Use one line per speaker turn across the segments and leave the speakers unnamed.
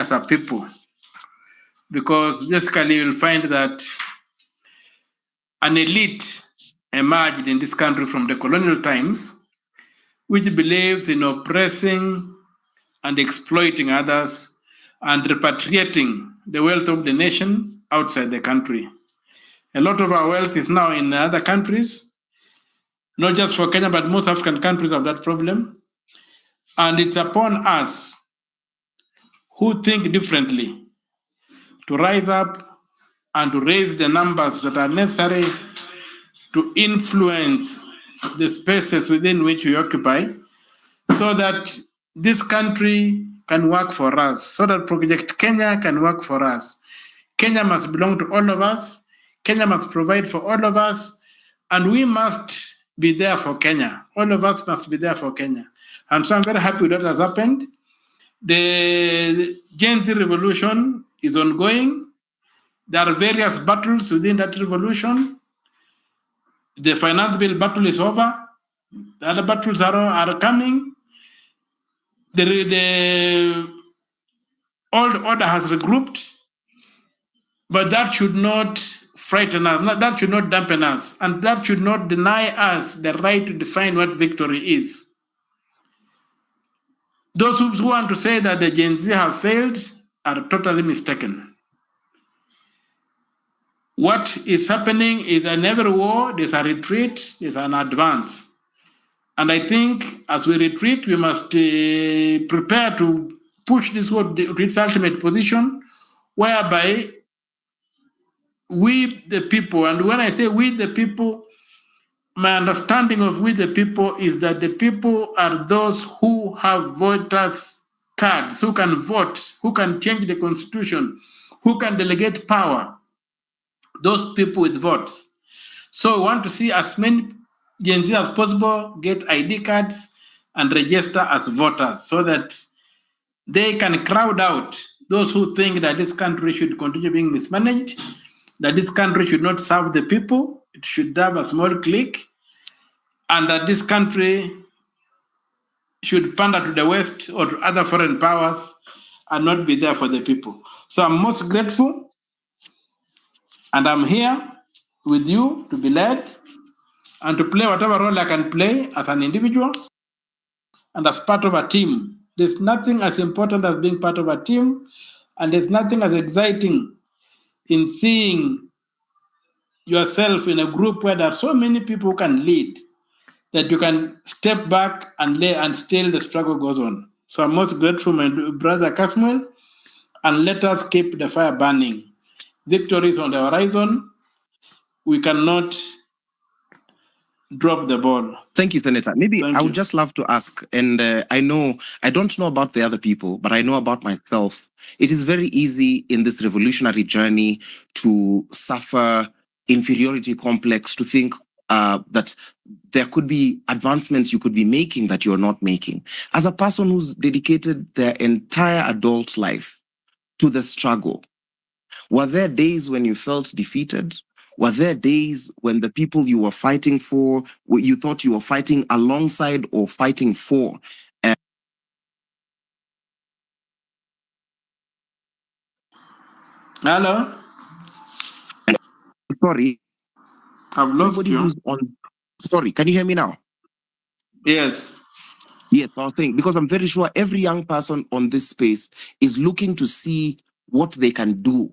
as a people, because basically you'll find that an elite emerged in this country from the colonial times, which believes in oppressing and exploiting others and repatriating the wealth of the nation outside the country. A lot of our wealth is now in other countries, not just for Kenya, but most African countries have that problem. And it's upon us who think differently to rise up and to raise the numbers that are necessary to influence the spaces within which we occupy, so that this country can work for us, so that Project Kenya can work for us. Kenya must belong to all of us. Kenya must provide for all of us, and we must be there for Kenya. All of us must be there for Kenya. And so I'm very happy with what has happened. The Gen Z revolution is ongoing. There are various battles within that revolution. The finance bill battle is over. The other battles are coming. The old order has regrouped, but that should not frighten us, that should not dampen us, and that should not deny us the right to define what victory is. Those who want to say that the Gen Z have failed are totally mistaken. What is happening is in every war, there's a retreat, there's an advance. And I think as we retreat, we must prepare to push this war to its ultimate position, whereby we the people, and when I say we the people, my understanding of we the people is that the people are those who have voters' cards, who can vote, who can change the constitution, who can delegate power, those people with votes. So we want to see as many Gen Z as possible get ID cards and register as voters so that they can crowd out those who think that this country should continue being mismanaged, that this country should not serve the people, it should have a small clique, and that this country should pander to the West or to other foreign powers and not be there for the people. So I'm most grateful, and I'm here with you to be led and to play whatever role I can play as an individual and as part of a team. There's nothing as important as being part of a team, and there's nothing as exciting in seeing yourself in a group where there are so many people who can lead, that you can step back and still the struggle goes on. So I'm most grateful, my brother Kasmuel, and let us keep the fire burning. Victory is on the horizon. We cannot drop the ball.
Thank you, Senator. Maybe I would just love to ask, and I don't know about the other people, but I know about myself. It is very easy in this revolutionary journey to suffer inferiority complex, to think that there could be advancements you could be making that you're not making. As a person who's dedicated their entire adult life to the struggle, were there days when you felt defeated? Were there days when the people you were fighting for, you thought you were fighting alongside or fighting for?
Hello?
Sorry.
I've lost you.
Sorry, can you hear me now?
Yes.
Yes, I think, because I'm very sure every young person on this space is looking to see what they can do,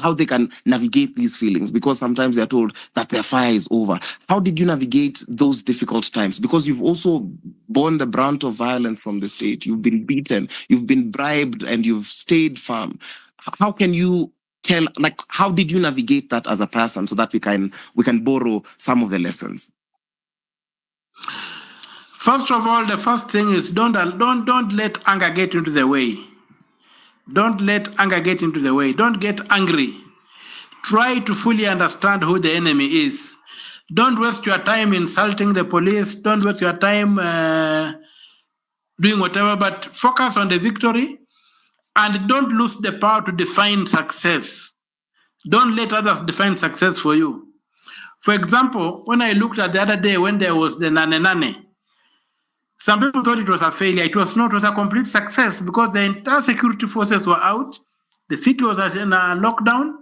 how they can navigate these feelings, because sometimes they're told that their fire is over. How did you navigate those difficult times? Because you've also borne the brunt of violence from the state. You've been beaten, you've been bribed, and you've stayed firm. How can you tell, how did you navigate that as a person so that we can borrow some of the lessons?
First of all, the first thing is don't let anger get into the way. Don't let anger get into the way. Don't get angry. Try to fully understand who the enemy is. Don't waste your time insulting the police. Don't waste your time doing whatever, but focus on the victory, and don't lose the power to define success. Don't let others define success for you. For example, when I looked at the other day when there was the Nane Nane, Some people thought it was a failure. It was not. It was a complete success because the entire security forces were out. The city was in a lockdown,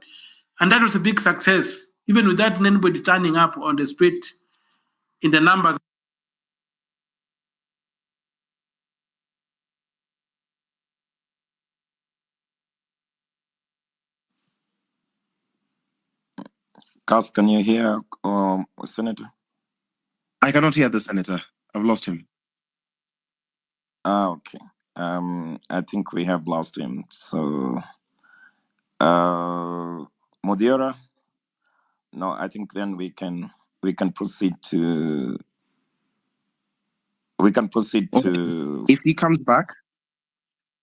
and that was a big success, even without anybody turning up on the street in the numbers.
Cas, can you hear Senator?
I cannot hear the senator. I've lost him.
Okay. I think we have lost him. So, Modera? No, I think then we can proceed to. We can proceed to.
If he comes back,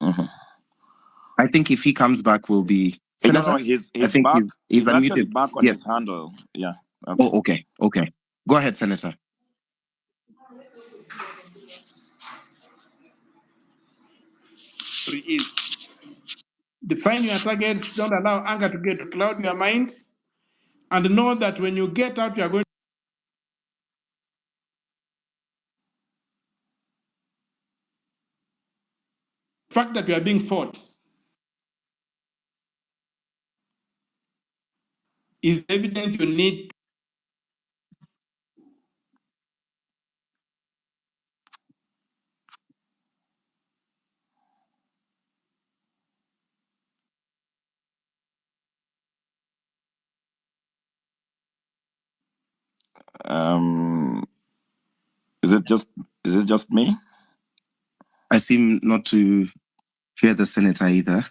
I think if he comes back, will be Senator.
No, he's
I think
back.
He's
actually
unmuted.
back on his handle. Yeah.
Okay. Oh, okay. Okay. Go ahead, Senator.
Is define your targets. Don't allow anger to cloud your mind, and know that when you get out, you are going. The fact that you are being fought is evidence you need.
Is it just me?
I seem not to hear the senator either.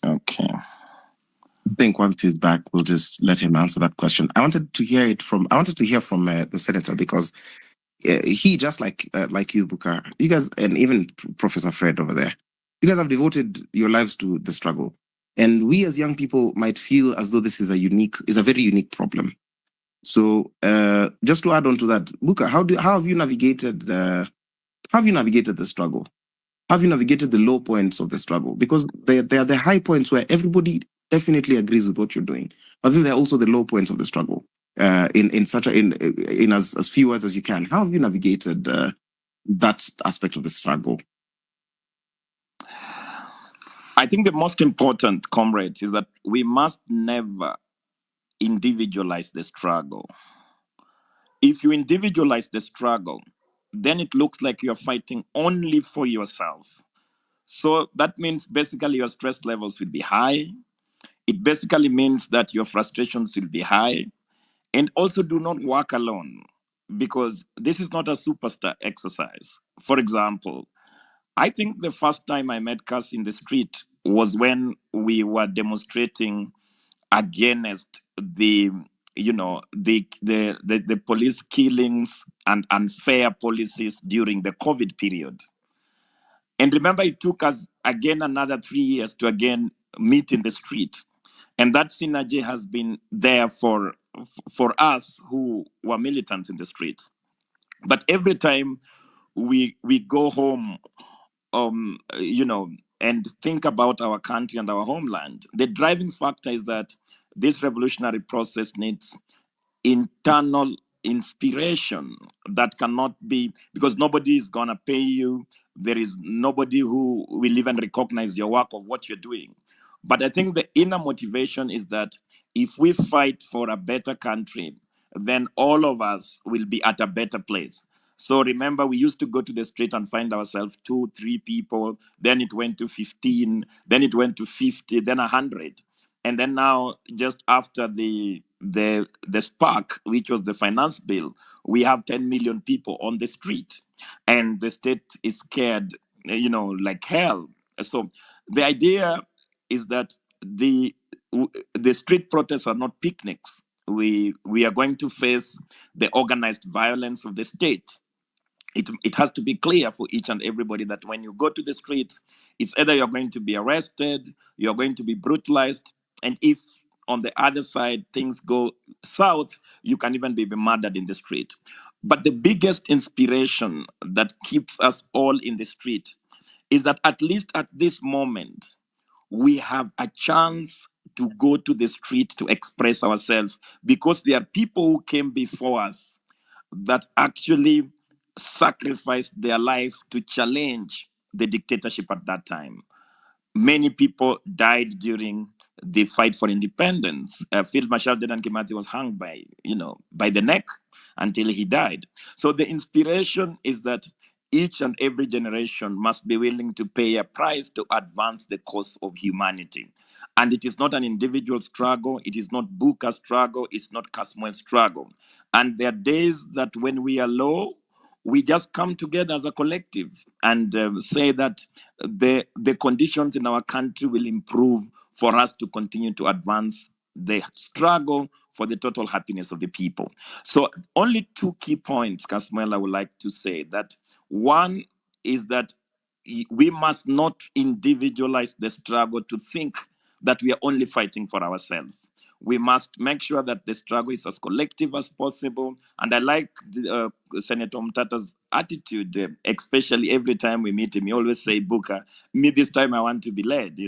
Okay.
I think once he's back, we'll just let him answer that question. I wanted to hear from the senator because he, just like you, Buka, you guys, and even Professor Fred over there, you guys have devoted your lives to the struggle, and we as young people might feel as though this is a very unique problem. So, just to add on to that, Buka, how have you navigated the struggle? How have you navigated the low points of the struggle? Because there are the high points where everybody definitely agrees with what you're doing, but then there are also the low points of the struggle. In as few words as you can, how have you navigated that aspect of the struggle?
I think the most important, comrades, is that we must never individualize the struggle. If you individualize the struggle, then it looks like you're fighting only for yourself. So that means basically your stress levels will be high. It basically means that your frustrations will be high. And also do not work alone, because this is not a superstar exercise. For example, I think the first time I met Cass in the street was when we were demonstrating against the police killings and unfair policies during the COVID period. And remember, it took us again another 3 years to again meet in the street. And that synergy has been there for us who were militants in the streets. But every time we go home, and think about our country and our homeland, the driving factor is that this revolutionary process needs internal inspiration that cannot be, because nobody is going to pay you. There is nobody who will even recognize your work of what you're doing. But I think the inner motivation is that if we fight for a better country, then all of us will be at a better place. So remember, we used to go to the street and find ourselves 2, 3 people. Then it went to 15. Then it went to 50. Then 100. And then now, just after the spark, which was the finance bill, we have 10 million people on the street, and the state is scared, like hell. So the idea is that the street protests are not picnics. We are going to face the organized violence of the state. It has to be clear for each and everybody that when you go to the streets, it's either you're going to be arrested, you're going to be brutalized, and if on the other side things go south, you can even be murdered in the street. But the biggest inspiration that keeps us all in the street is that at least at this moment, we have a chance to go to the street to express ourselves, because there are people who came before us that actually sacrificed their life to challenge the dictatorship at that time. Many people died during the fight for independence. Field Marshal Dedan Kimathi was hung by the neck until he died. So the inspiration is that each and every generation must be willing to pay a price to advance the cause of humanity. And it is not an individual struggle. It is not Buka's struggle. It's not Kasmuel's struggle. And there are days that when we are low, we just come together as a collective and say that the conditions in our country will improve for us to continue to advance the struggle for the total happiness of the people. So only two key points, Kasmuel, I would like to say. That one is that we must not individualize the struggle to think that we are only fighting for ourselves. We must make sure that the struggle is as collective as possible. And I like Senator Omtatah's attitude, especially every time we meet him. He always say, Buka, me this time I want to be led.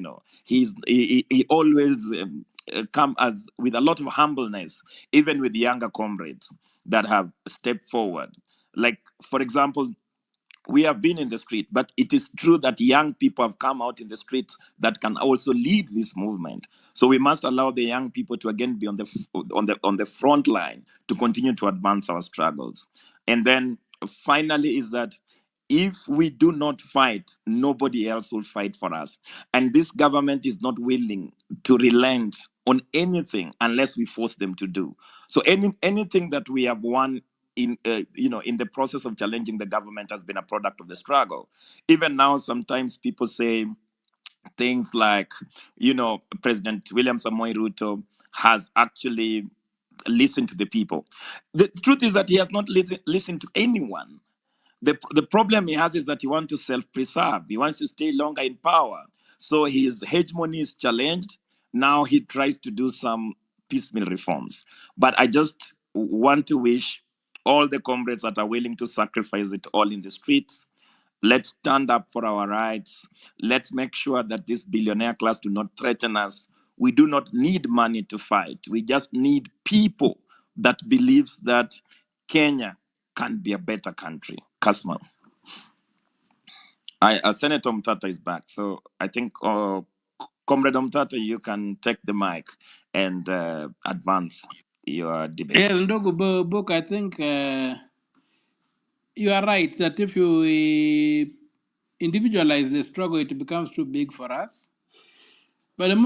He always come as with a lot of humbleness, even with younger comrades that have stepped forward. Like, for example, we have been in the street, but it is true that young people have come out in the streets that can also lead this movement. So we must allow the young people to again be on the front line to continue to advance our struggles. And then finally is that if we do not fight, nobody else will fight for us. And this government is not willing to relent on anything unless we force them to do. So anything that we have won in the process of challenging the government has been a product of the struggle. Even now, sometimes people say things like, President William Samoei Ruto has actually listened to the people. The truth is that he has not listened to anyone. The problem he has is that he wants to self-preserve. He wants to stay longer in power. So his hegemony is challenged. Now he tries to do some piecemeal reforms. But I just want to wish all the comrades that are willing to sacrifice it all in the streets, let's stand up for our rights. Let's make sure that this billionaire class do not threaten us. We do not need money to fight. We just need people that believes that Kenya can be a better country. Kasmuel. Senator Omtatah is back. So I think, Comrade Omtatah, you can take the mic and advance your debate.
Yeah, Ndogo Book, I think you are right that if you individualize the struggle, it becomes too big for us. But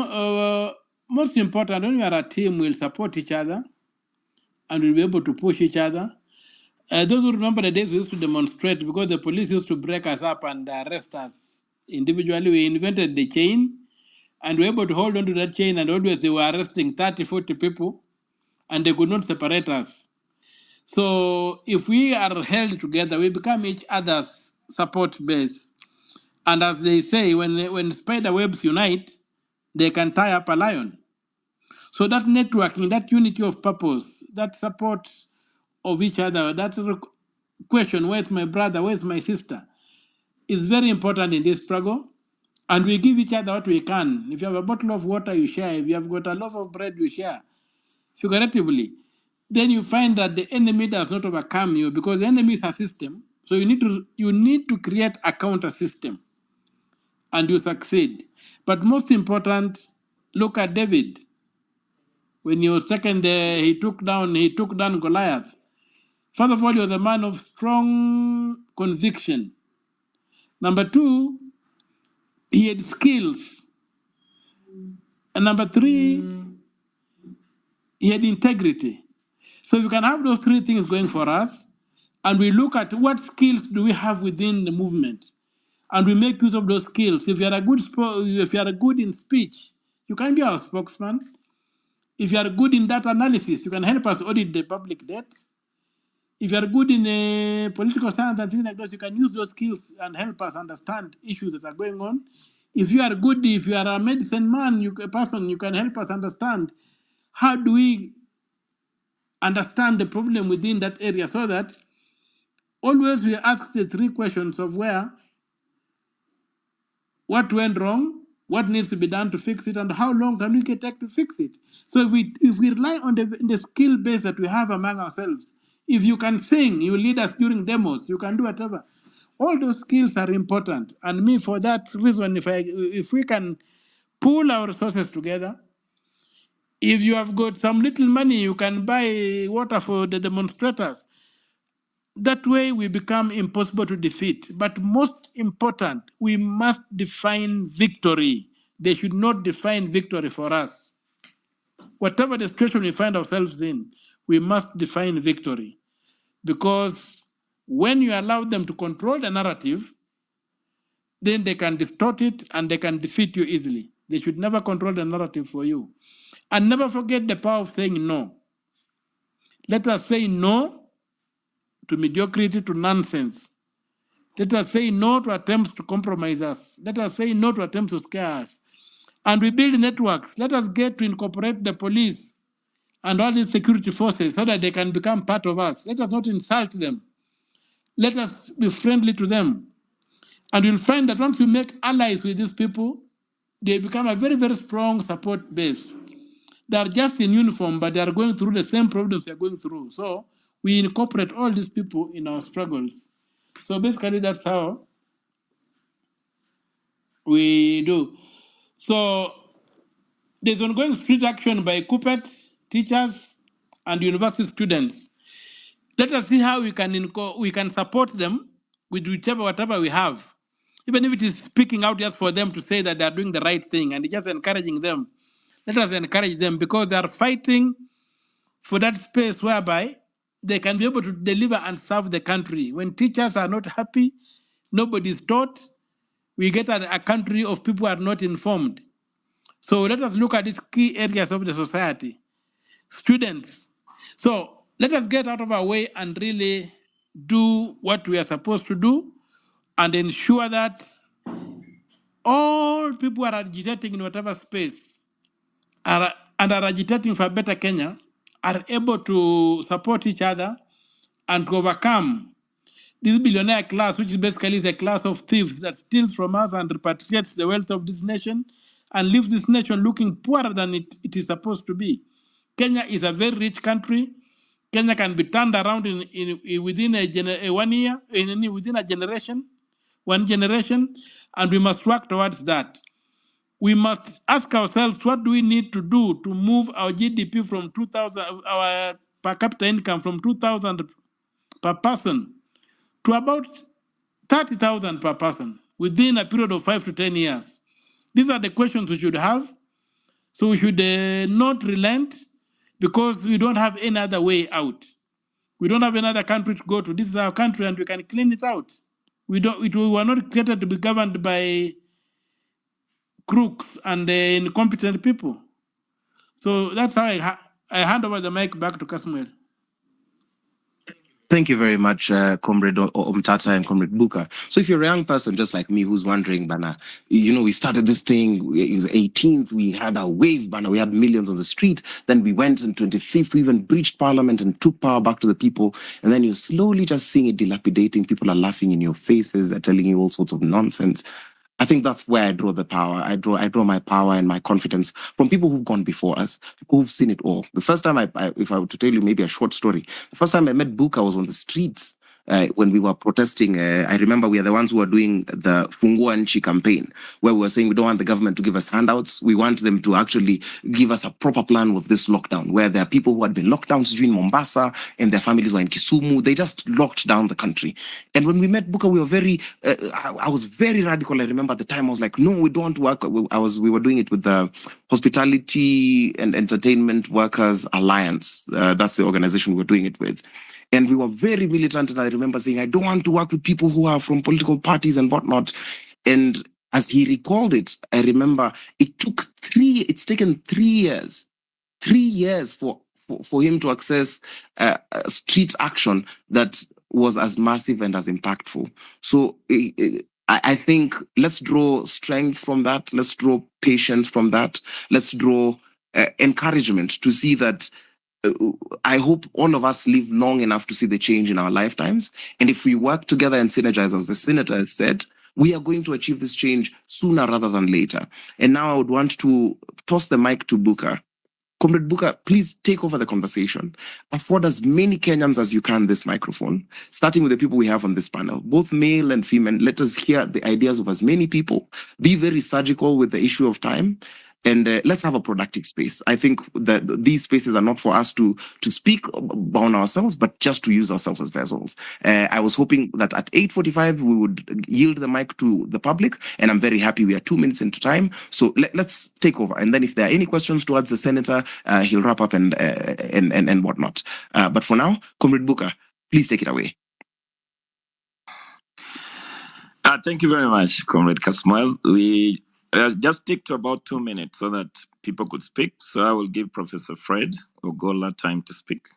most important, when we are a team, we'll support each other and we'll be able to push each other. Those who remember the days we used to demonstrate because the police used to break us up and arrest us individually, we invented the chain and we were able to hold on to that chain, and always they were arresting 30, 40 people and they could not separate us. So if we are held together, we become each other's support base. And as they say, when spider webs unite, they can tie up a lion. So that networking, that unity of purpose, that support of each other, that question, where's my brother, where's my sister, is very important in this struggle. And we give each other what we can. If you have a bottle of water, you share. If you have got a loaf of bread, you share. Figuratively. Then you find that the enemy does not overcome you because the enemy is a system. So you need to create a counter system and you succeed. But most important, look at David. When he was taken there, he took down Goliath. First of all, he was a man of strong conviction. Number two, he had skills. And number three, he had integrity. So if we can have those three things going for us, and we look at what skills do we have within the movement, and we make use of those skills. If you are good in speech, you can be our spokesman. If you are good in data analysis, you can help us audit the public debt. If you are good in political science and things like those, you can use those skills and help us understand issues that are going on. If you are a medicine man, you can help us understand how do we understand the problem within that area, so that always we ask the three questions of what went wrong, what needs to be done to fix it, and how long can we take to fix it. So if we rely on the skill base that we have among ourselves, If you can sing, you lead us during demos, you can do whatever. All those skills are important. And me, for that reason, if we can pool our resources together, if you have got some little money, you can buy water for the demonstrators. That way we become impossible to defeat. But most important, we must define victory. They should not define victory for us. Whatever the situation we find ourselves in, we must define victory. Because when you allow them to control the narrative, then they can distort it and they can defeat you easily. They should never control the narrative for you. And never forget the power of saying no. Let us say no to mediocrity, to nonsense. Let us say no to attempts to compromise us. Let us say no to attempts to scare us. And we build networks. Let us get to incorporate the police and all these security forces so that they can become part of us. Let us not insult them. Let us be friendly to them. And you'll find that once we make allies with these people, they become a very, very strong support base. They are just in uniform, but they are going through the same problems they're going through. So we incorporate all these people in our struggles. So basically, that's how we do. So there's ongoing street action by CUPET, teachers, and university students. Let us see how we can support them with whatever we have. Even if it is speaking out just for them to say that they are doing the right thing and just encouraging them. Let us encourage them because they are fighting for that space whereby they can be able to deliver and serve the country. When teachers are not happy, nobody is taught, we get a country of people who are not informed. So let us look at these key areas of the society. Students. So let us get out of our way and really do what we are supposed to do and ensure that all people who are agitating in whatever space are agitating for a better Kenya are able to support each other and to overcome this billionaire class, which is basically the class of thieves that steals from us and repatriates the wealth of this nation and leaves this nation looking poorer than it is supposed to be. Kenya is a very rich country. Kenya can be turned around within within a generation, one generation, and we must work towards that. We must ask ourselves, what do we need to do to move our GDP from 2,000, our per capita income from 2,000 per person to about 30,000 per person within a period of 5 to 10 years? These are the questions we should have. So we should not relent because we don't have any other way out. We don't have another country to go to. This is our country and we can clean it out. We were not created to be governed by crooks and incompetent people. So that's how I hand over the mic back to Kasmuel.
Thank you very much, Comrade Omtatah and Comrade Buka. So if you're a young person just like me who's wondering, Bana, we started this thing, it was 18th, we had a wave, Bana, we had millions on the street, then we went on 25th, we even breached parliament and took power back to the people, and then you're slowly just seeing it dilapidating, people are laughing in your faces, they're telling you all sorts of nonsense. I think that's where I draw the power. I draw my power and my confidence from people who've gone before us, people who've seen it all. The first time if I were to tell you maybe a short story, the first time I met Buka was on the streets when we were protesting. I remember we are the ones who are doing the Fungua Nchi campaign, where we were saying we don't want the government to give us handouts. We want them to actually give us a proper plan with this lockdown, where there are people who had been locked down in Mombasa and their families were in Kisumu. They just locked down the country. And when we met Buka, we were I was very radical. I remember at the time I was like, no, we don't work. We were doing it with the Hospitality and Entertainment Workers Alliance. That's the organization we were doing it with. And we were very militant, and I remember saying, I don't want to work with people who are from political parties and whatnot. And as he recalled it, I remember it's taken 3 years, 3 years for him to access street action that was as massive and as impactful. So I think let's draw strength from that. Let's draw patience from that. Let's draw encouragement to see that I hope all of us live long enough to see the change in our lifetimes. And if we work together and synergize, as the senator said, we are going to achieve this change sooner rather than later. And now I would want to toss the mic to Buka Comrade Buka, please take over the conversation. Afford as many Kenyans as you can this microphone, starting with the people we have on this panel, both male and female. Let us hear the ideas of as many people. Be very surgical with the issue of time. And let's have a productive space. I think that these spaces are not for us to speak on ourselves, but just to use ourselves as vessels. I was hoping that at 8:45 we would yield the mic to the public, and I'm very happy we are 2 minutes into time. So let's take over. And then if there are any questions towards the senator, he'll wrap up and whatnot. But for now, Comrade Buka, please take it away.
Thank you very much, Comrade Kasmuel. We just stick to about 2 minutes so that people could speak. So I will give Professor Fred Ogola time to speak.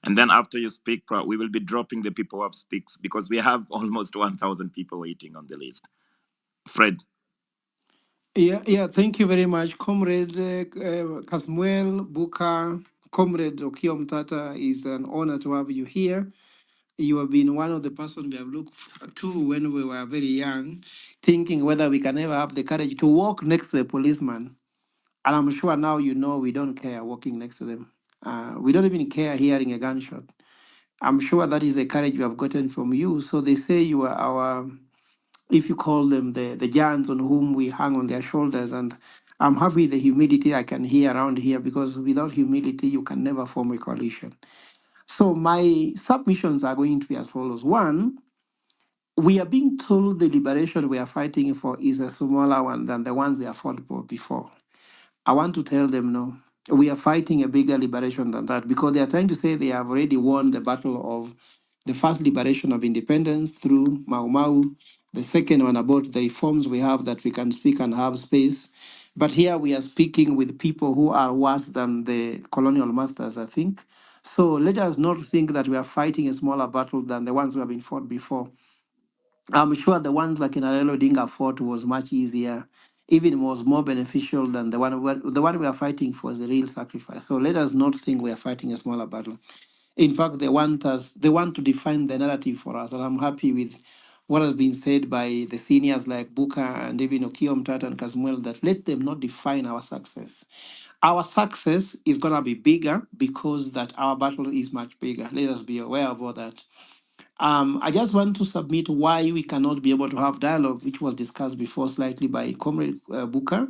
And then after you speak, we will be dropping the people who have speaks because we have almost 1,000 people waiting on the list. Fred.
Yeah. Thank you very much, Comrade Kasmuel, Buka, Comrade Okiya Omtatah. It's an honor to have you here. You have been one of the persons we have looked to when we were very young, thinking whether we can ever have the courage to walk next to a policeman. And I'm sure now you know we don't care walking next to them. We don't even care hearing a gunshot. I'm sure that is the courage we have gotten from you. So they say you are our, if you call them the giants on whom we hang on their shoulders. And I'm happy the humility I can hear around here, because without humility, you can never form a coalition. So my submissions are going to be as follows. One, we are being told the liberation we are fighting for is a smaller one than the ones they have fought for before. I want to tell them no. We are fighting a bigger liberation than that, because they are trying to say they have already won the battle of the first liberation of independence through Mau Mau, the second one about the reforms we have that we can speak and have space. But here we are speaking with people who are worse than the colonial masters, I think. So let us not think that we are fighting a smaller battle than the ones who have been fought before. I'm sure the ones like in Raila Odinga fought was much easier, even was more beneficial than the one we are fighting for is a real sacrifice. So let us not think we are fighting a smaller battle. In fact, they want to define the narrative for us, and I'm happy with what has been said by the seniors like Buka and even Okiya Omtatah and Kasmuel, that let them not define our success. Our success is gonna be bigger because that our battle is much bigger. Let us be aware of all that. I just want to submit why we cannot be able to have dialogue, which was discussed before slightly by Comrade Booker.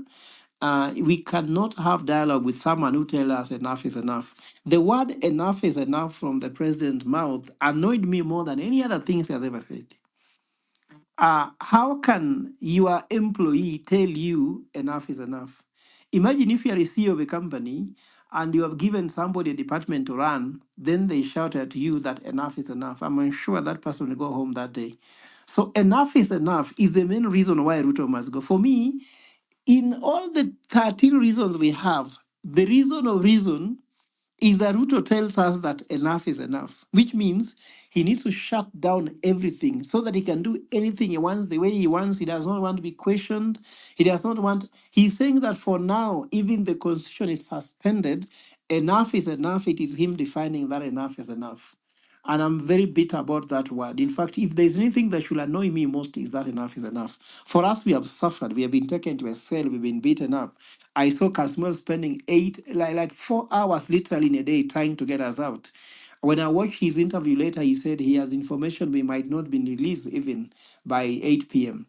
We cannot have dialogue with someone who tells us enough is enough. The word enough is enough from the president's mouth annoyed me more than any other things he has ever said. How can your employee tell you enough is enough? Imagine if you are a CEO of a company and you have given somebody a department to run, then they shout at you that enough is enough. I'm sure that person will go home that day. So enough is the main reason why Ruto must go. For me, in all the 13 reasons we have, the reason of reason is that Ruto tells us that enough is enough, which means he needs to shut down everything so that he can do anything he wants the way he wants. He does not want to be questioned. He does not want, he's saying that for now, even the constitution is suspended. Enough is enough. It is him defining that enough is enough. And I'm very bitter about that word. In fact, if there's anything that should annoy me most, is that enough is enough. For us, we have suffered. We have been taken to a cell. We've been beaten up. I saw Kasmuel spending like 4 hours literally in a day trying to get us out. When I watched his interview later, he said he has information we might not be released even by 8 p.m.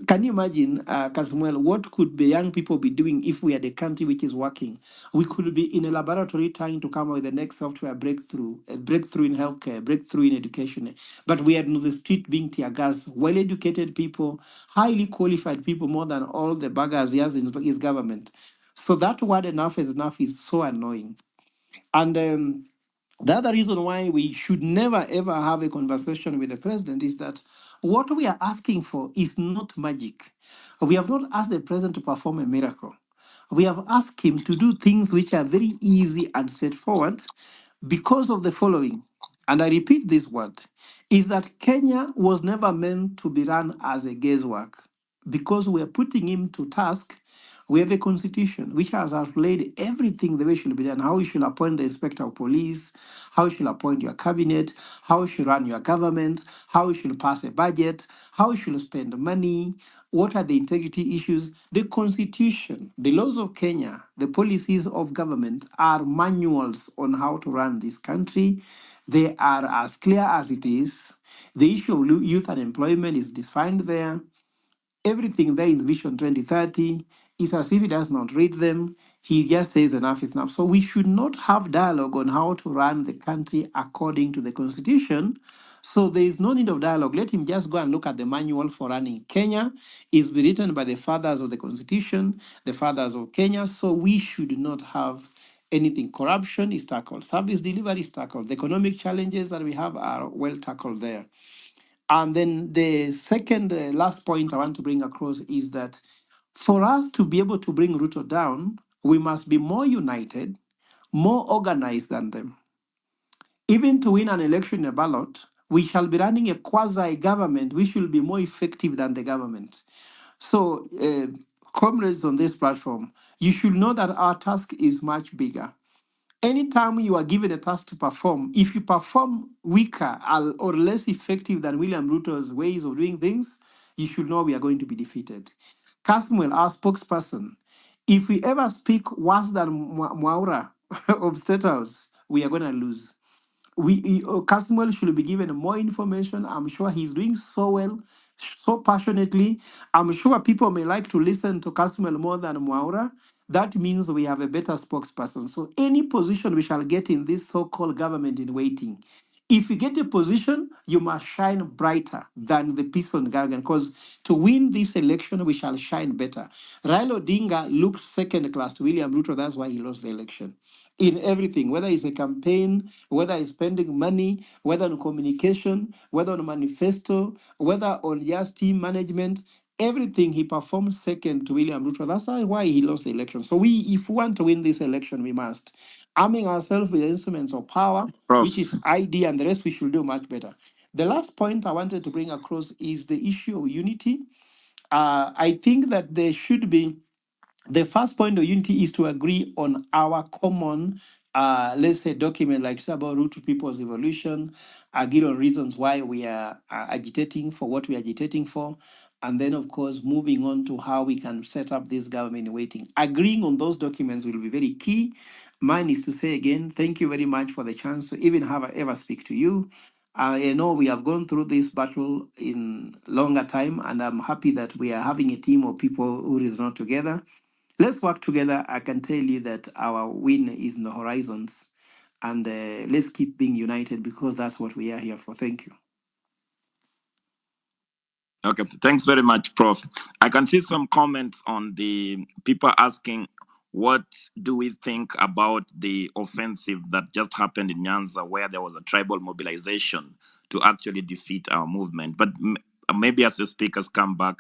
Can you imagine, Kasmuel, what could the young people be doing if we had a country which is working? We could be in a laboratory trying to come up with the next software breakthrough, a breakthrough in healthcare, breakthrough in education. But we are on the street being tear gas, well-educated people, highly qualified people, more than all the buggers he has in his government. So that word enough is so annoying. And the other reason why we should never ever have a conversation with the president is that what we are asking for is not magic. We have not asked the president to perform a miracle. We have asked him to do things which are very easy and straightforward because of the following. And I repeat this word, is that Kenya was never meant to be run as a guesswork. because we are putting him to task. We have a constitution which has outlaid everything the way it should be done, how you should appoint the inspector of police, how you should appoint your cabinet, how you should run your government, how you should pass a budget, how you should spend money, what are the integrity issues. The constitution, the laws of Kenya, the policies of government are manuals on how to run this country. They are as clear as it is. The issue of youth unemployment is defined there. Everything there is Vision 2030. It's as if he does not read them. He just says enough is enough. So we should not have dialogue on how to run the country according to the constitution. So there is no need of dialogue. Let him just go and look at the manual for running Kenya. It's been written by the fathers of the constitution, the fathers of Kenya. So we should not have anything. Corruption is tackled. Service delivery is tackled. The economic challenges that we have are well tackled there. And then the second last point I want to bring across is that for us to be able to bring Ruto down, we must be more united, more organized than them. Even to win an election in a ballot, we shall be running a quasi-government which will be more effective than the government. So, comrades on this platform, you should know that our task is much bigger. Anytime you are given a task to perform, if you perform weaker or less effective than William Ruto's ways of doing things, you should know we are going to be defeated. Kasmuel, our spokesperson, if we ever speak worse than Mwaura of State House, we are going to lose. Kasmuel should be given more information. I'm sure he's doing so well, so passionately. I'm sure people may like to listen to Kasmuel more than Mwaura. That means we have a better spokesperson. So any position we shall get in this so-called government in waiting, if you get a position, you must shine brighter than the person government, because to win this election, we shall shine better. Raila Odinga looked second class to William Ruto. That's why he lost the election. In everything, whether it's a campaign, whether it's spending money, whether on communication, whether on manifesto, whether on just team management, everything he performed second to William Ruto. That's why he lost the election. So if we want to win this election, we must arming ourselves with the instruments of power,
Prof.
which is ID, and the rest we should do much better. The last point I wanted to bring across is the issue of unity. I think that there should be the first point of unity is to agree on our common, let's say, document like it's about root to people's evolution, agree on reasons why we are agitating for what we are agitating for, and then, of course, moving on to how we can set up this government in waiting. Agreeing on those documents will be very key. Mine is to say again, thank you very much for the chance to even have ever speak to you. I know we have gone through this battle in longer time, and I'm happy that we are having a team of people who reason together. Let's work together. I can tell you that our win is in the horizons, and let's keep being united because that's what we are here for. Thank you.
Okay, thanks very much, Prof. I can see some comments on the people asking, what do we think about the offensive that just happened in Nyanza, where there was a tribal mobilization to actually defeat our movement? But maybe as the speakers come back,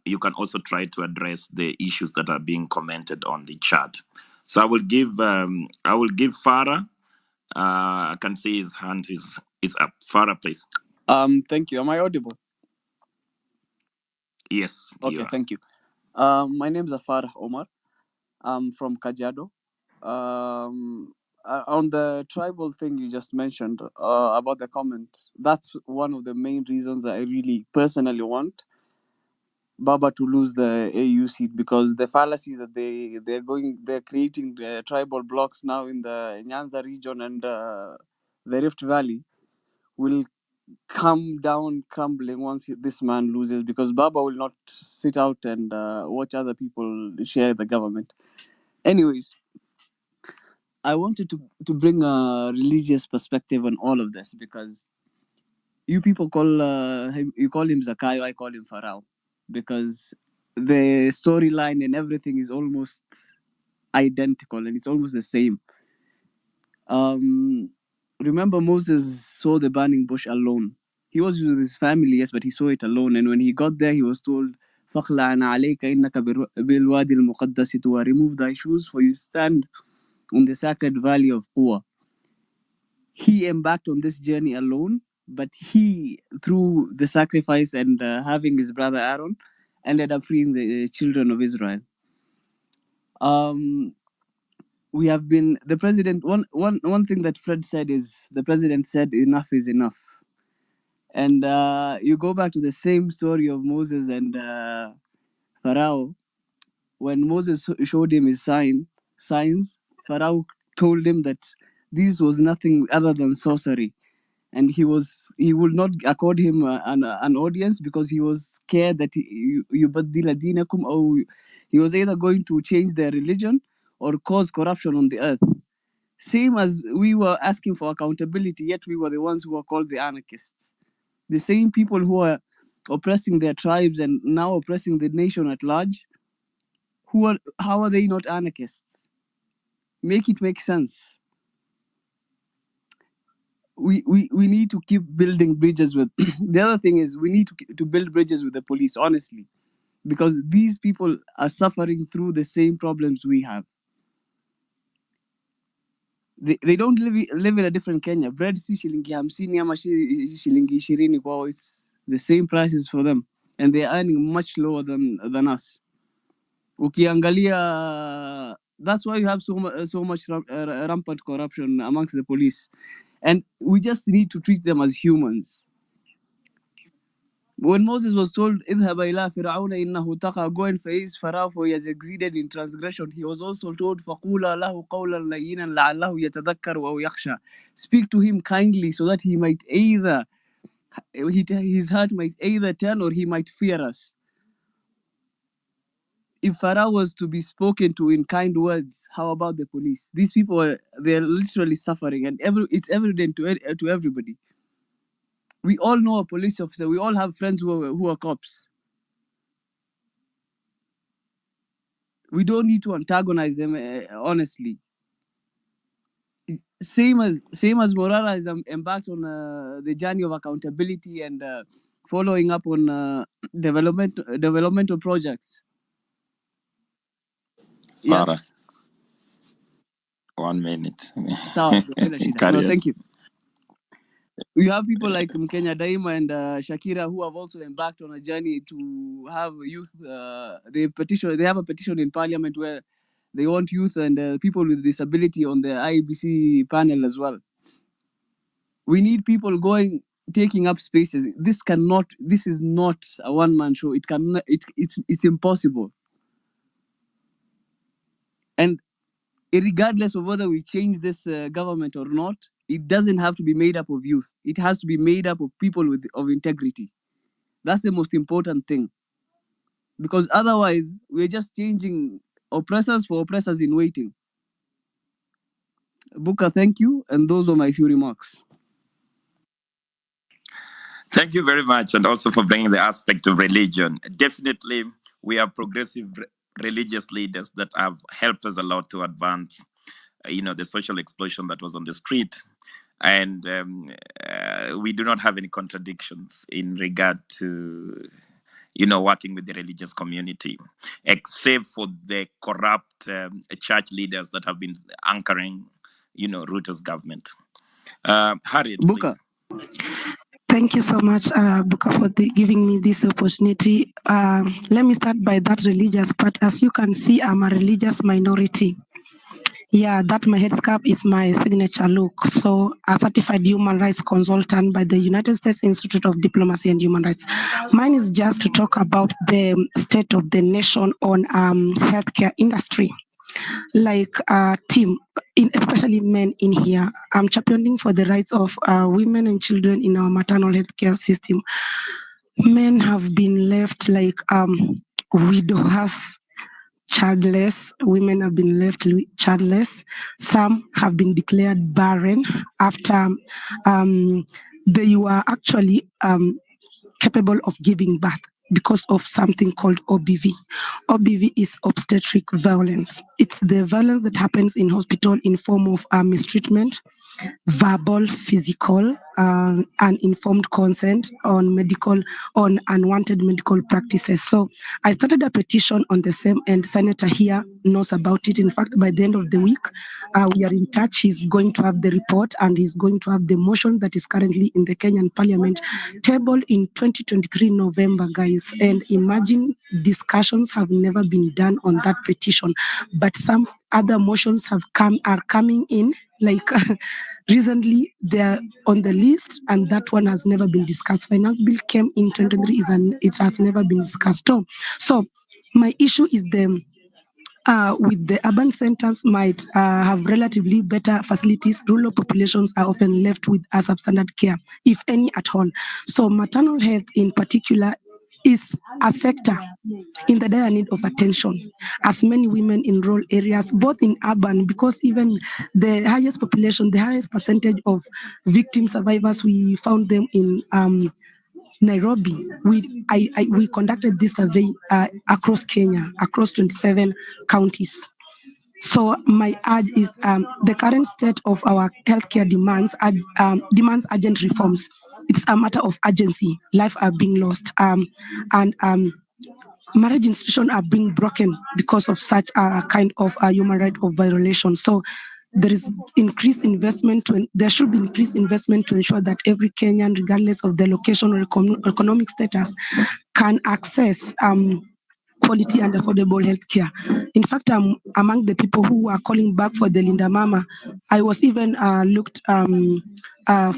you can also try to address the issues that are being commented on the chat. So I will give Farah. I can see his hand is up. Farah, please.
Thank you. Am I audible?
Yes.
Okay, thank you. My name is Farah Omar. I'm from Kajiado. On the tribal thing you just mentioned about the comment, that's one of the main reasons I really personally want Baba to lose the AU seat, because the fallacy that they're creating the tribal blocks now in the Nyanza region and the Rift Valley will come down crumbling once this man loses, because Baba will not sit out and watch other people share the government. Anyways, I wanted to bring a religious perspective on all of this, because you people call him Zakayo, I call him Pharaoh, because the storyline and everything is almost identical and it's almost the same. Remember, Moses saw the burning bush alone. He was with his family, yes, but he saw it alone. And when he got there, he was told, فَخْلَعْنَ عَلَيْكَ إِنَّكَ بِالْوَادِ الْمُقَدَّسِ طُوَى. Remove thy shoes, for you stand on the sacred valley of Quwa. He embarked on this journey alone, but he, through the sacrifice and having his brother Aaron ended up freeing the children of Israel. We have been, the president, one thing that Fred said is, the president said enough is enough. And you go back to the same story of Moses and Pharaoh. When Moses showed him his signs, Pharaoh told him that this was nothing other than sorcery. And he would not accord him an audience because he was scared that he was either going to change their religion or cause corruption on the earth. Same as we were asking for accountability, yet we were the ones who were called the anarchists. The same people who are oppressing their tribes and now oppressing the nation at large, how are they not anarchists? Make it make sense. We need to keep building bridges with the other thing is we need to build bridges with the police, honestly, because these people are suffering through the same problems we have. They don't live in a different Kenya. Bread si shilingi 50 ama shilingi 20 kwao, it's the same prices for them, and they're earning much lower than us. Ukiangalia, that's why you have so much rampant corruption amongst the police. And we just need to treat them as humans. When Moses was told, "Idhhab ila Fir'auna innahu taqa," go and face Pharaoh for he has exceeded in transgression, he was also told, "Faqula lahu qawlan layyinan la'allahu yatadhakkaru aw yakhsha." Speak to him kindly so that he might his heart might either turn or he might fear us. If Pharaoh was to be spoken to in kind words, how about the police? These people they're literally suffering, and it's evident to everybody. We all know a police officer. We all have friends who are cops. We don't need to antagonize them, honestly. Same as Morara has embarked on the journey of accountability and following up on developmental projects.
Farah.
Yes.
1 minute.
No, thank you. You have people like Mkenya Daima and Shakira who have also embarked on a journey to have youth. They have a petition in Parliament where they want youth and people with disability on the IEBC panel as well. We need people taking up spaces. This is not a one-man show. It's impossible. And regardless of whether we change this government or not, it doesn't have to be made up of youth. It has to be made up of people of integrity. That's the most important thing. Because otherwise, we're just changing oppressors for oppressors in waiting. Buka, thank you. And those are my few remarks.
Thank you very much. And also for bringing the aspect of religion. Definitely, we are progressive religious leaders that have helped us a lot to advance, the social explosion that was on the street. And we do not have any contradictions in regard to, working with the religious community, except for the corrupt church leaders that have been anchoring, Ruto's government. Harriet,
Buka.
please.
Thank you so much, Buka, for giving me this opportunity. Let me start by that religious part. As you can see, I'm a religious minority. Yeah, that my headscarf is my signature look. So, a certified human rights consultant by the United States Institute of Diplomacy and Human Rights. Mine is just to talk about the state of the nation on healthcare industry. Like a team, especially men in here, I'm championing for the rights of women and children in our maternal healthcare system. Men have been left like widowers, childless. Women have been left childless. Some have been declared barren after they were actually capable of giving birth because of something called OBV. OBV is obstetric violence. It's the violence that happens in hospital in form of mistreatment, verbal, physical, and informed consent on unwanted medical practices. So I started a petition on the same, and Senator here knows about it. In fact, by the end of the week, we are in touch. He's going to have the report, and he's going to have the motion that is currently in the Kenyan Parliament tabled in 2023 November, guys. And imagine, discussions have never been done on that petition, but some other motions are coming in, like recently they're on the list, and that one has never been discussed. Finance bill came in 2023, it has never been discussed. So my issue is with the urban centers might have relatively better facilities. Rural populations are often left with a substandard care, if any at all. So maternal health in particular is a sector in the dire need of attention, as many women in rural areas, both in urban, because even the highest population, the highest percentage of victim survivors, we found them in Nairobi. We conducted this survey across Kenya, across 27 counties. So my urge is the current state of our healthcare demands urgent reforms. It's a matter of urgency. Lives are being lost, and marriage institutions are being broken because of such a kind of human right of violation. So there is increased investment. There should be increased investment to ensure that every Kenyan, regardless of their location or economic status, can access quality and affordable healthcare. In fact, I'm among the people who are calling back for the Linda Mama. I was even looked.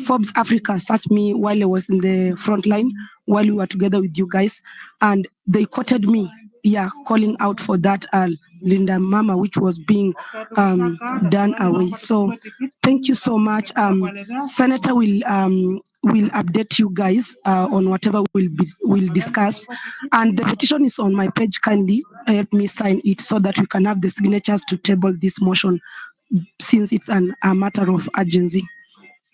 Forbes Africa searched me while I was in the front line, while we were together with you guys, and they quoted me, calling out for that Linda Mama, which was being done away. So thank you so much. Senator will update you guys on whatever we'll discuss, and the petition is on my page. Kindly help me sign it so that we can have the signatures to table this motion, since it's a matter of urgency.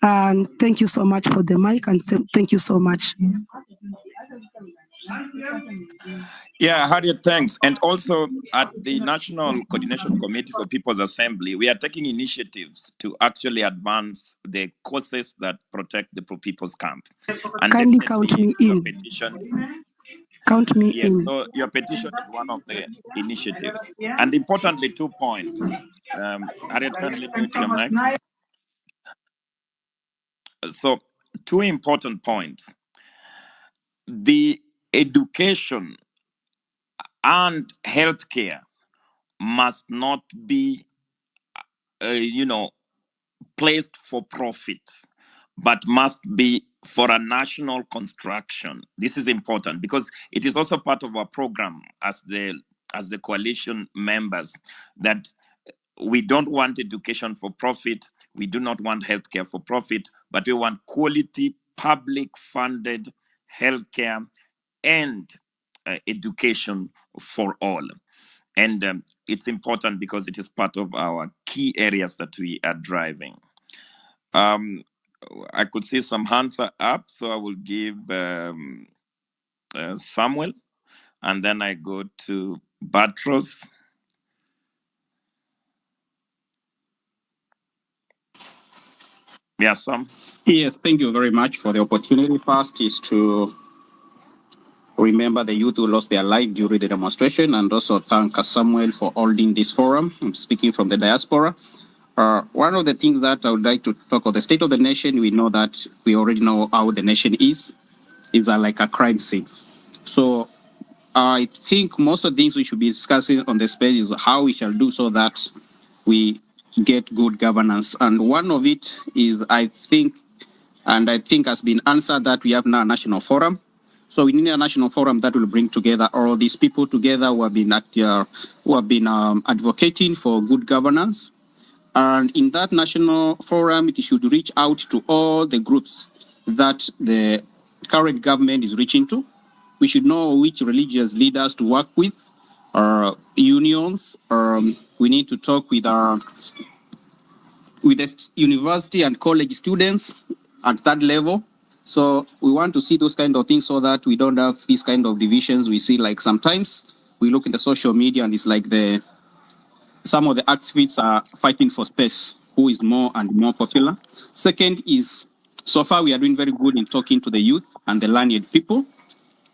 And thank you so much for the mic, and thank you so much.
Yeah, Harriet, thanks. And also at the National Coordination Committee for People's Assembly, we are taking initiatives to actually advance the causes that protect the People's Camp. And
kindly count me in.
Petition,
count me
yes,
in.
So your petition is one of the initiatives. And importantly, 2 points. Harriet, kindly mute your mic. So 2 important points. The education and healthcare must not be, placed for profit, but must be for a national construction. This is important because it is also part of our program as the coalition members, that we don't want education for profit. We do not want healthcare for profit, but we want quality, public-funded healthcare and education for all. And it's important because it is part of our key areas that we are driving. I could see some hands are up, so I will give Samuel, and then I go to Batros. Yes, Sam.
Yes, thank you very much for the opportunity. First is to remember the youth who lost their life during the demonstration, and also thank Samuel for holding this forum. I'm speaking from the diaspora. One of the things that I would like to talk about the state of the nation, we know that we already know how the nation is like a crime scene. So I think most of the things we should be discussing on the space is how we shall do so that we get good governance. And one of it is, I think has been answered, that we have now a national forum. So we need a national forum that will bring together all these people together who have been advocating for good governance. And in that national forum, it should reach out to all the groups that the current government is reaching to. We should know which religious leaders to work with, or unions. We need to talk with the university and college students at that level. So we want to see those kind of things so that we don't have these kind of divisions. We see, like, sometimes we look in the social media and it's like some of the activists are fighting for space. who is more and more popular. Second is, so far we are doing very good in talking to the youth and the learned people,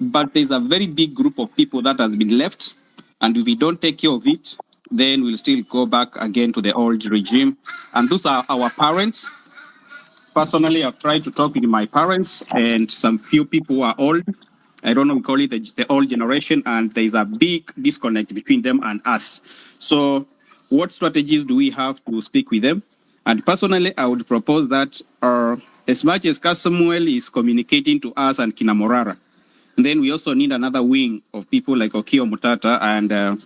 but there's a very big group of people that has been left, and if we don't take care of it, then we'll still go back again to the old regime. And those are our parents. Personally, I've tried to talk with my parents and some few people who are old. I don't know, we call it the old generation, and there's a big disconnect between them and us. So what strategies do we have to speak with them? And personally, I would propose that as much as Kasmuel is communicating to us and Kina Morara, then we also need another wing of people like Okiya Omtatah and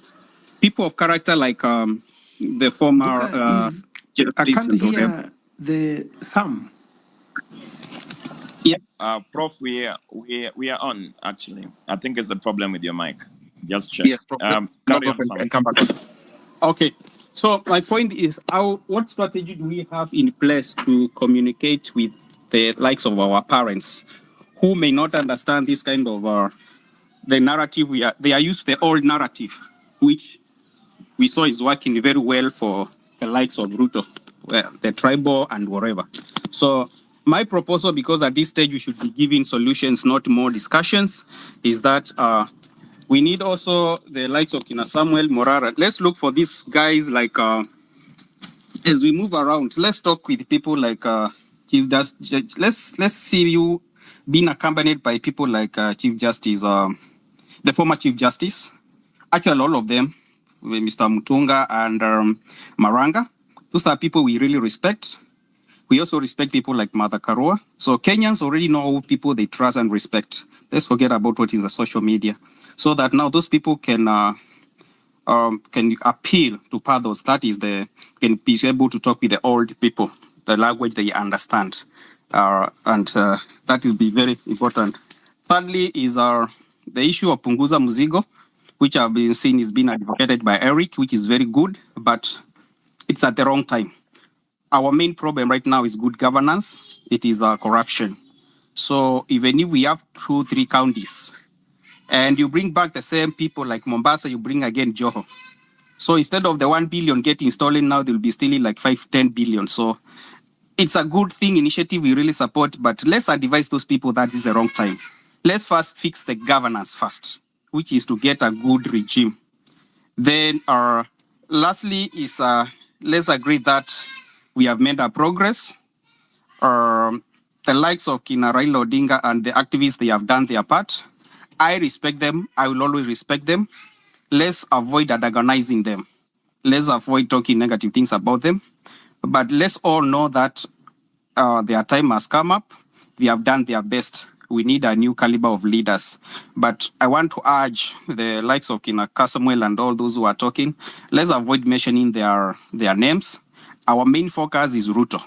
people of character like the former
I can't hear the Sam.
Yeah.
Prof, we are on, actually. I think it's the problem with your mic. Just check.
Yes,
carry on, Sam.
And come back. Okay. So my point is, what strategy do we have in place to communicate with the likes of our parents who may not understand this kind of the narrative they are used to the old narrative, which we saw is working very well for the likes of Ruto, the tribal and whatever. So my proposal, because at this stage we should be giving solutions, not more discussions, is that we need also the likes of Kina Samuel, Morara. Let's look for these guys like, as we move around, let's talk with people like Chief Justice. Let's see you being accompanied by people like Chief Justice, the former Chief Justice. Actually, all of them, Mr. Mutunga and Maranga. Those are people we really respect. We also respect people like Mother Karua. So Kenyans already know people they trust and respect. Let's forget about what is the social media, so that now those people can appeal to pathos. That is can be able to talk with the old people, the language they understand, and that will be very important. Thirdly is the issue of Punguza Muzigo, which I've been seeing is being advocated by Eric, which is very good, but it's at the wrong time. Our main problem right now is good governance. It is corruption. So even if we have 2-3 counties, and you bring back the same people like Mombasa, you bring again Joho. So instead of the 1 billion getting stolen now, they'll be stealing like 5-10 billion. So it's a good thing, initiative we really support, but let's advise those people that is the wrong time. Let's first fix the governance first, which is to get a good regime. Then lastly is let's agree that we have made a progress. The likes of Kina Raila Odinga and the activists, they have done their part. I respect them. I will always respect them. Let's avoid antagonizing them. Let's avoid talking negative things about them. But let's all know that their time has come up. They have done their best. We need a new caliber of leaders. But I want to urge the likes of Kina Kasmuel and all those who are talking, let's avoid mentioning their names. Our main focus is Ruto.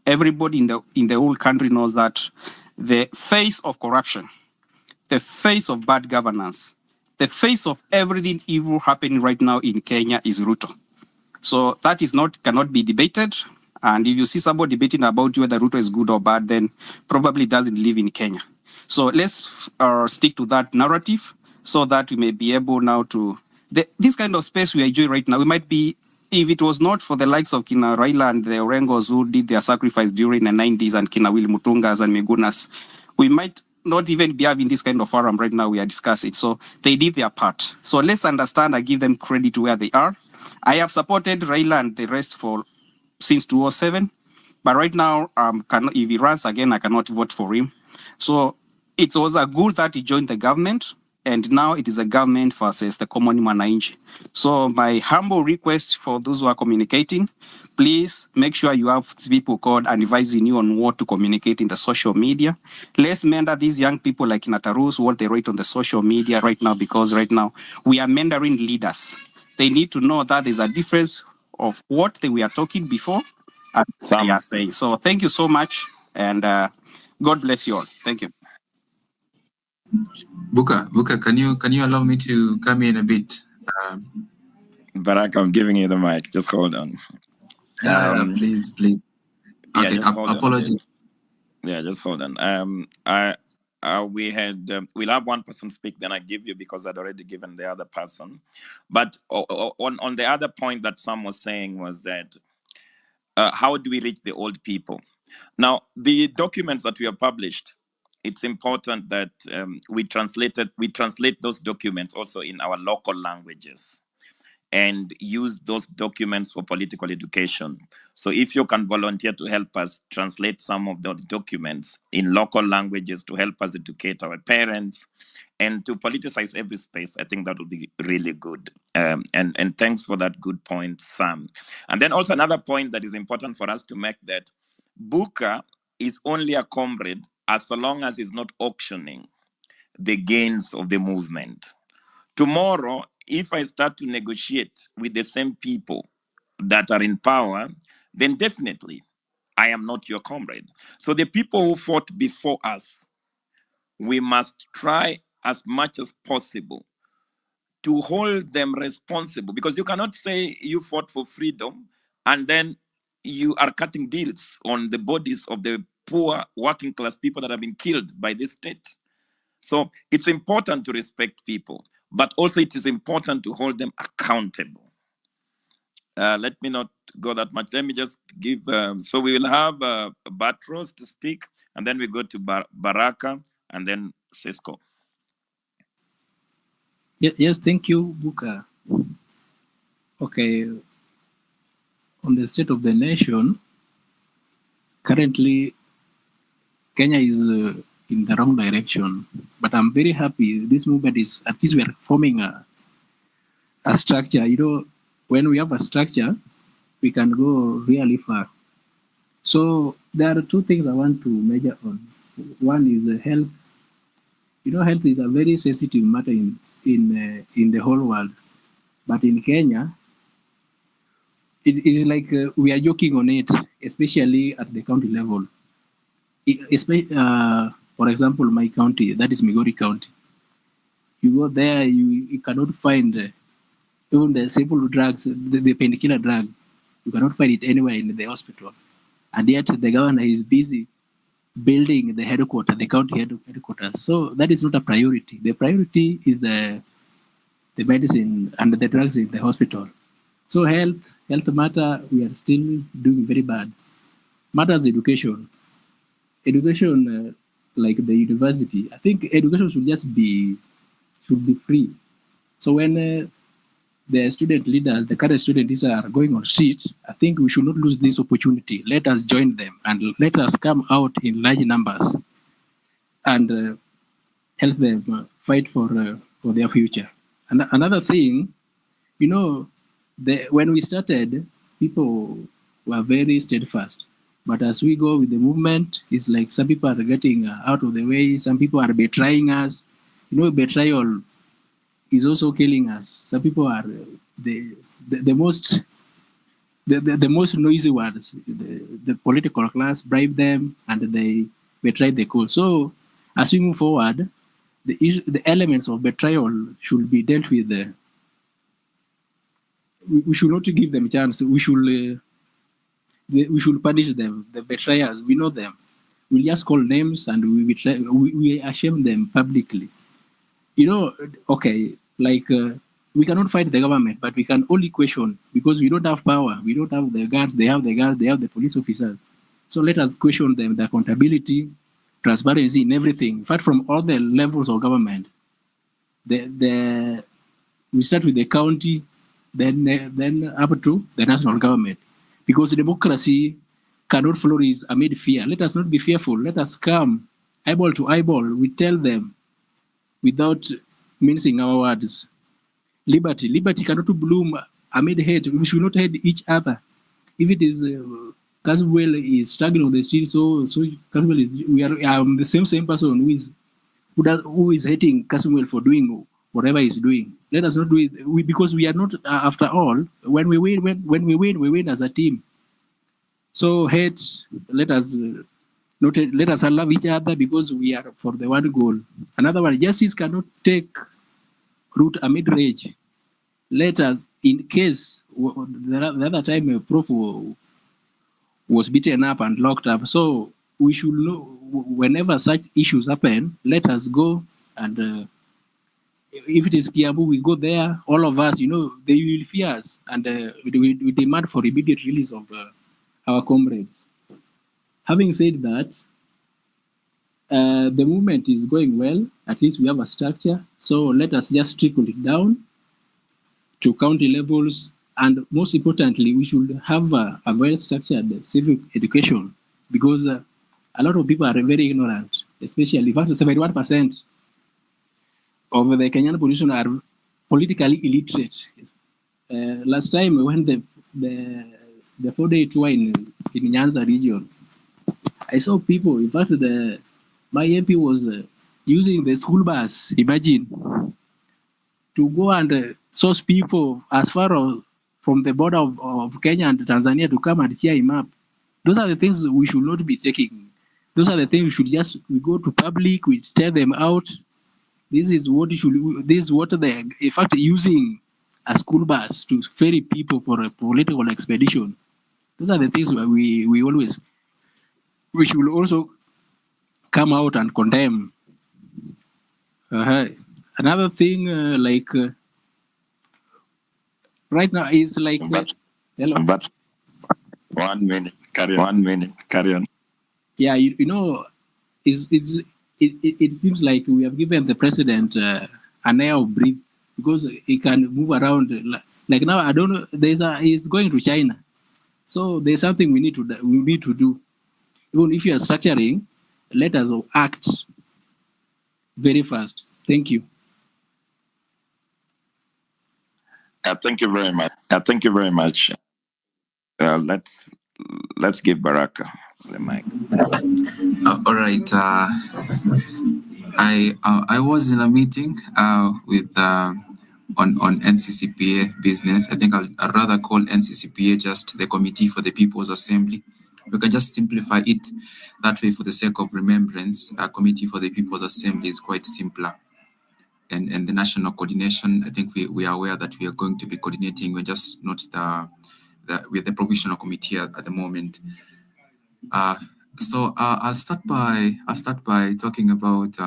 Everybody in the whole country knows that the face of corruption, the face of bad governance, the face of everything evil happening right now in Kenya is Ruto. So that cannot be debated. And if you see somebody debating about whether Ruto is good or bad, then probably doesn't live in Kenya. So let's stick to that narrative so that we may be able now to... this kind of space we enjoy right now, we might be... If it was not for the likes of Kina Raila and the Orengos who did their sacrifice during the 90s and Kina Willy Mutungas and Migunas, we might not even be having this kind of forum right now we are discussing. So they did their part. So let's understand and give them credit where they are. I have supported Raila and the rest since 2007, but right now, if he runs again, I cannot vote for him. So it was a good that he joined the government, and now it is a government versus the common mwananchi. So my humble request for those who are communicating, please make sure you have people called and advising you on what to communicate in the social media. Let's mentor these young people like Natarus, what they write on the social media right now, because right now we are mentoring leaders. They need to know that there's a difference of what we are talking before and what they are saying. So thank you so much, and God bless you all. Thank you.
Buka, can you allow me to come in a bit?
Barack, I'm giving you the mic. Just hold on.
Please. Okay,
Yeah,
apologies.
Yeah, just hold on. We'll have one person speak, then I give you because I'd already given the other person. But on the other point that Sam was saying was that how do we reach the old people? Now, the documents that we have published, it's important that we translate those documents also in our local languages and use those documents for political education. So if you can volunteer to help us translate some of those documents in local languages to help us educate our parents and to politicize every space, I think that will be really good. And thanks for that good point, Sam. And then also another point that is important for us to make, that Booker is only a comrade as long as he's not auctioning the gains of the movement. Tomorrow, if I start to negotiate with the same people that are in power, then definitely I am not your comrade. So the people who fought before us, we must try as much as possible to hold them responsible, because you cannot say you fought for freedom and then you are cutting deals on the bodies of the poor working class people that have been killed by this state. So it's important to respect people, but also it is important to hold them accountable. Let me not go that much. Let me just give, so we will have Batros to speak, and then we go to Baraka, and then Cisco.
Yes, thank you, Buka. Okay, on the state of the nation, currently Kenya is in the wrong direction, but I'm very happy this movement is, at least we are forming a structure. You know, when we have a structure, we can go really far. So there are two things I want to measure on. One is health. You know, health is a very sensitive matter in the whole world, but in Kenya, it is like we are joking on it, especially at the county level. For example, my county, that is Migori County. You go there, you cannot find even the simple drugs, the painkiller drug. You cannot find it anywhere in the hospital. And yet the governor is busy building the headquarters, the county headquarters. So that is not a priority. The priority is the medicine and the drugs in the hospital. So health matter, we are still doing very bad. Matters education. Education, like the university, I think education should just be free. So when the student leaders, the current student leaders are going on street, I think we should not lose this opportunity. Let us join them and let us come out in large numbers and help them fight for their future. And another thing, you know, when we started, people were very steadfast. But as we go with the movement, it's like some people are getting out of the way. Some people are betraying us. You know, betrayal is also killing us. Some people are the most noisy ones. The political class bribe them and they betray the cause. So as we move forward, the elements of betrayal should be dealt with. We should not give them a chance. We should punish them. The betrayers, we know them. We'll just call names and we ashame them publicly. You know, okay, like we cannot fight the government, but we can only question because we don't have power. We don't have the guards. They have the guards. They have the police officers. So let us question them, the accountability, transparency in everything. In fact, from all the levels of government, we start with the county, then up to the national government, because democracy cannot flourish amid fear. Let us not be fearful. Let us come eyeball to eyeball. We tell them without mincing our words. Liberty cannot bloom amid hate. We should not hate each other. If it is Kasmuel is struggling on the street, so Kasmuel is. We are the same person who is hating Kasmuel for doing whatever he's doing. Let us not do it because we are not. After all, when we win, we win as a team. So hate. Let us love each other because we are for the one goal. Another one, justice cannot take root amid rage. Let us, in case the other time a prof was beaten up and locked up, so we should know whenever such issues happen, let us go and if it is Kiabu, we go there, all of us, you know, they will fear us and we demand for immediate release of our comrades. Having said that, the movement is going well. At least we have a structure. So let us just trickle it down to county levels. And most importantly, we should have a well-structured civic education, because a lot of people are very ignorant, especially, in fact, 71% of the Kenyan population are politically illiterate. Last time when the 4-day tour in Nyanza region, I saw people, in fact, my MP was using the school bus, imagine, to go and source people as far as from the border of Kenya and Tanzania to come and cheer him up. Those are the things we should not be taking. Those are the things we go to public, we tell them out. This is what in fact, using a school bus to ferry people for a political expedition. Those are the things we should also come out and condemn. Another thing, right now is like. Hello.
But 1 minute, carry on. 1 minute, carry on.
Yeah, you know, it seems like we have given the president an air of breath, because he can move around. Like now, I don't know. He's going to China, so there's something we need to do. Even if you are structuring, let us act very fast. Thank you.
Thank you very much. Thank you very much. Let's give Baraka the mic.
All right. I was in a meeting with on NCCPA business. I think I'd rather call NCCPA just the Committee for the People's Assembly. We can just simplify it that way for the sake of remembrance. Committee for the People's Assembly is quite simpler. And the national coordination, I think we are aware that we are going to be coordinating. We're just not with the provisional committee at the moment. So I'll start by talking about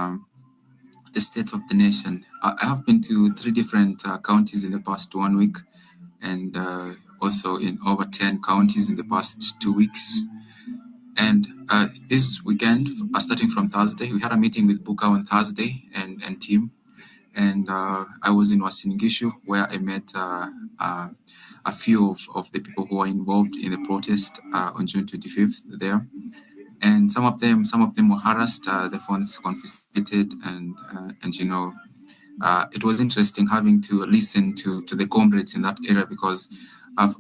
the state of the nation. I have been to 3 different counties in the past 1 week, and also in over 10 counties in the past 2 weeks. And this weekend, starting from Thursday, we had a meeting with Buka on Thursday and team. And I was in Uasin Gishu, where I met a few of the people who are involved in the protest on June 25th there. And some of them were harassed, the phones confiscated, and you know, it was interesting having to listen to the comrades in that area, because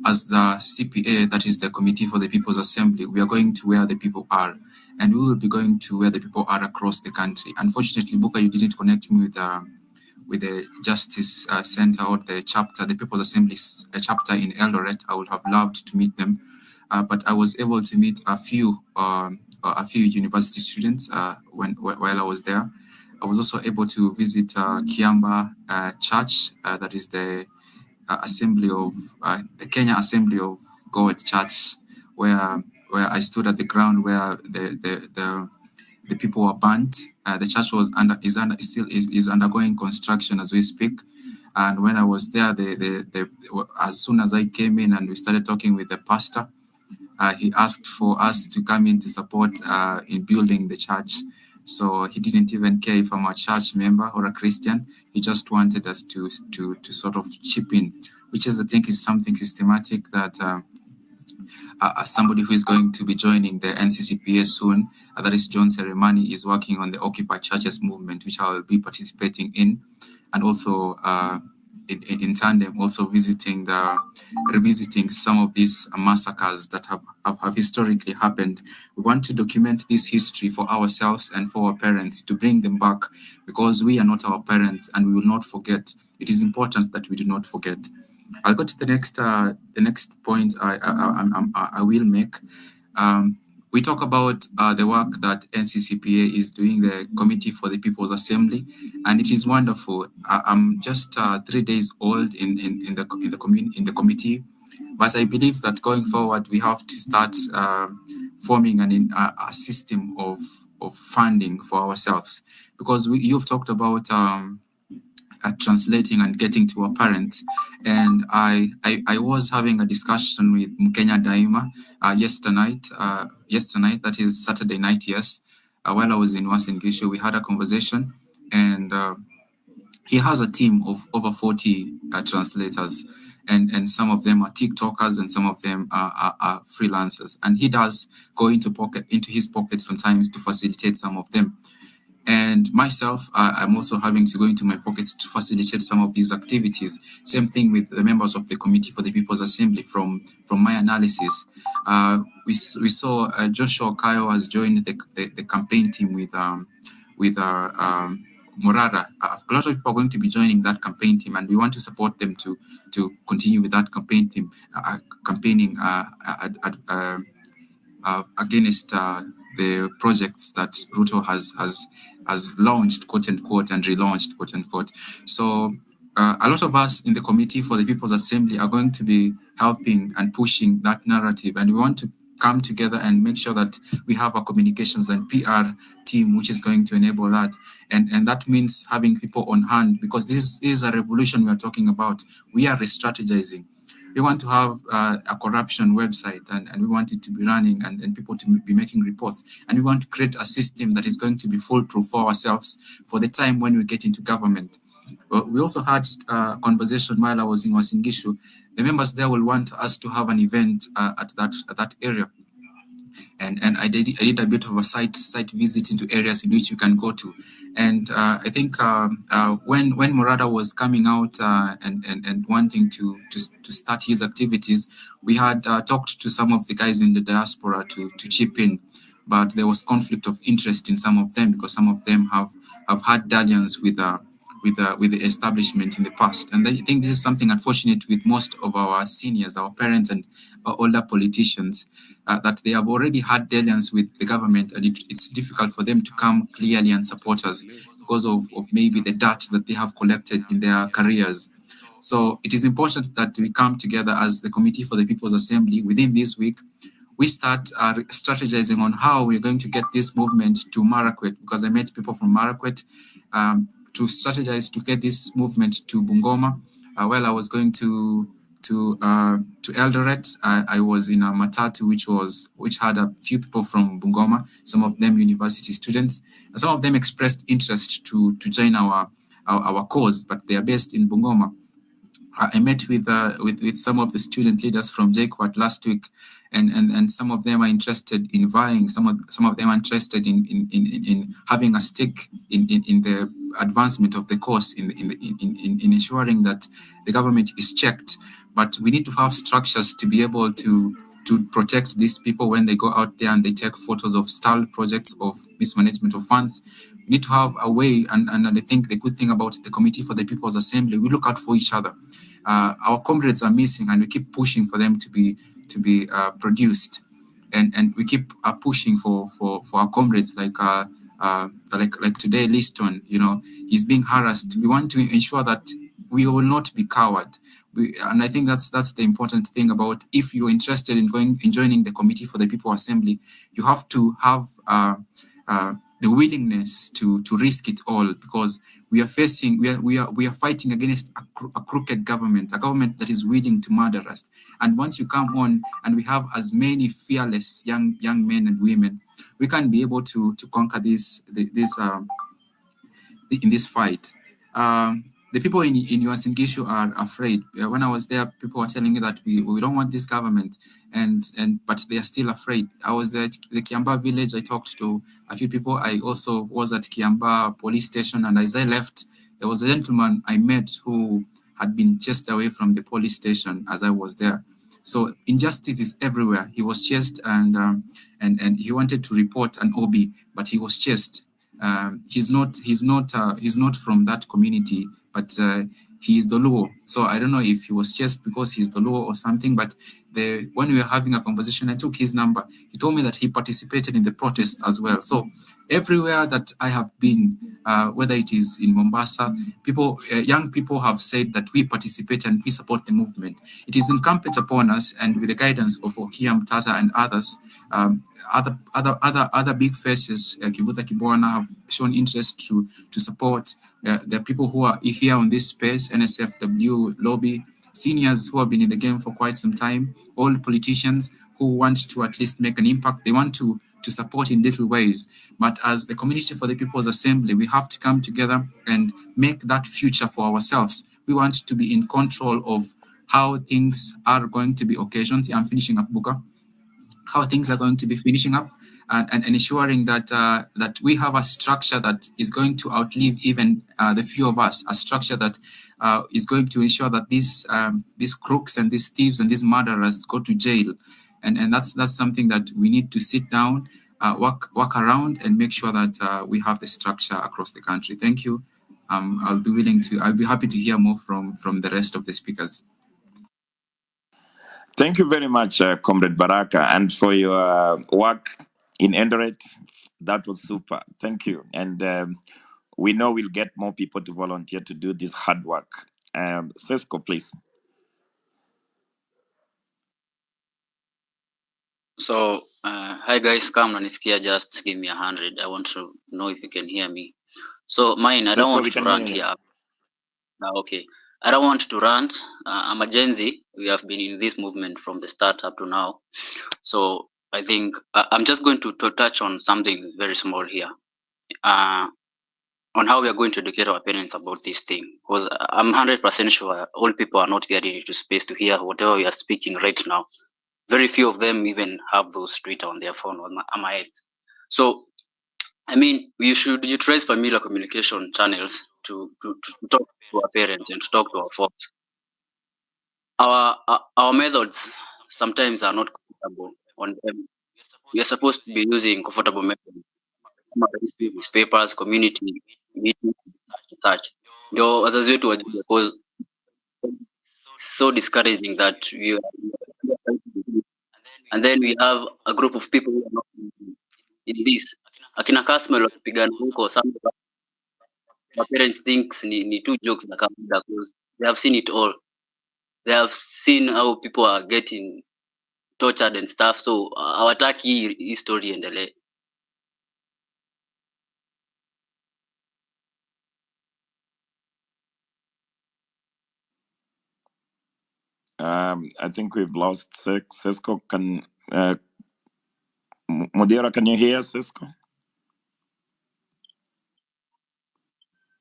as the CPA, that is the Committee for the People's Assembly, we are going to where the people are, and we will be going to where the people are across the country. Unfortunately, Buka, you didn't connect me with the Justice Center or the chapter, the People's Assembly chapter in Eldoret. I would have loved to meet them, but I was able to meet a few university students while I was there. I was also able to visit Kiamba Church, that is the Assembly of the Kenya Assembly of God Church, where I stood at the ground where the people were burnt. The church is undergoing construction as we speak. And when I was there, as soon as I came in and we started talking with the pastor, he asked for us to come in to support in building the church. So he didn't even care if I'm a church member or a Christian. He just wanted us to sort of chip in, which is, I think, is something systematic that somebody who is going to be joining the NCCPA soon, that is John Seremani, is working on the Occupy Churches movement, which I will be participating in, and also in tandem, also revisiting some of these massacres that have historically happened. We want to document this history for ourselves and for our parents, to bring them back, because we are not our parents and we will not forget. It is important that we do not forget. I'll go to the next point I will make. We talk about the work that NCCPA is doing, the Committee for the People's Assembly, and it is wonderful. I'm just 3 days old in the committee, but I believe that going forward we have to start forming a system of funding for ourselves, because you've talked about translating and getting to our parents. And I was having a discussion with Mkenya Daima yesterday, that is Saturday night, yes. While I was in Uasin Gishu, we had a conversation, and he has a team of over 40 translators, and some of them are TikTokers and some of them are freelancers. And he does go into his pocket sometimes to facilitate some of them. And myself, I'm also having to go into my pockets to facilitate some of these activities. Same thing with the members of the Committee for the People's Assembly. From my analysis, we saw Joshua Okayo has joined the campaign team with Morara. A lot of people are going to be joining that campaign team, and we want to support them to continue with that campaign team, campaigning against the projects that Ruto has launched, quote unquote, and relaunched, quote unquote. So a lot of us in the Committee for the People's Assembly are going to be helping and pushing that narrative, and we want to come together and make sure that we have a communications and PR team which is going to enable that. And that means having people on hand, because this is a revolution we are talking about. We are re-strategizing. We want to have a corruption website, and we want it to be running and people to be making reports. And we want to create a system that is going to be foolproof for ourselves for the time when we get into government. Well, we also had a conversation while I was in Uasin Gishu. The members there will want us to have an event at that area. And I did a bit of a site visit into areas in which you can go to. And I think when Morara was coming out and wanting to start his activities, we had talked to some of the guys in the diaspora to chip in, but there was conflict of interest in some of them, because some of them have had dalliance with the establishment in the past. And I think this is something unfortunate with most of our seniors, our parents and older politicians, that they have already had dalliance with the government, and it's difficult for them to come clearly and support us because of maybe the dirt that they have collected in their careers. So it is important that we come together as the Committee for the People's Assembly within this week. We start strategizing on how we're going to get this movement to Marakwet, because I met people from Marakwet, to strategize to get this movement to Bungoma. While I was going to Eldoret, I was in a matatu which had a few people from Bungoma, some of them university students, and some of them expressed interest to join our cause, but they are based in Bungoma. I met with some of the student leaders from JKUAT last week, and some of them are interested in vying. Some of them are interested in having a stake in the advancement of the cause, in ensuring that the government is checked. But we need to have structures to be able to protect these people when they go out there and they take photos of stalled projects, of mismanagement of funds. We need to have a way, and I think the good thing about the Committee for the People's Assembly, we look out for each other. Our comrades are missing, and we keep pushing for them to be produced, and we keep pushing for our comrades like today, Liston. He's being harassed. We want to ensure that we will not be coward. And I think that's the important thing about, if you're interested in joining the Committee for the People's Assembly, you have to have the willingness to risk it all, because we are fighting against a crooked government, a government that is willing to murder us. And once you come on, and we have as many fearless young men and women, we can be able to conquer this in this fight. The people in Uasin Gishu are afraid. When I was there, people were telling me that we don't want this government, but they are still afraid. I was at the Kiamba village. I talked to a few people. I also was at Kiamba police station, and as I left, there was a gentleman I met who had been chased away from the police station as I was there. So injustice is everywhere. He was chased, and he wanted to report an OB, but he was chased. He's not from that community, but he is the Luo. So I don't know if he was chased because he's the Luo or something, but when we were having a conversation, I took his number. He told me that he participated in the protest as well. So everywhere that I have been, whether it is in Mombasa, young people have said that we participate and we support the movement. It is incumbent upon us, and with the guidance of Okiya Omtatah and others, other big faces, Kivuta Kibwana, have shown interest to support There are people who are here on this space, NSFW, lobby, seniors who have been in the game for quite some time, all politicians who want to at least make an impact. They want to support in little ways. But as the Community for the People's Assembly, we have to come together and make that future for ourselves. We want to be in control of how things are going to be occasions. I'm finishing up, Buka. How things are going to be finishing up, and ensuring that that we have a structure that is going to outlive even the few of us, a structure that is going to ensure that these crooks and these thieves and these murderers go to jail. And that's something that we need to sit down, work around, and make sure that we have the structure across the country. Thank you. I'll be happy to hear more from the rest of the speakers.
Thank you very much, Comrade Baraka, and for your work in Eldoret. That was super. Thank you. And we know we'll get more people to volunteer to do this hard work. Sesko, please.
So, hi guys, come on, Iskia, just give me 100. I want to know if you can hear me. So, mine, I don't want to rant here. Okay. I don't want to rant. I'm a Gen Z. We have been in this movement from the start up to now. So, I think I'm just going to touch on something very small here. On how we are going to educate our parents about this thing. Because I'm 100% sure all people are not getting into space to hear whatever we are speaking right now. Very few of them even have those Twitter on their phone or my head. So, I mean, we should utilize familiar communication channels to talk to our parents and to talk to our folks. Our methods sometimes are not comfortable on them. We are supposed to be using comfortable methods. Papers, community meetings, such. Ndio wazazi wetu wajue, because so discouraging that we are, and then we have a group of people who are not in this. Akina Kasmuel wakipigana huko, some of our parents think ni two jokes that come because they have seen it all. They have seen how people are getting tortured and stuff. So hawataki hii story endelee.
I think we've lost Cisco. Can Modera, can you hear Cisco?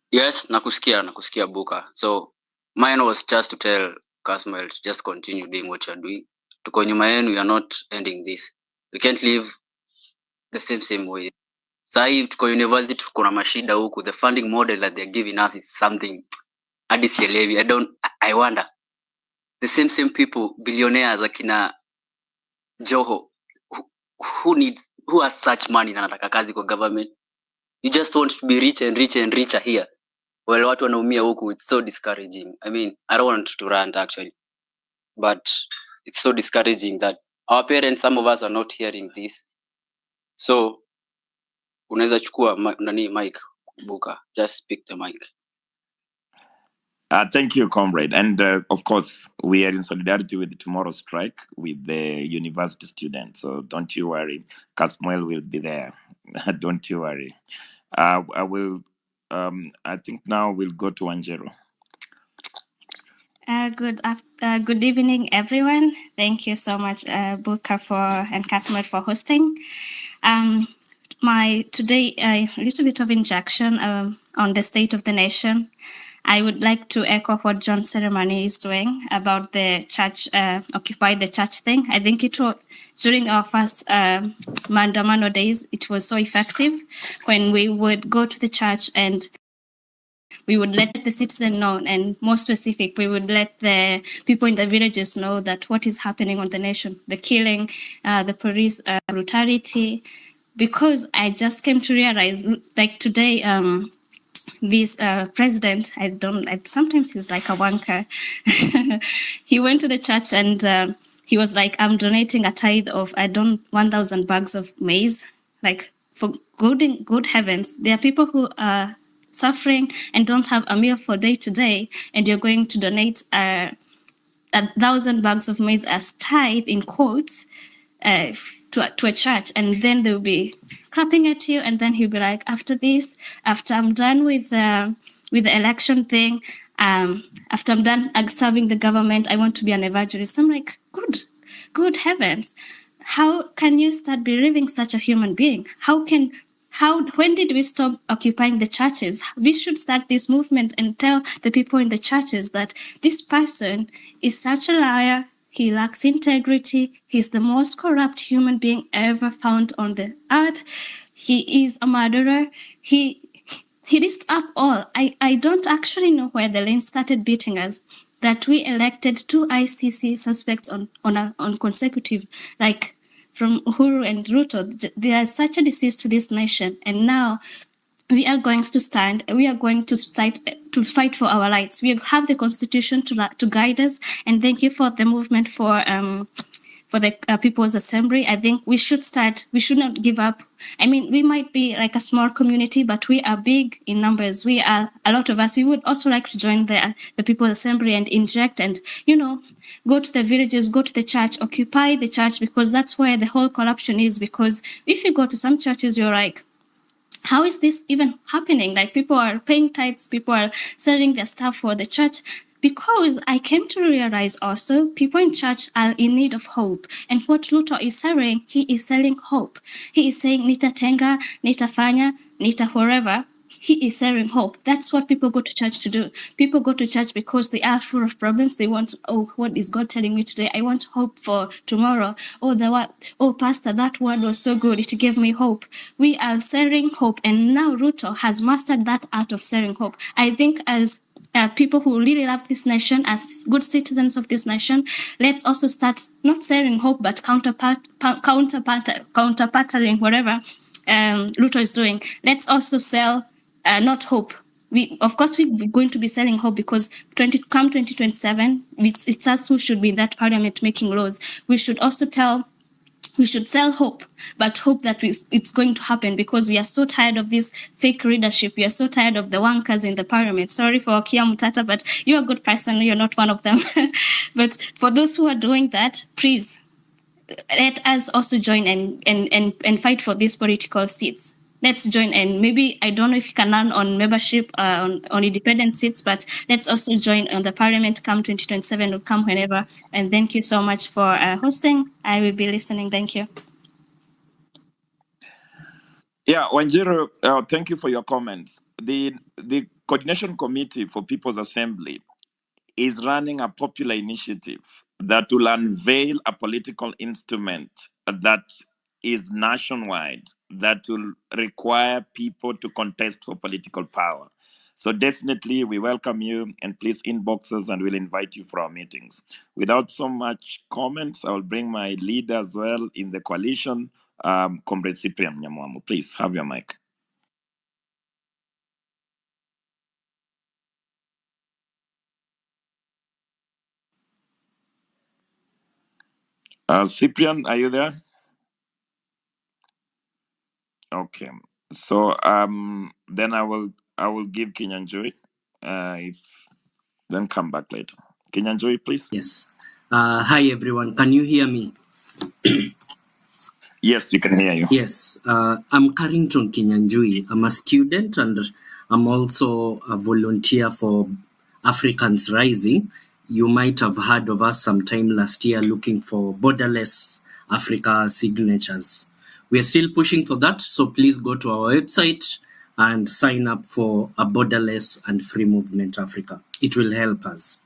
Yes, nakusikia Buka. So mine was just to tell Kasmuel to just continue doing what you're doing. Tuko nyuma yenu, we are not ending this. We can't live the same way. Sahi tuko university, tuko na mashida huku. The funding model that they're giving us is something hadi sielewi. I wonder. The same people, billionaires akina Joho, who has such money na anataka kazi kwa government. You just want to be rich and richer here. Well, watu wanaumia huku, it's so discouraging. I mean, I don't want to rant actually, but it's so discouraging that our parents, some of us are not hearing this. So, unaweza chukua mic, Buka. Just speak the mic.
Thank you, comrade. And of course, we are in solidarity with the tomorrow strike with the university students. So don't you worry. Kasmuel will be there. Don't you worry. I will. I think now we'll go to Angelo.
Good evening, everyone. Thank you so much, Buka and Kasmuel for hosting. Today a little bit of injection on the state of the nation. I would like to echo what John Ceremony is doing about the church, Occupy the Church thing. I think it was during our first Maandamano days, it was so effective when we would go to the church and we would let the citizen know, and more specific, we would let the people in the villages know that what is happening on the nation, the killing, the police brutality, because I just came to realize, like today, this president, sometimes he's like a wanker. He went to the church and he was like, I'm donating a tithe of 1,000 bags of maize. Like, for good heavens, there are people who are suffering and don't have a meal for day to day, and you're going to donate 1,000 bags of maize as tithe, in quotes, to a church, and then they'll be clapping at you, and then he'll be like, after I'm done with with the election thing. After I'm done serving the government, I want to be an evangelist. I'm like, good heavens. How can you start believing such a human being? When did we stop occupying the churches? We should start this movement and tell the people in the churches that this person is such a liar. He lacks integrity. He's the most corrupt human being ever found on the earth. He is a murderer. He lists up all. I don't actually know where the lane started beating us, that we elected 2 ICC suspects on consecutive, like from Uhuru and Ruto. There is such a disease to this nation, and now we are going to stand. We are going to fight for our rights. We have the Constitution to guide us. And thank you for the movement for the People's Assembly. I think we should start. We should not give up. I mean, we might be like a small community, but we are big in numbers. We are a lot of us. We would also like to join the People's Assembly and inject and, go to the villages, go to the church, occupy the church, because that's where the whole corruption is. Because if you go to some churches, you're like, how is this even happening? Like, people are paying tithes, people are selling their stuff for the church. Because I came to realize also people in church are in need of hope. And what Ruto is selling, he is selling hope. He is saying, nitatenga, nitafanya, nita wherever. He is selling hope. That's what people go to church to do. People go to church because they are full of problems. They want, what is God telling me today? I want hope for tomorrow. Pastor, that word was so good. It gave me hope. We are selling hope. And now Ruto has mastered that art of selling hope. I think as people who really love this nation, as good citizens of this nation, let's also start not selling hope, but counterparting whatever Ruto is doing. Let's also sell not hope. We're going to be selling hope, because 2027, it's us who should be in that parliament making laws. We should sell hope, but hope that it's going to happen, because we are so tired of this fake leadership. We are so tired of the wankers in the parliament. Sorry for Okiya Omtatah, but you're a good person. You're not one of them. But for those who are doing that, please, let us also join and fight for these political seats. Let's join, and maybe, I don't know if you can earn on membership on independent seats, but let's also join on the parliament come 2027 or come whenever. And thank you so much for hosting. I will be listening. Thank you.
Yeah, Wanjiru, thank you for your comments. The Coordination Committee for People's Assembly is running a popular initiative that will unveil a political instrument that is nationwide, that will require people to contest for political power. So definitely we welcome you, and please inbox us and we'll invite you for our meetings. Without so much comments, I will bring my leader as well in the coalition, Comrade Cyprian Nyamwamu. Please have your mic. Cyprian, are you there? Okay. So then I will give Kinyanjui, then come back later. Kinyanjui, please.
Yes. Hi everyone. Can you hear me?
Yes, we can hear you.
Yes. I'm Carrington Kinyanjui. I'm a student, and I'm also a volunteer for Africans Rising. You might have heard of us sometime last year looking for Borderless Africa signatures. We are still pushing for that, so please go to our website and sign up for a Borderless and Free Movement Africa. It will help us.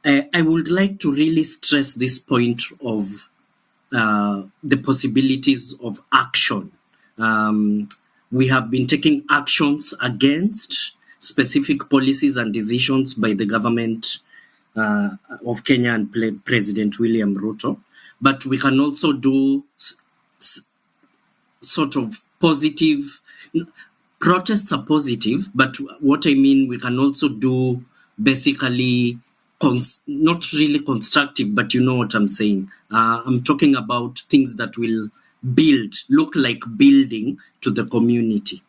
I would like to really stress this point of the possibilities of action. We have been taking actions against specific policies and decisions by the government of Kenya and President William Ruto, but we can also do sort of positive, protests are positive, but what I mean, we can also do basically not really constructive, but you know what I'm saying. I'm talking about things that will look like building to the community.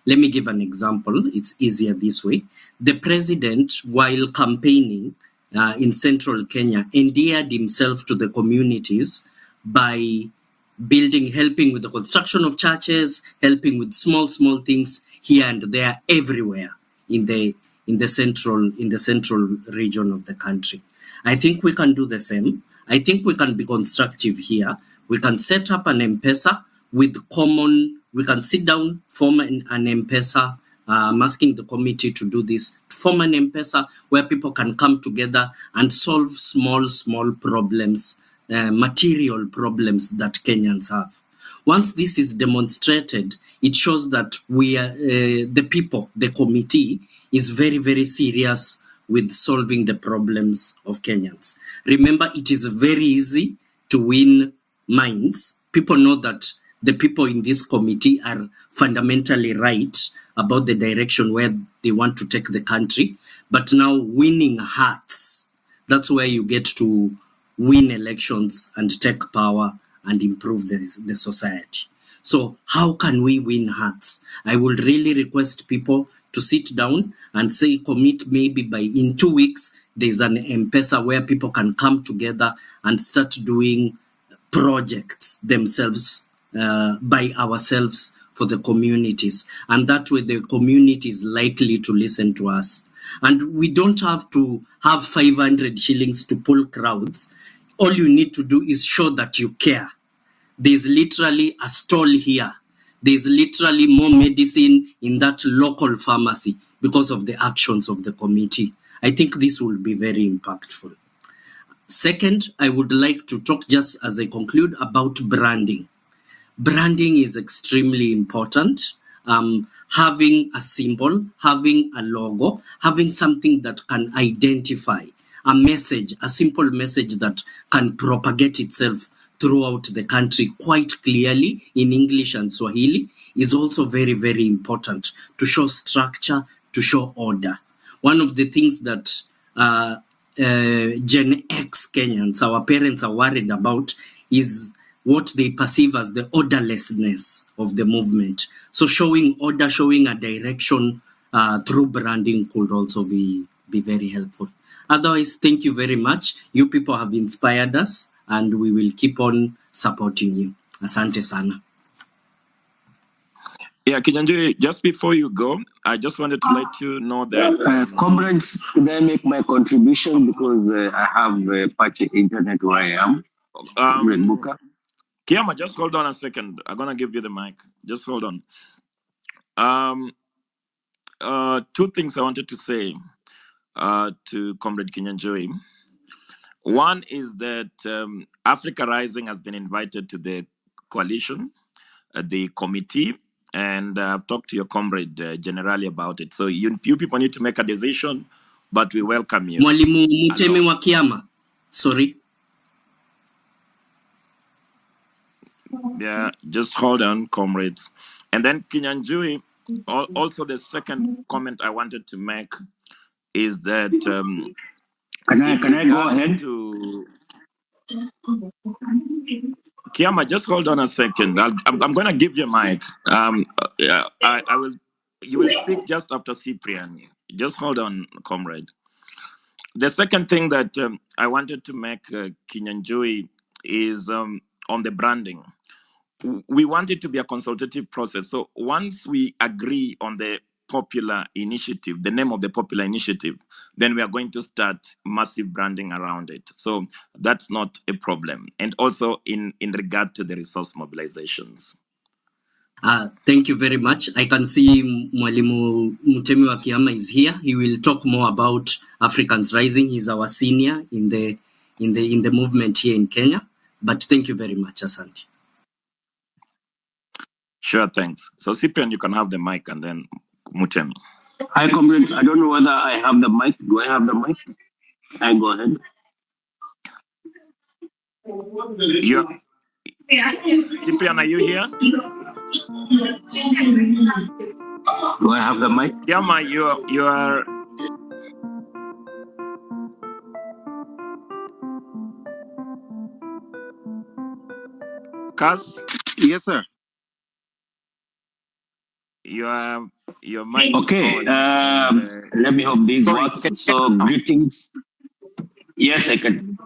Let me give an example. It's easier this way. The president, while campaigning in central Kenya, endeared himself to the communities by helping with the construction of churches, helping with small things here and there, everywhere. in the central region of the country. I think we can do the same. I think we can be constructive here. We can set up an M-Pesa with common. We can sit down, form an M-Pesa. I'm asking the committee to do this. Form an M-Pesa where people can come together and solve small problems, material problems that Kenyans have. Once this is demonstrated, it shows that we are, the people, the committee, is very, very serious with solving the problems of Kenyans. Remember, it is very easy to win minds. People know that the people in this committee are fundamentally right about the direction where they want to take the country. But now winning hearts, that's where you get to win elections and take power and improve the society. So how can we win hearts? I will really request people to sit down and say, commit maybe in 2 weeks, there's an M-Pesa where people can come together and start doing projects themselves, by ourselves, for the communities. And that way the community is likely to listen to us. And we don't have to have 500 shillings to pull crowds. All you need to do is show that you care. There's literally a stall here. There's literally more medicine in that local pharmacy because of the actions of the committee. I think this will be very impactful. Second, I would like to talk, just as I conclude, about branding. Branding is extremely important. Having a symbol, having a logo, having something that can identify a message, a simple message that can propagate itself throughout the country quite clearly in English and Swahili is also very, very important to show structure, to show order. One of the things that Gen X Kenyans, our parents, are worried about is what they perceive as the orderlessness of the movement. So showing order, showing a direction through branding could also be very helpful. Otherwise, thank you very much. You people have inspired us, and we will keep on supporting you. Asante sana.
Yeah, Kinyanjui, just before you go, I just wanted to let you know that...
comrades, could I make my contribution because I have patchy internet where I am?
Kiama, just hold on a second. I'm going to give you the mic. Just hold on. Two things I wanted to say to Comrade Kinyanjui. One is that Africa Rising has been invited to the coalition, the committee, and I've talked to your comrade generally about it. So you people need to make a decision, but we welcome you.
Mwalimu Mutemi wa Kiama. Sorry.
Yeah, just hold on, comrades. And then Kinyanjui, also the second comment I wanted to make is that...
Can I go ahead?
Kiama, just hold on a second. I'm going to give you a mic. I will. You will speak just after Cyprian. Just hold on, comrade. The second thing that I wanted to make, Kinyanjui, is on the branding. We want it to be a consultative process. So once we agree on the popular initiative, the name of the popular initiative, then we are going to start massive branding around it. So that's not a problem. And also in regard to the resource mobilizations.
Thank you very much. I can see Mwalimu Mutemi wa Kiama is here. He will talk more about Africans Rising. He's our senior in the movement here in Kenya. But thank you very much, Asante.
Sure, thanks. So Cyprian, you can have the mic, and then Mutemi.
Hi, comrades. I don't know whether I have the mic. Do I have the mic? I go ahead.
Cyprian, are you here?
Do I have the mic?
Yama, you are. Kas?
Yes, sir.
Your mic.
Okay. Let me hope this works. So greetings. Yes, I can.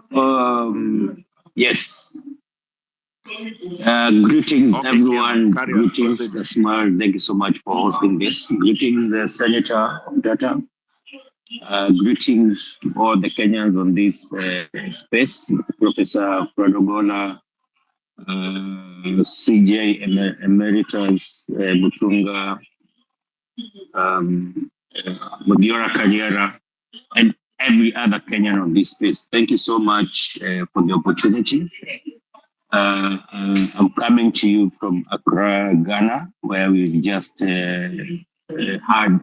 Yes. Greetings,
Okay,
everyone.
carry on.
Greetings, Kasmuel. Thank you so much for hosting this. Greetings, Senator Omtatah. Greetings to all the Kenyans on this space. Professor Pradogola, CJ Emeritus Mutunga, Mugiora Kanyera, and every other Kenyan on this space. Thank you so much for the opportunity. I'm coming to you from Accra, Ghana, where we just had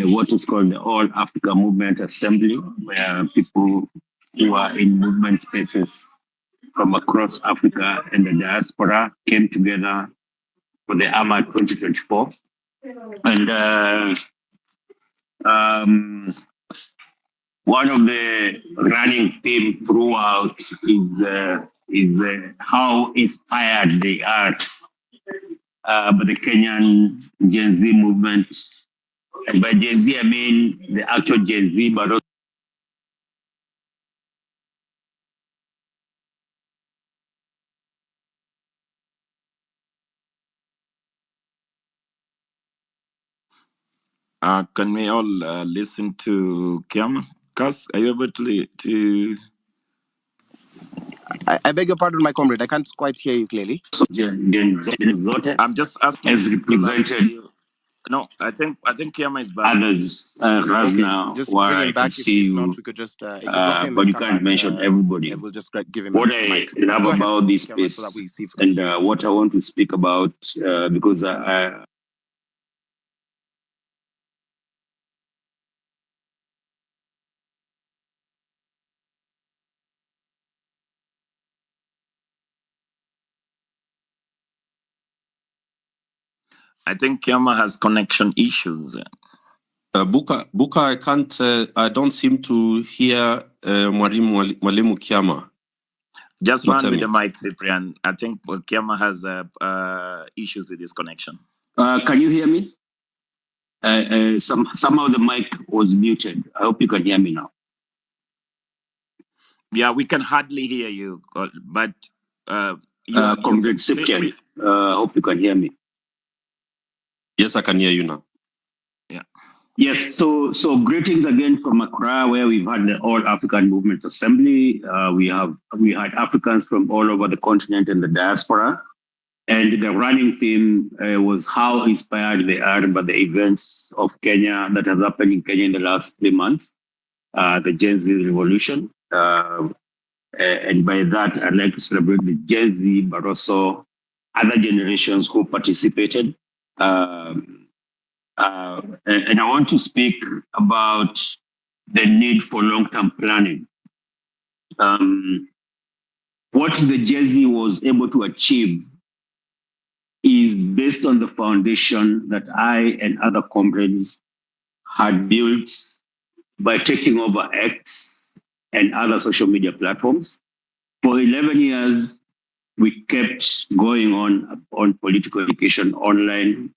what is called the All Africa Movement Assembly, where people who are in movement spaces from across Africa and the diaspora came together for the AMA 2024. And one of the running themes throughout is how inspired they are by the Kenyan Gen Z movement. And by Gen Z, I mean the actual Gen Z, but also
can we all listen to Kiama? Kas, are you able to?
I beg your pardon, my comrade. I can't quite hear you clearly.
I'm just asking.
as represented.
No, I think Kiama is back.
Others right
Okay,
now,
just
where
bring him
I
back.
can see
If not,
you,
we could just drop him
but
and
you
come
can't
back.
mention everybody.
And we'll just give him
What
the
I
mic.
love
Go ahead,
about this
Kiama,
space
so that we see if we can.
and what I want to speak about, because
I think Kiama has connection issues.
Buka, I can't. I don't seem to hear Mwalimu Kiama.
Just run with the mic, Cyprian. I think Kiama has issues with his connection.
can you hear me? Somehow the mic was muted. I hope you can hear me now.
Yeah, we can hardly hear you, but
Comrade Cyprian, I hope you can hear me.
Yes, I can hear you now.
Yeah.
Yes, so greetings again from Accra, where we've had the All African Movement Assembly. We had Africans from all over the continent and the diaspora. And the running theme was how inspired they are by the events of Kenya that has happened in Kenya in the last 3 months, the Gen Z revolution. And by that, I'd like to celebrate the Gen Z, but also other generations who participated. And I want to speak about the need for long-term planning. What the Gen Z was able to achieve is based on the foundation that I and other comrades had built by taking over X and other social media platforms. For 11 years, we kept going on political education online,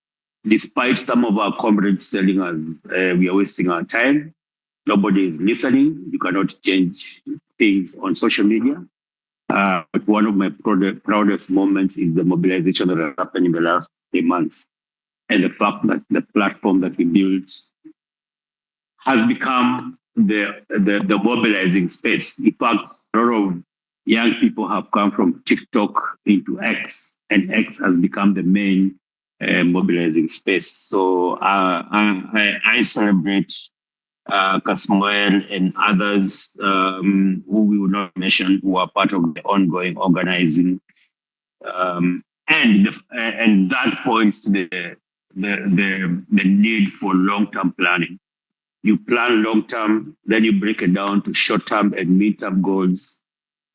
despite some of our comrades telling us we are wasting our time. Nobody is listening. You cannot change things on social media. But one of my proudest moments is the mobilization that happened in the last 3 months. And the fact that the platform that we built has become the mobilizing space. In fact, a lot of young people have come from TikTok into X, and X has become the main mobilizing space. So I celebrate Kasmuel and others who we will not mention, who are part of the ongoing organizing. And that points to the need for long-term planning. You plan long-term, then you break it down to short-term and mid-term goals,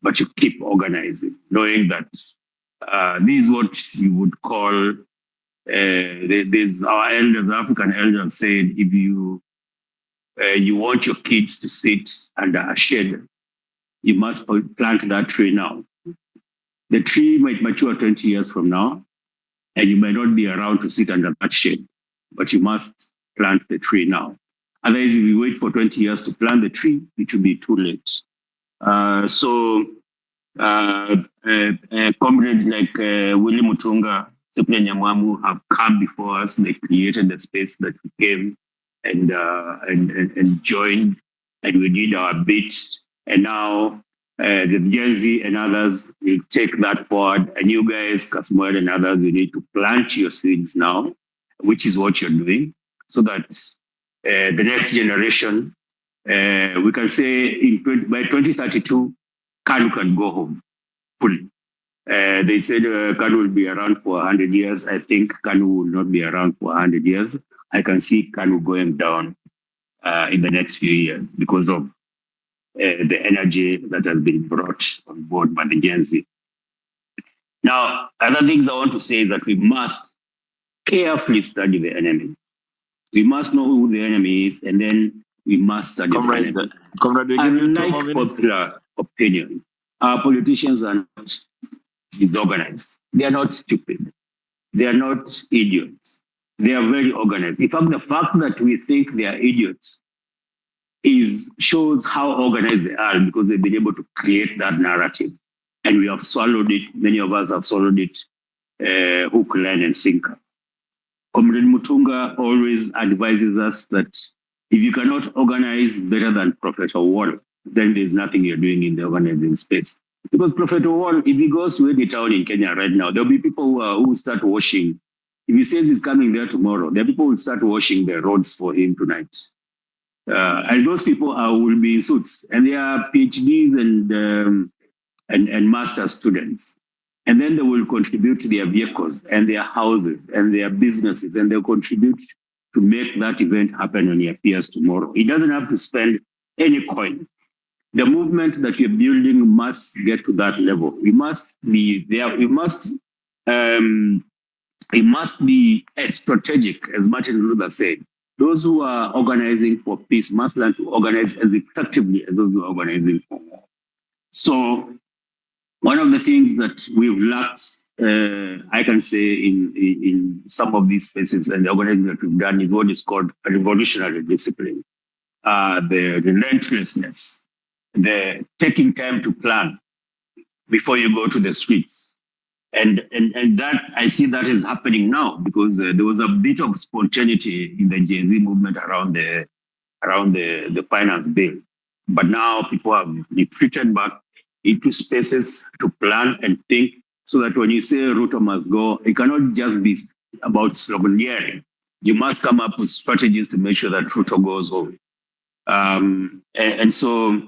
but you keep organizing, knowing that this is what you would call, there's our elders, African elders said, if you want your kids to sit under a shade, you must plant that tree now. The tree might mature 20 years from now, and you may not be around to sit under that shade, but you must plant the tree now. Otherwise, if you wait for 20 years to plant the tree, it will be too late. So Comrades like Willie Mutunga, Cyprian Nyamwamu have come before us. They created the space that we came and joined, and we did our bits. And now the Gen Z and others will take that forward. And you guys, Kasmuel and others, you need to plant your seeds now, which is what you're doing, so that the next generation, we can say by 2032, KANU can go home fully. They said KANU will be around for 100 years. I think KANU will not be around for 100 years. I can see KANU going down in the next few years because of the energy that has been brought on board by the Gen Z. Now, other things I want to say is that we must carefully study the enemy. We must know who the enemy is, and then we must study the enemy.
Comrade, we give you 2 more minutes.
Popular opinion, our politicians are not disorganized. They are not stupid. They are not idiots. They are very organized. In fact, the fact that we think they are idiots shows how organized they are, because they've been able to create that narrative. And we have swallowed it. Many of us have swallowed it hook, line, and sinker. Comrade Mutunga always advises us that if you cannot organize better than Professor Wall, then there's nothing you're doing in the organizing space. Because Professor Wall, if he goes to any town in Kenya right now, there'll be people who will start washing. If he says he's coming there tomorrow, there are people who will start washing the roads for him tonight. And those people will be in suits, and they are PhDs and master students. And then they will contribute to their vehicles and their houses and their businesses, and they'll contribute to make that event happen when he appears tomorrow. He doesn't have to spend any coin. The movement that you're building must get to that level. We must be there. We must be strategic, as Martin Luther said. Those who are organizing for peace must learn to organize as effectively as those who are organizing for war. So one of the things that we've lacked, I can say, in some of these spaces and the organizing that we've done is what is called a revolutionary discipline. The relentlessness, the taking time to plan before you go to the streets. And that, I see that is happening now, because there was a bit of spontaneity in the Gen Z movement around the finance bill. But now people have retreated back into spaces to plan and think, so that when you say Ruto must go, it cannot just be about sloganeering. You must come up with strategies to make sure that Ruto goes home. And so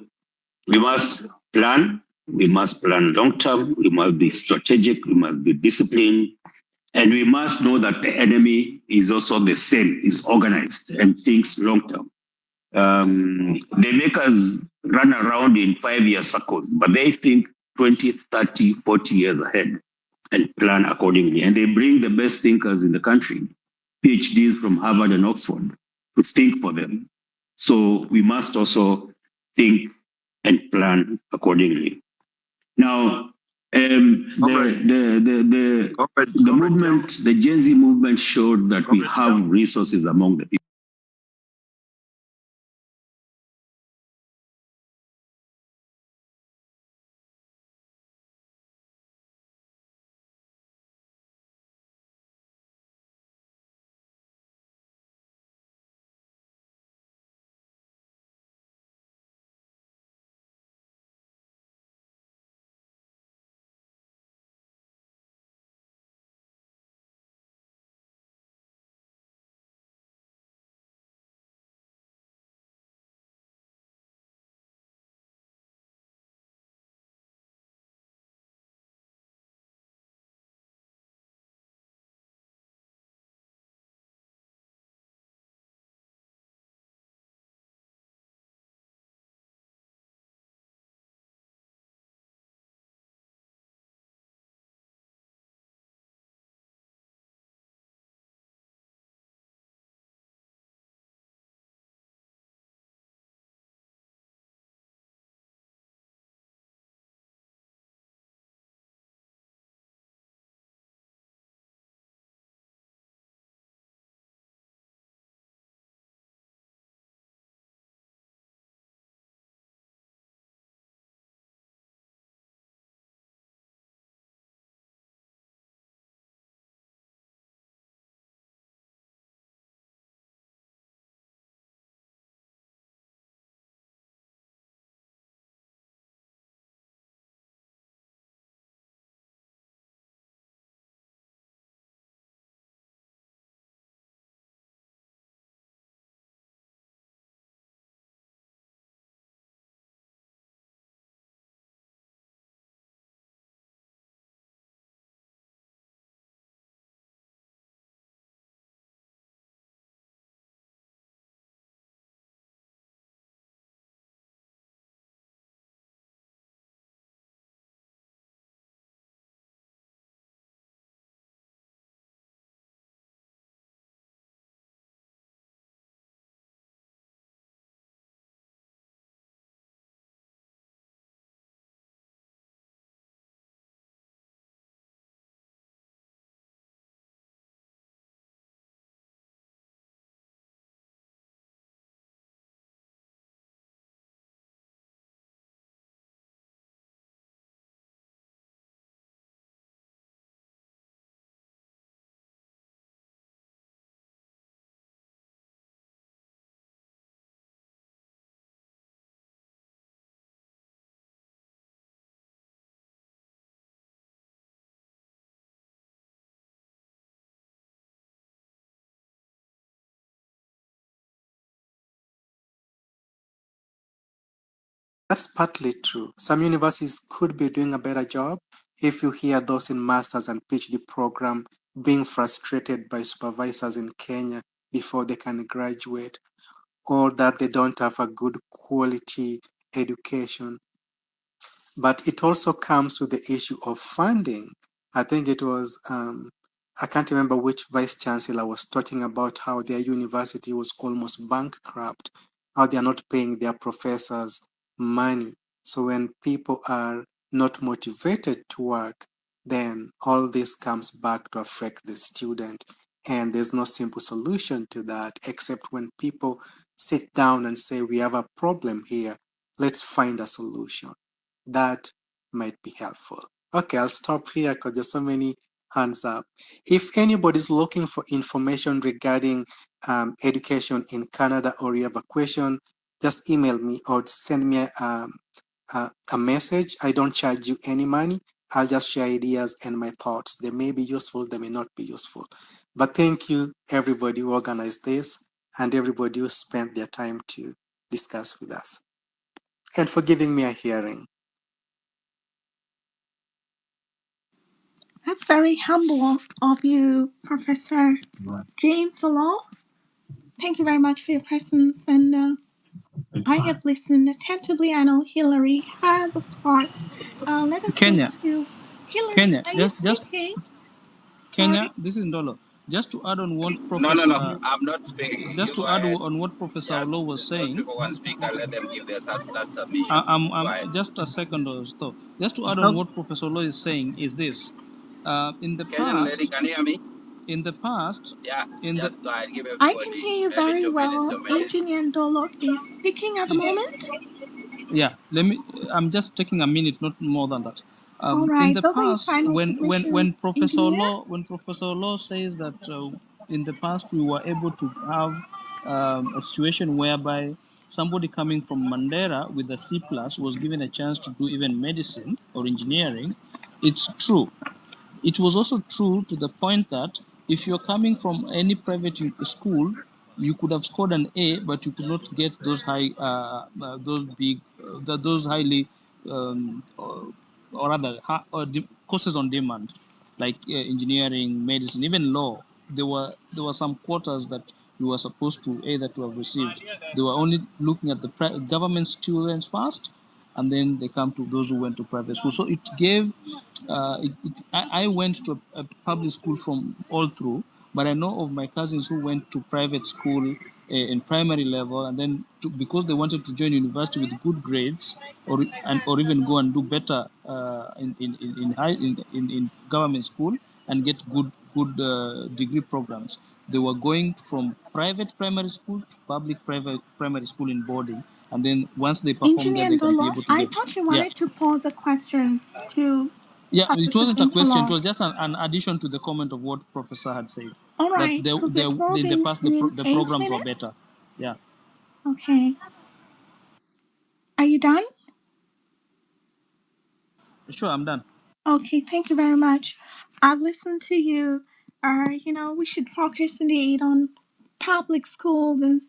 we must plan. We must plan long term. We must be strategic. We must be disciplined. And we must know that the enemy is also the same, is organized and thinks long term. They make us run around in 5-year circles, but they think 20, 30, 40 years ahead and plan accordingly. And they bring the best thinkers in the country, PhDs from Harvard and Oxford, to think for them. So we must also think and plan accordingly. Now, the movement, the Gen Z movement showed that we have resources among the people.
That's partly true. Some universities could be doing a better job. If you hear those in master's and PhD program being frustrated by supervisors in Kenya before they can graduate, or that they don't have a good quality education. But it also comes with the issue of funding. I think it was, I can't remember which vice chancellor was talking about how their university was almost bankrupt, how they are not paying their professors money. So when people are not motivated to work, then all this comes back to affect the student. And there's no simple solution to that, except when people sit down and say, we have a problem here, let's find a solution. That might be helpful. Okay, I'll stop here because there's so many hands up. If anybody's looking for information regarding education in Canada, or you have a question, just email me or send me a message. I don't charge you any money. I'll just share ideas and my thoughts. They may be useful, they may not be useful. But thank you, everybody who organized this and everybody who spent their time to discuss with us, and for giving me a hearing.
That's very humble of you, Professor James Solo. Thank you very much for your presence, and I have listened attentively. I know Hillary has, of course. Let us
Kenya.
go to Hillary.
Kenya,
Are you speaking?
Kenya, this is Ndolo. Just to add on what Professor...
No, I'm not speaking.
Just to add on what Professor Olo was saying...
People want to speak, and let them give their last submission.
Just a second or so. Just to add on what Professor Olo is saying is this. In the
Kenyan
past...
lady, can you hear me?
In the past...
Yeah, just go ahead, give
I can hear you very well. Engineer Ndolo is speaking at the moment.
Yeah, I'm just taking a minute, not more than that.
All right,
in the
those
past,
are your
when Professor
Engineer?
Law says that in the past we were able to have a situation whereby somebody coming from Mandera with a C+ was given a chance to do even medicine or engineering, it's true. It was also true to the point that if you're coming from any private school, you could have scored an A, but you could not get those those highly, or rather, courses on demand, like engineering, medicine, even law. There were some quotas that you were supposed to either to have received. They were only looking at the government students first, and then they come to those who went to private school. So it gave, I went to a public school from all through, but I know of my cousins who went to private school in primary level, and then because they wanted to join university with good grades, or even go and do better in government school and get good degree programs. They were going from private primary school to public private primary school in boarding, and then once they perform there, they can be able to
I
get.
thought you wanted to pose a question to.
Yeah, it wasn't a question. It was just an addition to the comment of what Professor had said.
All right,
that
because we're closing
in the past the
8
programs were
minutes.
better. Yeah.
Okay. Are you done?
Sure, I'm done.
Okay, thank you very much. I've listened to you. We should focus indeed on public schools and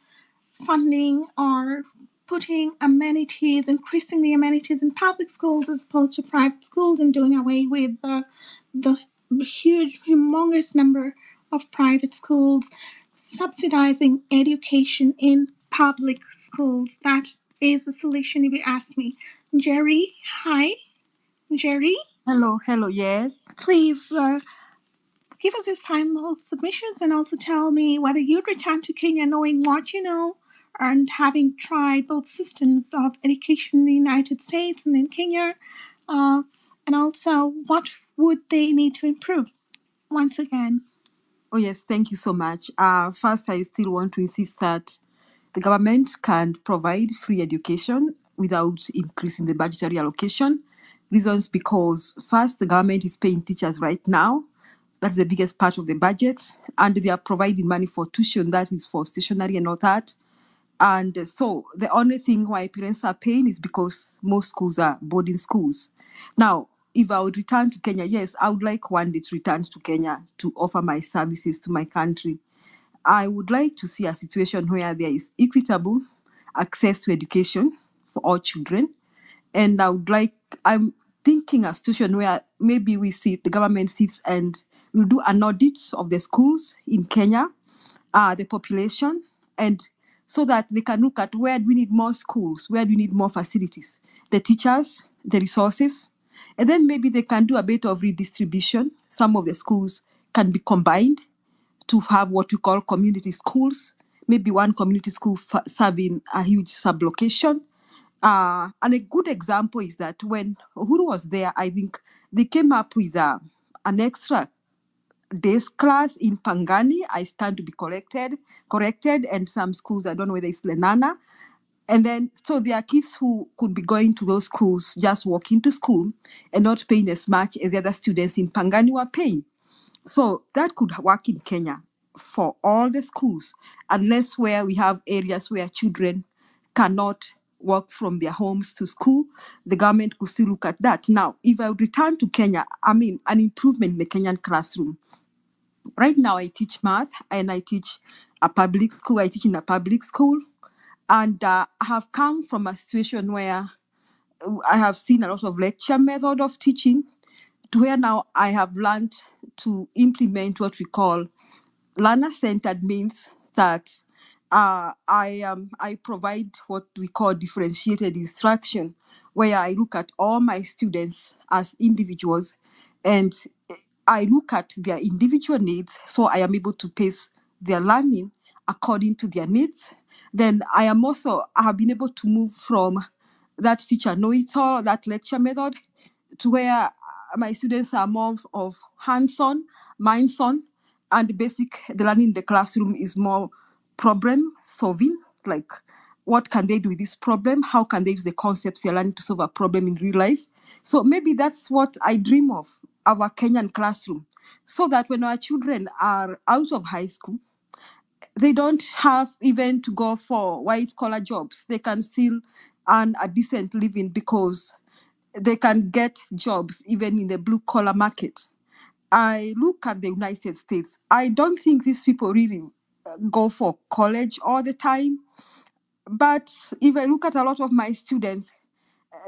funding, or putting amenities, increasing the amenities in public schools as opposed to private schools, and doing away with the huge, humongous number of private schools, subsidizing education in public schools. That is the solution, if you ask me. Jerry, hi. Jerry?
Hello, yes.
Please give us your final submissions, and also tell me whether you'd return to Kenya knowing what you know and having tried both systems of education in the United States and in Kenya, and also what would they need to improve once again.
Oh, yes, thank you so much. First, I still want to insist that the government can provide free education without increasing the budgetary allocation. Reasons because, first, the government is paying teachers right now. That's the biggest part of the budget. And they are providing money for tuition, that is for stationery and all that. And so the only thing why parents are paying is because most schools are boarding schools. Now, if I would return to Kenya, yes, I would like one day to return to Kenya to offer my services to my country. I would like to see a situation where there is equitable access to education for all children. And I'm thinking a situation where maybe the government sits and will do an audit of the schools in Kenya, the population, and so that they can look at where do we need more schools, where do we need more facilities, the teachers, the resources, and then maybe they can do a bit of redistribution. Some of the schools can be combined to have what we call community schools, maybe one community school serving a huge sublocation. And a good example is that when Uhuru was there, I think they came up with an extra days class in Pangani. I stand to be corrected, and some schools, I don't know whether it's Lenana. And then, so there are kids who could be going to those schools, just walking to school and not paying as much as the other students in Pangani were paying. So that could work in Kenya for all the schools, unless where we have areas where children cannot walk from their homes to school, the government could still look at that. Now, if I would return to Kenya, an improvement in the Kenyan classroom. Right now, I teach math and I teach a public school. I teach in a public school. And I have come from a situation where I have seen a lot of lecture method of teaching to where now I have learned to implement what we call learner-centered, means that I provide what we call differentiated instruction, where I look at all my students as individuals and I look at their individual needs, so I am able to pace their learning according to their needs. Then I have been able to move from that teacher know-it-all, that lecture method, to where my students are more of hands-on, minds-on, and the learning in the classroom is more problem solving, like what can they do with this problem? How can they use the concepts they're learning to solve a problem in real life? So maybe that's what I dream of, our Kenyan classroom, so that when our children are out of high school, they don't have even to go for white-collar jobs. They can still earn a decent living because they can get jobs even in the blue-collar market. I look at the United States. I don't think these people really go for college all the time. But if I look at a lot of my students,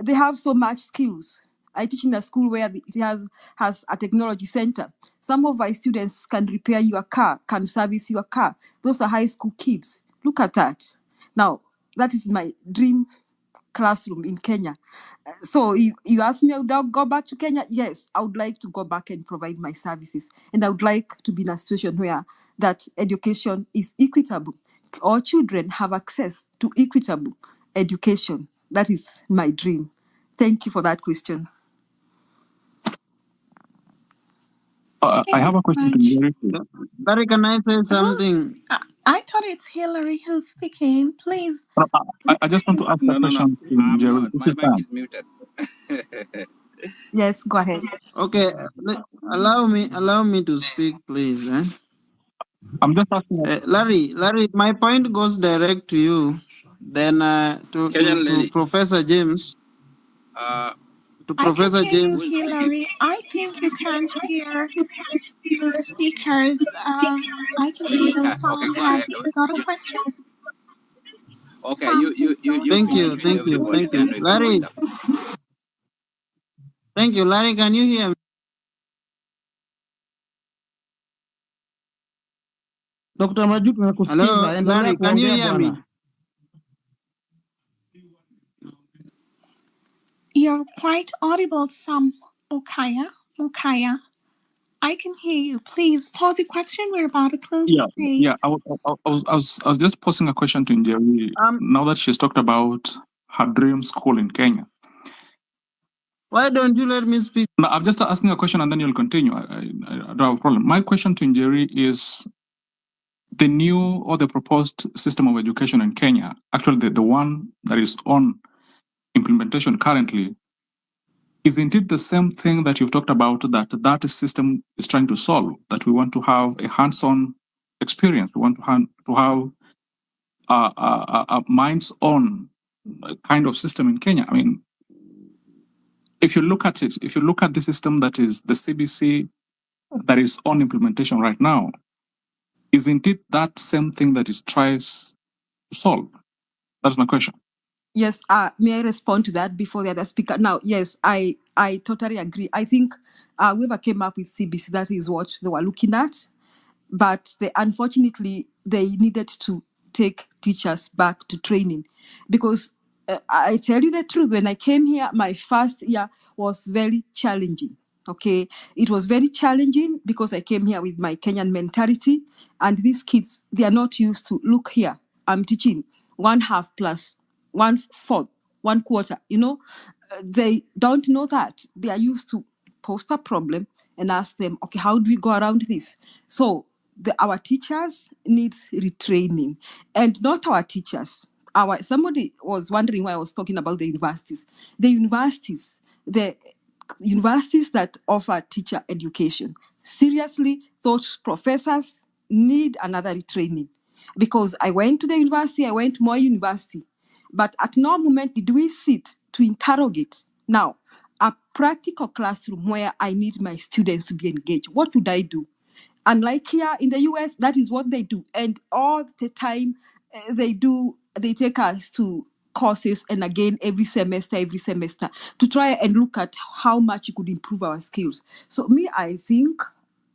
they have so much skills. I teach in a school where it has a technology center. Some of my students can repair your car, can service your car. Those are high school kids. Look at that. Now, that is my dream classroom in Kenya. So you ask me, would I go back to Kenya? Yes, I would like to go back and provide my services. And I would like to be in a situation where that education is equitable. All children have access to equitable education. That is my dream. Thank you for that question.
I have a question to you.
Barry, can I say something?
I thought it's Hillary who's speaking. Please.
I just want to ask a question to Jerry.
My mic is muted.
Yes, go ahead.
Okay, allow me to speak, please.
I'm just asking.
Larry, my point goes direct to you. Then to Professor James. To Professor James.
Hillary, I think you can't hear the speakers. I can see that someone has got a question.
Okay, you
Thank you. Larry. Thank you. Larry, can you hear me?
Dr. Maju, tunakusikiza.
Hello, Larry, can you hear me?
You're quite audible, some Okiya. I can hear you. Please pause your question. We're about to close the stage.
Yeah. I was just posing a question to Njeri. Now that she's talked about her dream school in Kenya.
Why don't you let me speak?
No, I'm just asking a question and then you'll continue. I don't have a problem. My question to Njeri is the new or the proposed system of education in Kenya, actually the one that is on implementation currently, is indeed the same thing that you've talked about that system is trying to solve, that we want to have a hands-on experience. We want to have a minds-on kind of system in Kenya. I mean, if you look at it, if you look at the system that is the CBC that is on implementation right now, is indeed that same thing that it tries to solve? That's my question.
Yes, may I respond to that before the other speaker? Now, yes, I totally agree. I think whoever came up with CBC, that is what they were looking at. But unfortunately, they needed to take teachers back to training because I tell you the truth, when I came here, my first year was very challenging. Okay, it was very challenging because I came here with my Kenyan mentality, and these kids, they are not used to, look here, I'm teaching 1/2 plus 1/4, 1/4, they don't know that. They are used to post a problem and ask them, okay, how do we go around this? So our teachers need retraining, and not our teachers. Somebody was wondering why I was talking about the universities. The universities that offer teacher education, seriously, those professors need another retraining. Because I went to the university, I went to Moi University, but at no moment did we sit to interrogate. Now, a practical classroom where I need my students to be engaged. What would I do? Unlike here in the US, that is what they do. And all the time they take us to courses, and again every semester to try and look at how much you could improve our skills. So I think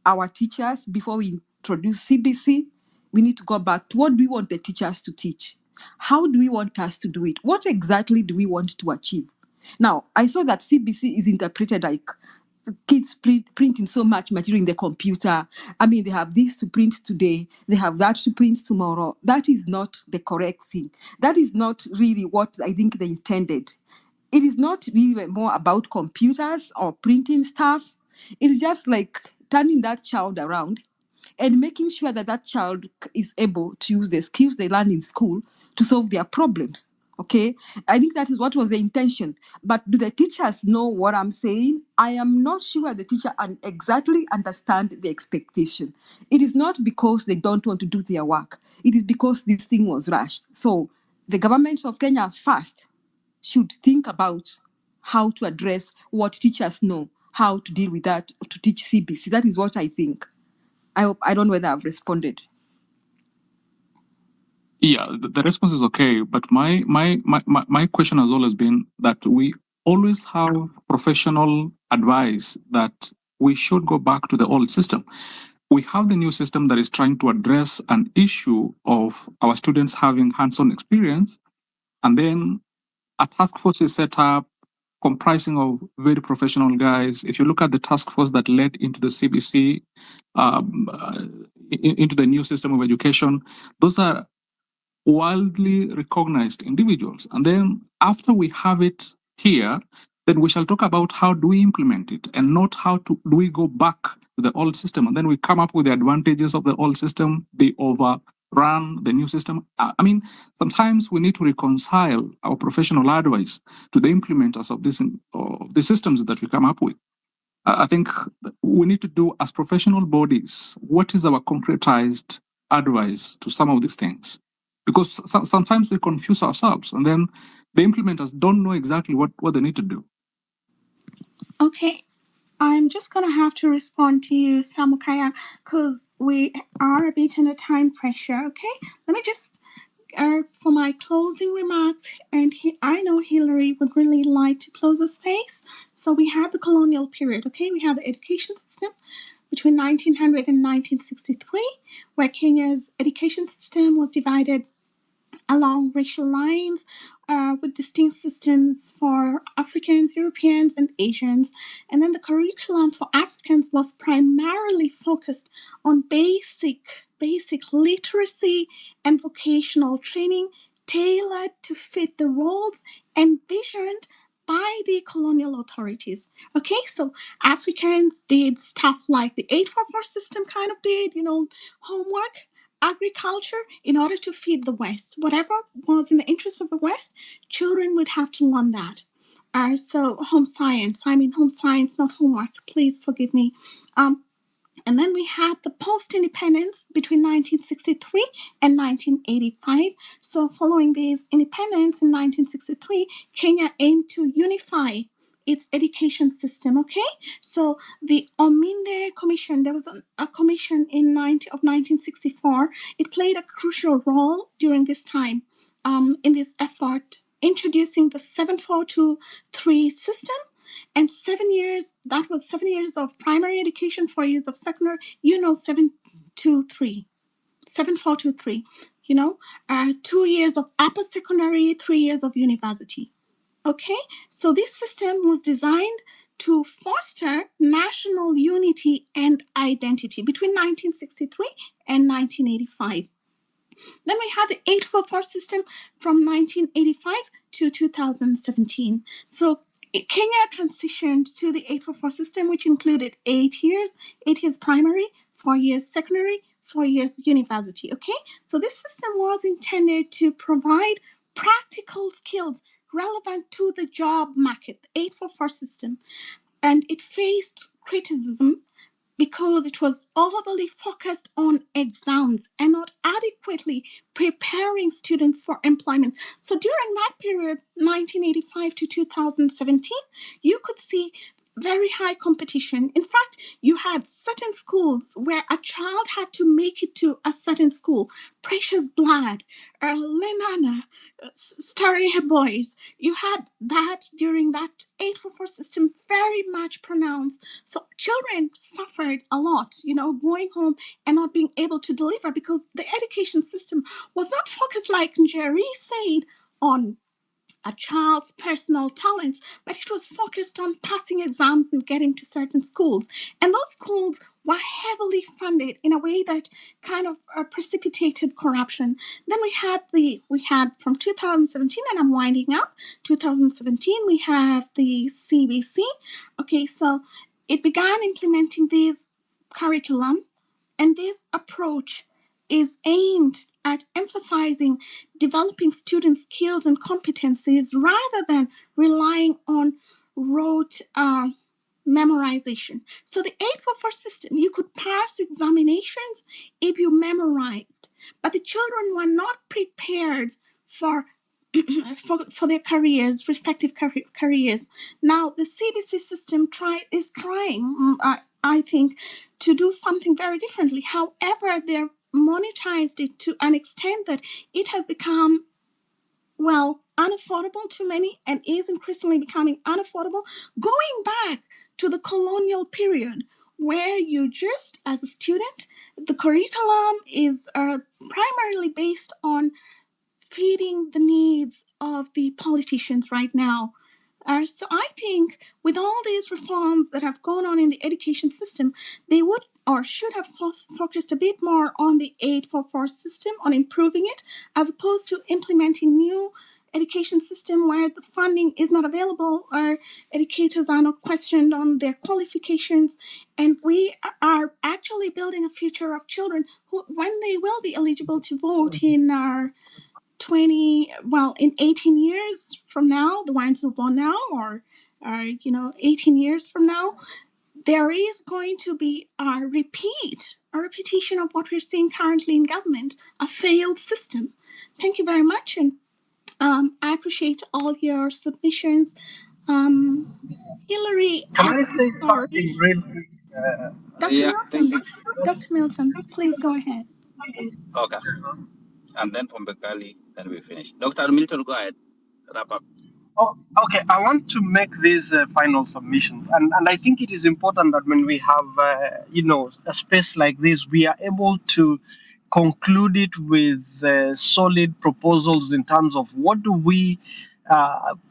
our teachers, before we introduce CBC, we need to go back to what do we want the teachers to teach? How do we want us to do it? What exactly do we want to achieve? Now, I saw that CBC is interpreted like kids printing so much material in the computer. I mean, they have this to print today, they have that to print tomorrow. That is not the correct thing. That is not really what I think they intended. It is not really more about computers or printing stuff. It is just like turning that child around and making sure that that child is able to use the skills they learn in school to solve their problems. Okay, I think that is what was the intention. But do the teachers know what I'm saying? I am not sure the teacher exactly understand the expectation. It is not because they don't want to do their work. It is because this thing was rushed. So the government of Kenya first should think about how to address what teachers know, how to deal with that, to teach CBC. That is what I think. I don't know whether I've responded.
Yeah, the response is okay, but my question has always been that we always have professional advice that we should go back to the old system. We have the new system that is trying to address an issue of our students having hands-on experience, and then a task force is set up comprising of very professional guys. If you look at the task force that led into the CBC, into the new system of education, those are widely recognized individuals. And then after we have it here, then we shall talk about how do we implement it, and not how do we go back to the old system. And then we come up with the advantages of the old system, they overrun the new system. I mean, sometimes we need to reconcile our professional advice to the implementers of the systems that we come up with. I think we need to do, as professional bodies, what is our concretized advice to some of these things? Because sometimes we confuse ourselves, and then the implementers don't know exactly what they need to do.
Okay, I'm just going to have to respond to you, Samukaya, because we are a bit in a time pressure, okay? Let me just, for my closing remarks, and I know Hillary would really like to close the space. So we have the colonial period, okay? We have the education system between 1900 and 1963, where Kenya's education system was divided along racial lines, with distinct systems for Africans, Europeans, and Asians. And then the curriculum for Africans was primarily focused on basic literacy and vocational training tailored to fit the roles envisioned by the colonial authorities. Okay, so Africans did stuff like the 844 system kind of did, homework, agriculture, in order to feed the West. Whatever was in the interest of the West, children would have to learn that. So home science, not homework. Please forgive me. And then we had the post-independence between 1963 and 1985. So following this independence in 1963, Kenya aimed to unify its education system, okay? So the Ominde Commission, there was a commission of 1964. It played a crucial role during this time in this effort introducing the 7-4-2-3 system, and 7 years, that was 7 years of primary education, 4 years of secondary, 7-2-3, 7-4-2-3, 2 years of upper secondary, 3 years of university. Okay, so this system was designed to foster national unity and identity between 1963 and 1985. Then we had the 844 system from 1985 to 2017. So Kenya transitioned to the 844 system, which included 8 years primary, 4 years secondary, 4 years university. Okay, so this system was intended to provide practical skills relevant to the job market, the 844 system, and it faced criticism because it was overly focused on exams and not adequately preparing students for employment. So during that period, 1985 to 2017, you could see very high competition. In fact, you had certain schools where a child had to make it to a certain school. Precious Blood, Lenana, Starry Boys. You had that during that 844 system very much pronounced. So children suffered a lot, going home and not being able to deliver because the education system was not focused, like Jerry said, on a child's personal talents, but it was focused on passing exams and getting to certain schools. And those schools were heavily funded in a way that kind of precipitated corruption. Then we had from 2017, and I'm winding up, 2017, we have the CBC. Okay, so it began implementing this curriculum, and this approach is aimed at emphasizing developing student skills and competencies rather than relying on rote memorization. So the 844 system, you could pass examinations if you memorized, but the children were not prepared for for their careers, respective careers. Now, the CBC system is trying, I think, to do something very differently. However, they're monetized it to an extent that it has become, unaffordable to many and is increasingly becoming unaffordable, going back to the colonial period where you just, as a student, the curriculum is primarily based on feeding the needs of the politicians right now. So I think with all these reforms that have gone on in the education system, they would or should have focused a bit more on the 844 system, on improving it, as opposed to implementing new education system where the funding is not available or educators are not questioned on their qualifications. And we are actually building a future of children who, when they will be eligible to vote in our in 18 years from now, the ones who are born now, or 18 years from now, there is going to be a repetition of what we're seeing currently in government, a failed system. Thank you very much, and I appreciate all your submissions. Hillary,
can I say something real quick?
Dr. Milton, please go ahead.
Okay. And then from Bekali, then we finish. Dr. Milton, go ahead. Wrap up.
Oh, okay. I want to make these final submissions, and I think it is important that when we have a space like this, we are able to conclude it with solid proposals in terms of what do we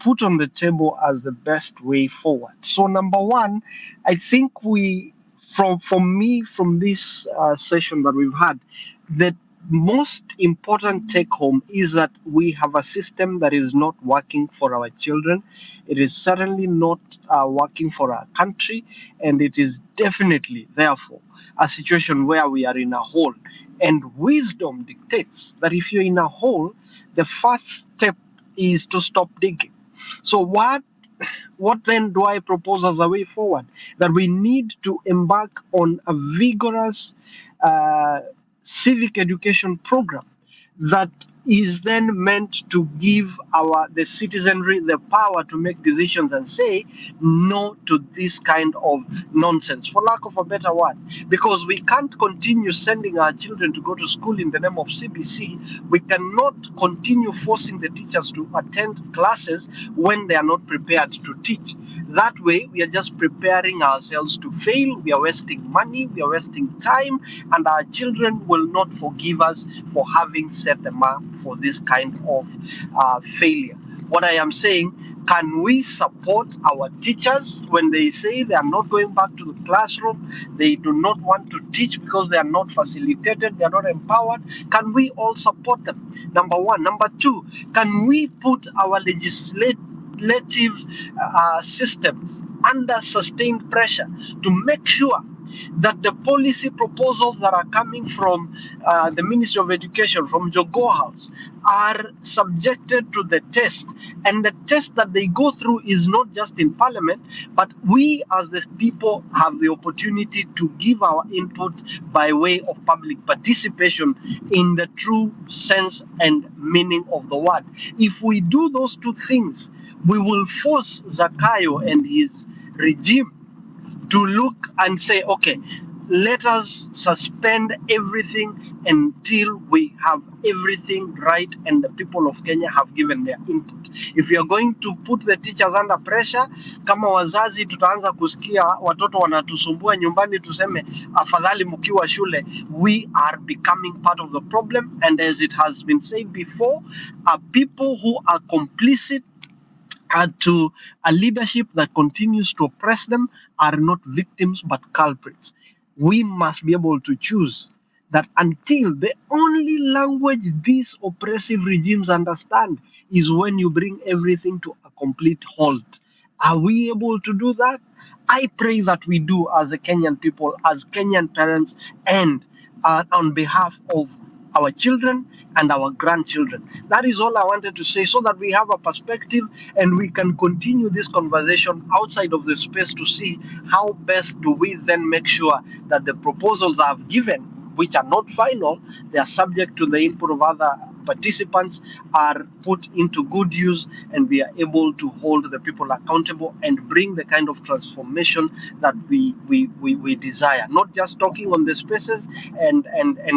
put on the table as the best way forward. So number one, I think from this session that we've had, that most important take home is that we have a system that is not working for our children. It is certainly not working for our country, and it is definitely, therefore, a situation where we are in a hole. And wisdom dictates that if you're in a hole, the first step is to stop digging. So what then do I propose as a way forward? That we need to embark on a vigorous civic education program that is then meant to give the citizenry the power to make decisions and say no to this kind of nonsense, for lack of a better word. Because we can't continue sending our children to go to school in the name of CBC. We cannot continue forcing the teachers to attend classes when they are not prepared to teach. That way, we are just preparing ourselves to fail. We are wasting money, we are wasting time, and our children will not forgive us for having set them up for this kind of failure. What I am saying, can we support our teachers when they say they are not going back to the classroom, they do not want to teach because they are not facilitated, they are not empowered? Can we all support them? Number one. Number two, can we put our legislative systems under sustained pressure to make sure that the policy proposals that are coming from the Ministry of Education, from Jogo House, are subjected to the test, and the test that they go through is not just in Parliament, but we as the people have the opportunity to give our input by way of public participation in the true sense and meaning of the word. If we do those two things, we will force Zakayo and his regime to look and say, okay, let us suspend everything until we have everything right and the people of Kenya have given their input. If we are going to put the teachers under pressure, kama wazazi tutaanza kusikia watoto wanatusumbua nyumbani tuseme afadhali mkiwa shule, we are becoming part of the problem. And as it has been said before, people who are complicit to a leadership that continues to oppress them are not victims but culprits. We must be able to choose that until the only language these oppressive regimes understand is when you bring everything to a complete halt. Are we able to do that? I pray that we do as a Kenyan people, as Kenyan parents, and on behalf of our children and our grandchildren. That is all I wanted to say, so that we have a perspective and we can continue this conversation outside of the space to see how best do we then make sure that the proposals I've given, which are not final, they are subject to the input of other participants, are put into good use, and we are able to hold the people accountable and bring the kind of transformation that we desire. Not just talking on the spaces and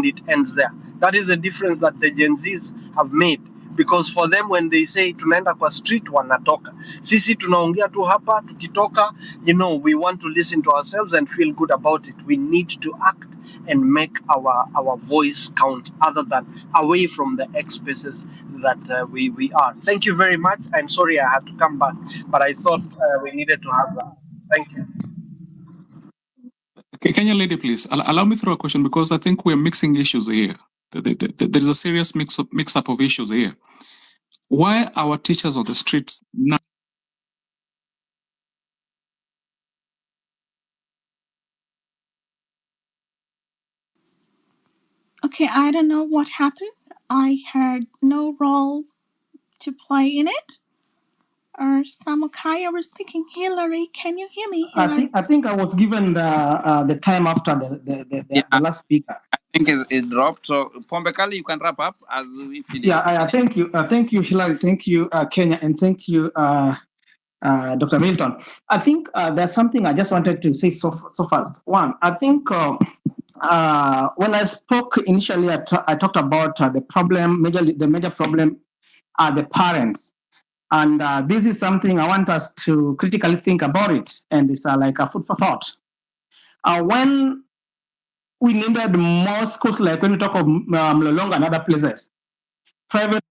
it ends there. That is the difference that the Gen Zs have made. Because for them, when they say tunaenda kwa street, wanatoka. Sisi tunaongea tu hapa, tukitoka, we want to listen to ourselves and feel good about it. We need to act and make our voice count, other than away from the X spaces that we are. Thank you very much. I'm sorry I had to come back, but I thought we needed to have that. Thank you.
Kenyan lady, please allow me to throw a question, because I think we're mixing issues here. There is a serious mix-up of issues here. Why are teachers on the streets now?
Okay, I don't know what happened. I had no role to play in it. Or Samukaya was speaking. Hillary, can you hear me? Hillary?
I think I was given the time after the last speaker.
I think it dropped. So Pombekali, you can wrap up as we finish.
Yeah, thank you, Hillary. Thank you, Kenya, and thank you, Dr. Milton. I think there's something I just wanted to say so fast. One, I think when I spoke initially, I talked about the problem. The major problem are the parents. And this is something I want us to critically think about it, and it's like a food for thought. When we needed more schools, like when we talk of Mlolonga and other places, private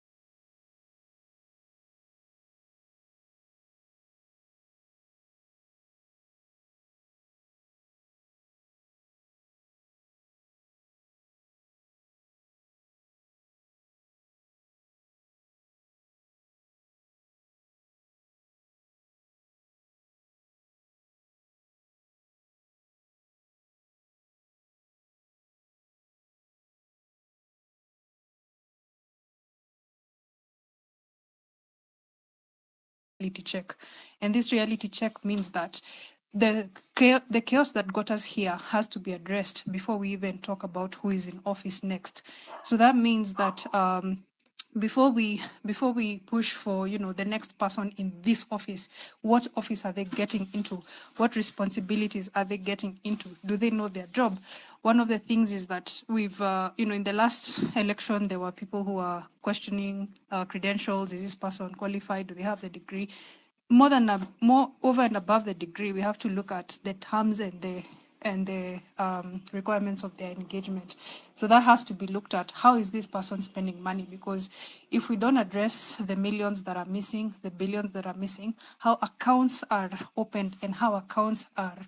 reality check. And this reality check means that the chaos that got us here has to be addressed before we even talk about who is in office next. So that means that before we push for the next person in this office, what office are they getting into? What responsibilities are they getting into? Do they know their job? One of the things is that we've in the last election there were people who are questioning credentials. Is this person qualified? Do they have the degree? More over and above the degree, we have to look at the terms and the requirements of their engagement. So that has to be looked at. How is this person spending money? Because if we don't address the millions that are missing, the billions that are missing, how accounts are opened and how accounts are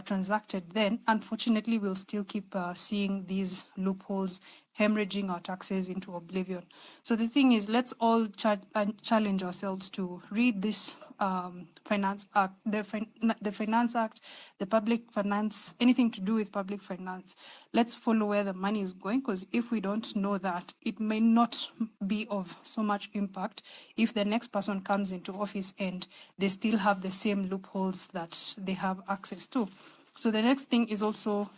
transacted, then unfortunately we'll still keep seeing these loopholes hemorrhaging our taxes into oblivion. So the thing is, let's all challenge ourselves to read this Finance Act, the Finance Act, the public finance, anything to do with public finance. Let's follow where the money is going, because if we don't know that, it may not be of so much impact if the next person comes into office and they still have the same loopholes that they have access to. So the next thing is also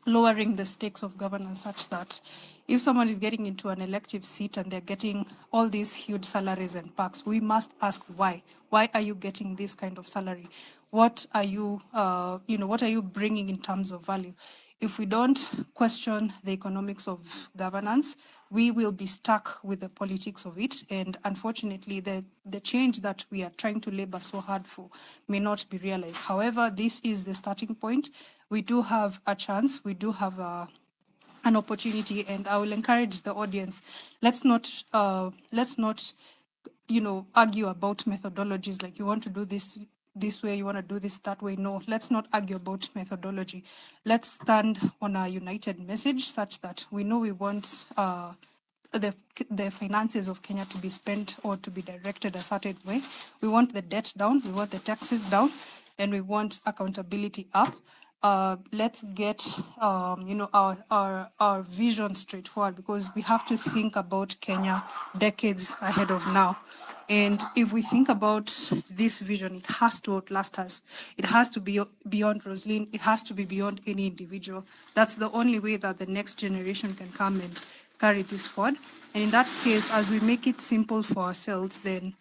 lowering the stakes of governance such that if someone is getting into an elective seat and they're getting all these huge salaries and perks, we must ask why. Why are you getting this kind of salary? What are you, what are you bringing in terms of value? If we don't question the economics of governance, we will be stuck with the politics of it. And unfortunately, the change that we are trying to labor so hard for may not be realized. However, this is the starting point. We do have a chance. We do have an opportunity, and I will encourage the audience. Let's not argue about methodologies, like you want to do this way, you want to do this that way. No, let's not argue about methodology. Let's stand on a united message such that we know we want the finances of Kenya to be spent or to be directed a certain way. We want the debt down, we want the taxes down, and we want accountability up. Let's get our vision straightforward, because we have to think about Kenya decades ahead of now. And if we think about this vision, it has to outlast us. It has to be beyond Roslyn. It has to be beyond any individual. That's the only way that the next generation can come and carry this forward. And in that case, as we make it simple for ourselves, then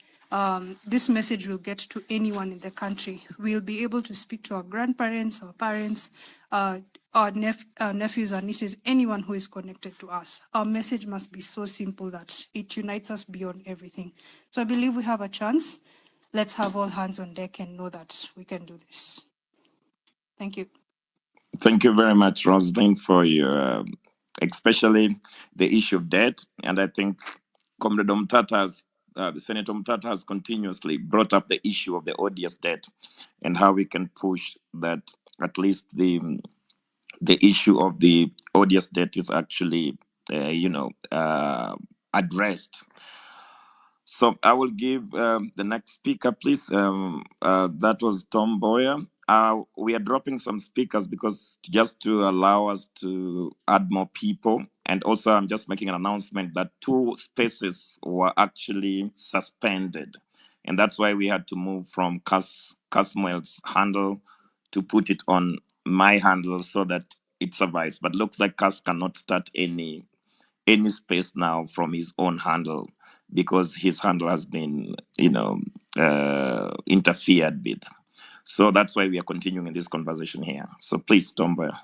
this message will get to anyone in the country. We'll be able to speak to our grandparents, our parents, our nephews, our nieces, anyone who is connected to us. Our message must be so simple that it unites us beyond everything. So I believe we have a chance. Let's have all hands on deck and know that we can do this. Thank you.
Thank you very much, Rosalind, for your, especially the issue of debt. And I think Comrade Omtatah, the Senator Omtatah has continuously brought up the issue of the odious debt and how we can push that at least the issue of the odious debt is actually, addressed. So I will give the next speaker, please. That was Tom Boyer. We are dropping some speakers because just to allow us to add more people. And also I'm just making an announcement that 2 spaces were actually suspended. And that's why we had to move from Kasmuel's handle to put it on my handle so that it survives. But looks like Kas cannot start any space now from his own handle, because his handle has been, interfered with. So that's why we are continuing in this conversation here. So please, Tom Boyer.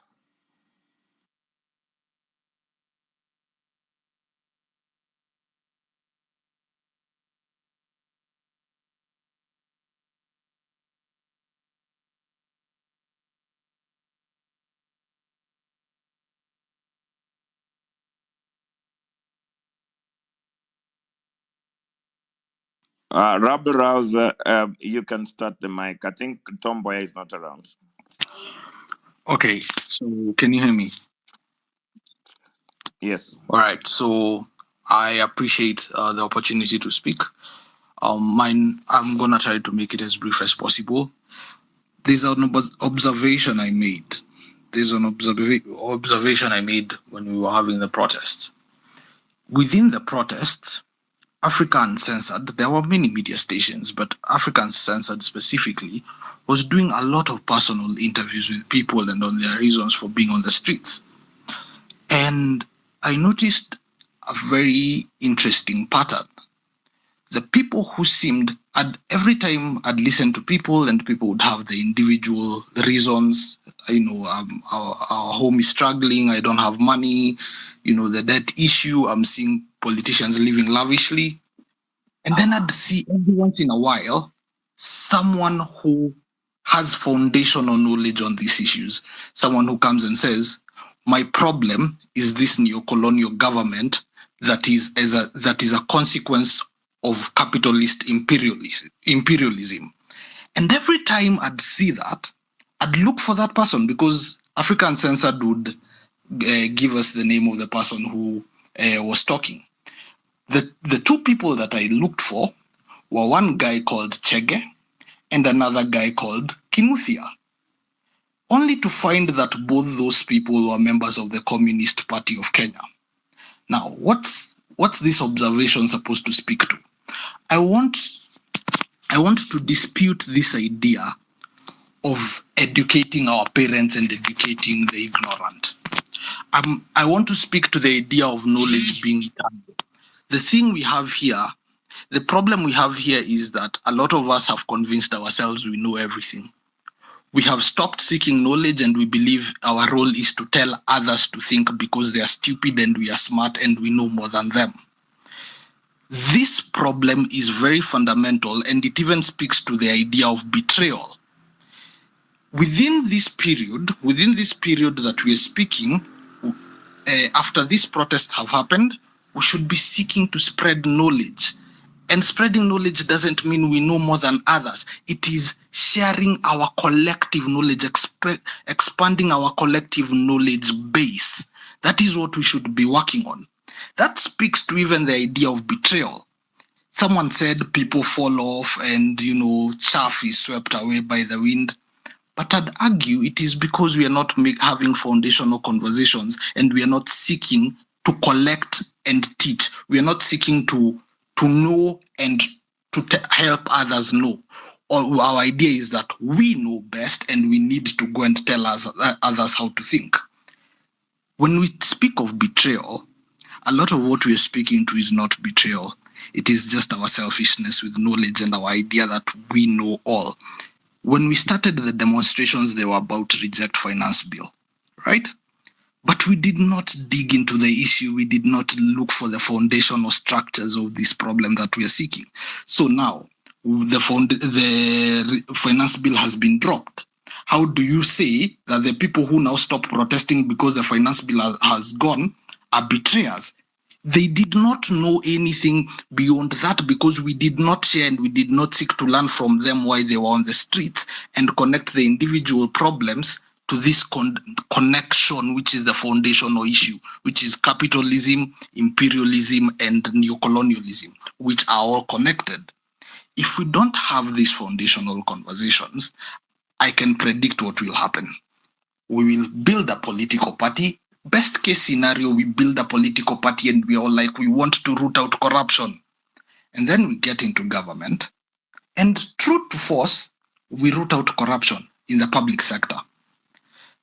Rabbi Rouser, you can start the mic. I think Tom Boyer is not around.
Okay, so can you hear me?
Yes.
All right, so I appreciate the opportunity to speak. I'm going to try to make it as brief as possible. There's an observation I made. There's an observation I made when we were having the protest. Within the protest, Africa Uncensored, there were many media stations, but Africa Uncensored specifically was doing a lot of personal interviews with people and on their reasons for being on the streets. And I noticed a very interesting pattern. The people who seemed, every time I'd listen to people and people would have the individual reasons, our home is struggling, I don't have money, the debt issue, I'm seeing politicians living lavishly. And then I'd see every once in a while, someone who has foundational knowledge on these issues, someone who comes and says, my problem is this neo-colonial government that is a consequence of capitalist imperialism. And every time I'd see that, I'd look for that person, because Africa Uncensored would give us the name of the person who was talking. The two people that I looked for were one guy called Chege and another guy called Kinuthia, only to find that both those people were members of the Communist Party of Kenya. Now, what's this observation supposed to speak to? I want to dispute this idea of educating our parents and educating the ignorant. I want to speak to the idea of knowledge being eternal. The thing we have here, the problem we have here is that a lot of us have convinced ourselves we know everything. We have stopped seeking knowledge and we believe our role is to tell others to think because they are stupid and we are smart and we know more than them. This problem is very fundamental, and it even speaks to the idea of betrayal. Within this period that we are speaking, after these protests have happened, we should be seeking to spread knowledge. And spreading knowledge doesn't mean we know more than others. It is sharing our collective knowledge, expanding our collective knowledge base. That is what we should be working on. That speaks to even the idea of betrayal. Someone said people fall off and, chaff is swept away by the wind. But I'd argue it is because we are not having foundational conversations and we are not seeking to collect and teach. We are not seeking to know and to help others know. Or our idea is that we know best and we need to go and tell others how to think. When we speak of betrayal, a lot of what we are speaking to is not betrayal. It is just our selfishness with knowledge and our idea that we know all. When we started the demonstrations, they were about Reject Finance Bill, right? But we did not dig into the issue. We did not look for the foundational structures of this problem that we are seeking. So now the finance bill has been dropped. How do you say that the people who now stop protesting because the finance bill has gone are betrayers? They did not know anything beyond that because we did not share and we did not seek to learn from them while they were on the streets and connect the individual problems to this connection, which is the foundational issue, which is capitalism, imperialism, and neocolonialism, which are all connected. If we don't have these foundational conversations, I can predict what will happen. We will build a political party. Best case scenario, we build a political party and we are like, we want to root out corruption. And then we get into government. And true to force, we root out corruption in the public sector.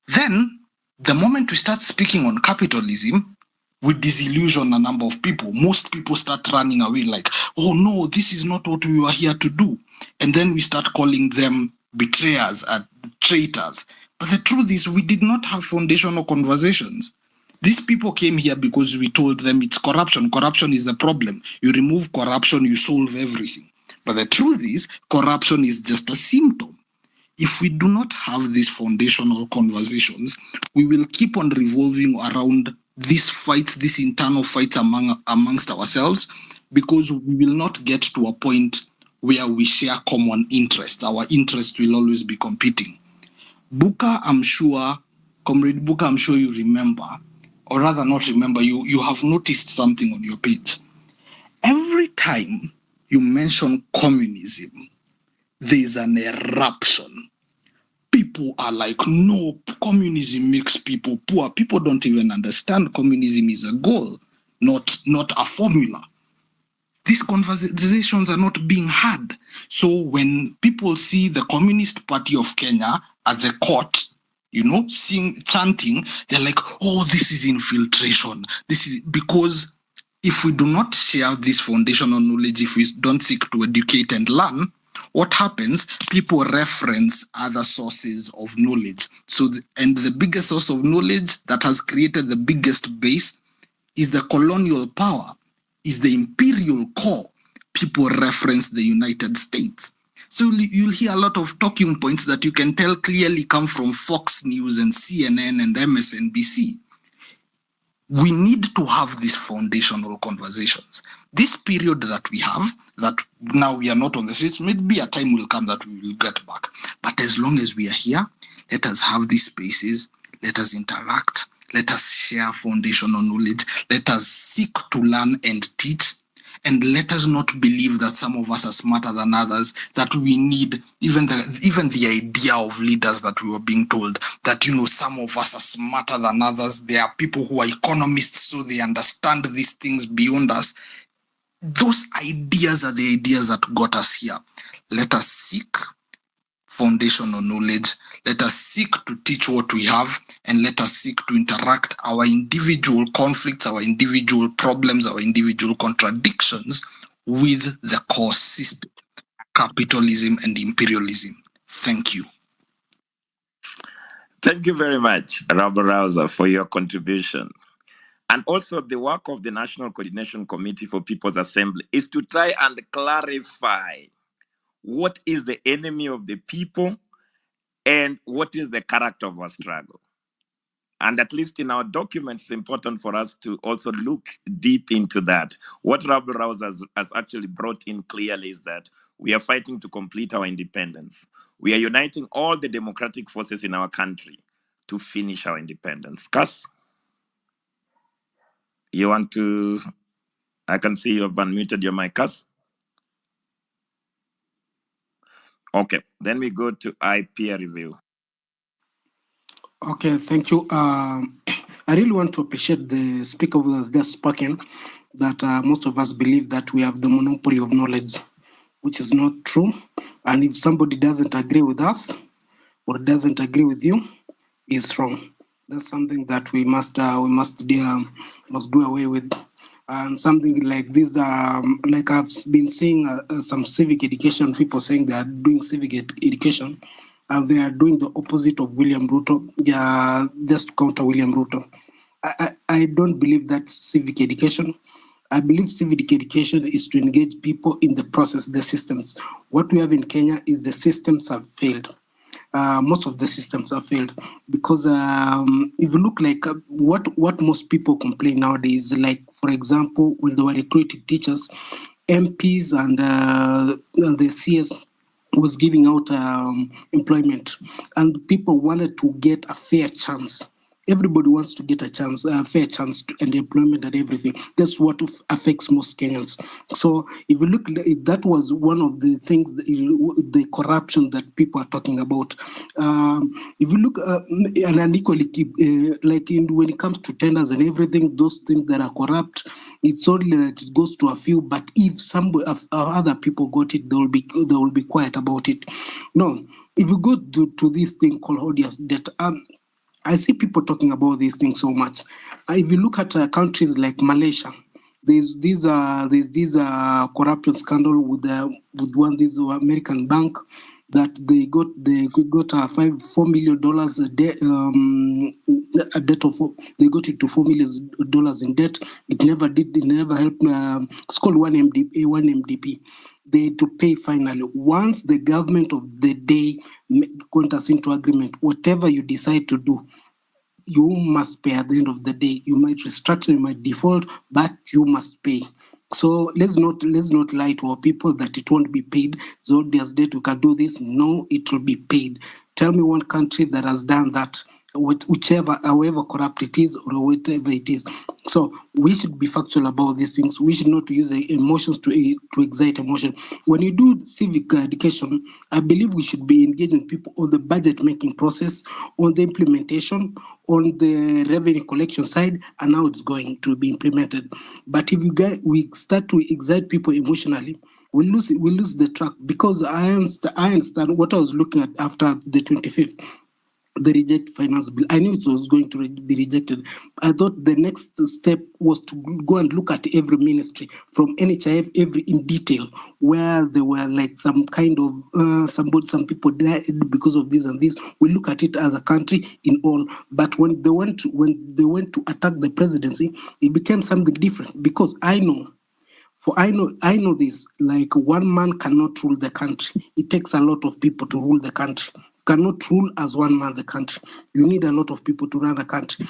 Then, the moment we start speaking on capitalism, we disillusion a number of people. Most people start running away like, oh no, this is not what we were here to do. And then we start calling them betrayers and traitors. But the truth is, we did not have foundational conversations. These people came here because we told them it's corruption. Corruption is the problem. You remove corruption, you solve everything. But the truth is, corruption is just a symptom. If we do not have these foundational conversations, we will keep on revolving around these fights, these internal fights amongst ourselves, because we will not get to a point where we share common interests. Our interests will always be competing. Buka, I'm sure, Comrade Buka, I'm sure you remember, or rather not remember, you have noticed something on your page. Every time you mention communism, there's an eruption. People are like, no, communism makes people poor. People don't even understand communism is a goal, not a formula. These conversations are not being had. So when people see the Communist Party of Kenya at the court, chanting, they're like, oh, this is infiltration. This is because if we do not share this foundational knowledge, if we don't seek to educate and learn, what happens? People reference other sources of knowledge. So, and the biggest source of knowledge that has created the biggest base is the colonial power, is the imperial core. People reference the United States. So you'll hear a lot of talking points that you can tell clearly come from Fox News and CNN and MSNBC. We need to have these foundational conversations. This period that we have, that now we are not on the streets, maybe a time will come that we will get back. But as long as we are here, let us have these spaces, let us interact, let us share foundational knowledge, let us seek to learn and teach, and let us not believe that some of us are smarter than others, that we need even the idea of leaders that we were being told that, some of us are smarter than others. There are people who are economists, so they understand these things beyond us. Those ideas are the ideas that got us here. Let us seek foundational knowledge. Let us seek to teach what we have, and let us seek to interact our individual conflicts, our individual problems, our individual contradictions with the core system, capitalism and imperialism. Thank you.
Thank you very much, Robert Rouser, for your contribution. And also the work of the National Coordination Committee for People's Assembly is to try and clarify what is the enemy of the people and what is the character of our struggle. And at least in our documents, it's important for us to also look deep into that. What Robert Rouse has actually brought in clearly is that we are fighting to complete our independence. We are uniting all the democratic forces in our country to finish our independence. Kas, you want to, I can see you have unmuted your mic, Kas. Okay, then we go to peer review.
Okay, thank you. I really want to appreciate the speaker who has just spoken, that most of us believe that we have the monopoly of knowledge, which is not true. And if somebody doesn't agree with us or doesn't agree with you, is wrong. That's something that we must do away with. And something like this, like I've been seeing some civic education people saying they are doing civic education, and they are doing the opposite of William Ruto, just to counter William Ruto. I don't believe that's civic education. I believe civic education is to engage people in the process, the systems. What we have in Kenya is the systems have failed. Most of the systems have failed because if you look like what most people complain nowadays, like for example, when they were recruiting teachers, MPs and the CS was giving out employment, and people wanted to get a fair chance. Everybody wants to get a fair chance and employment and everything. That's what affects most Kenyans. So if you look, that was one of the things, the corruption that people are talking about. If you look, and unequally, like when it comes to tenders and everything, those things that are corrupt, it's only that it goes to a few. But if some other people got it, they will be quiet about it. No, if you go to this thing called odious, that I see people talking about these things so much. If you look at countries like Malaysia, there's this corruption scandal with this American bank that they got $4 million a debt of. They got it to $4 million in debt. It never helped. It's called 1MDP. They had to pay finally. Once the government of the day enters into agreement, whatever you decide to do, you must pay at the end of the day. You might restructure, you might default, but you must pay. So let's not lie to our people that it won't be paid. So there's date we can do this. No, it will be paid. Tell me one country that has done that, however corrupt it is or whatever it is. So we should be factual about these things. We should not use emotions to excite emotion. When you do civic education, I believe we should be engaging people on the budget making process, on the implementation, on the revenue collection side, and how it's going to be implemented. But if we start to excite people emotionally, we lose the track, because I understand what I was looking at after the 25th.
the reject finance bill. I knew it was going to be rejected. I thought the next step was to go and look at every ministry from NHIF, every in detail, where there were like some kind of some people died because of this and this. We look at it as a country in all. But when they went to attack the presidency, it became something different, because I know this, like, one man cannot rule the country. It takes a lot of people to rule the country. You cannot rule as one man the country. You need a lot of people to run a country.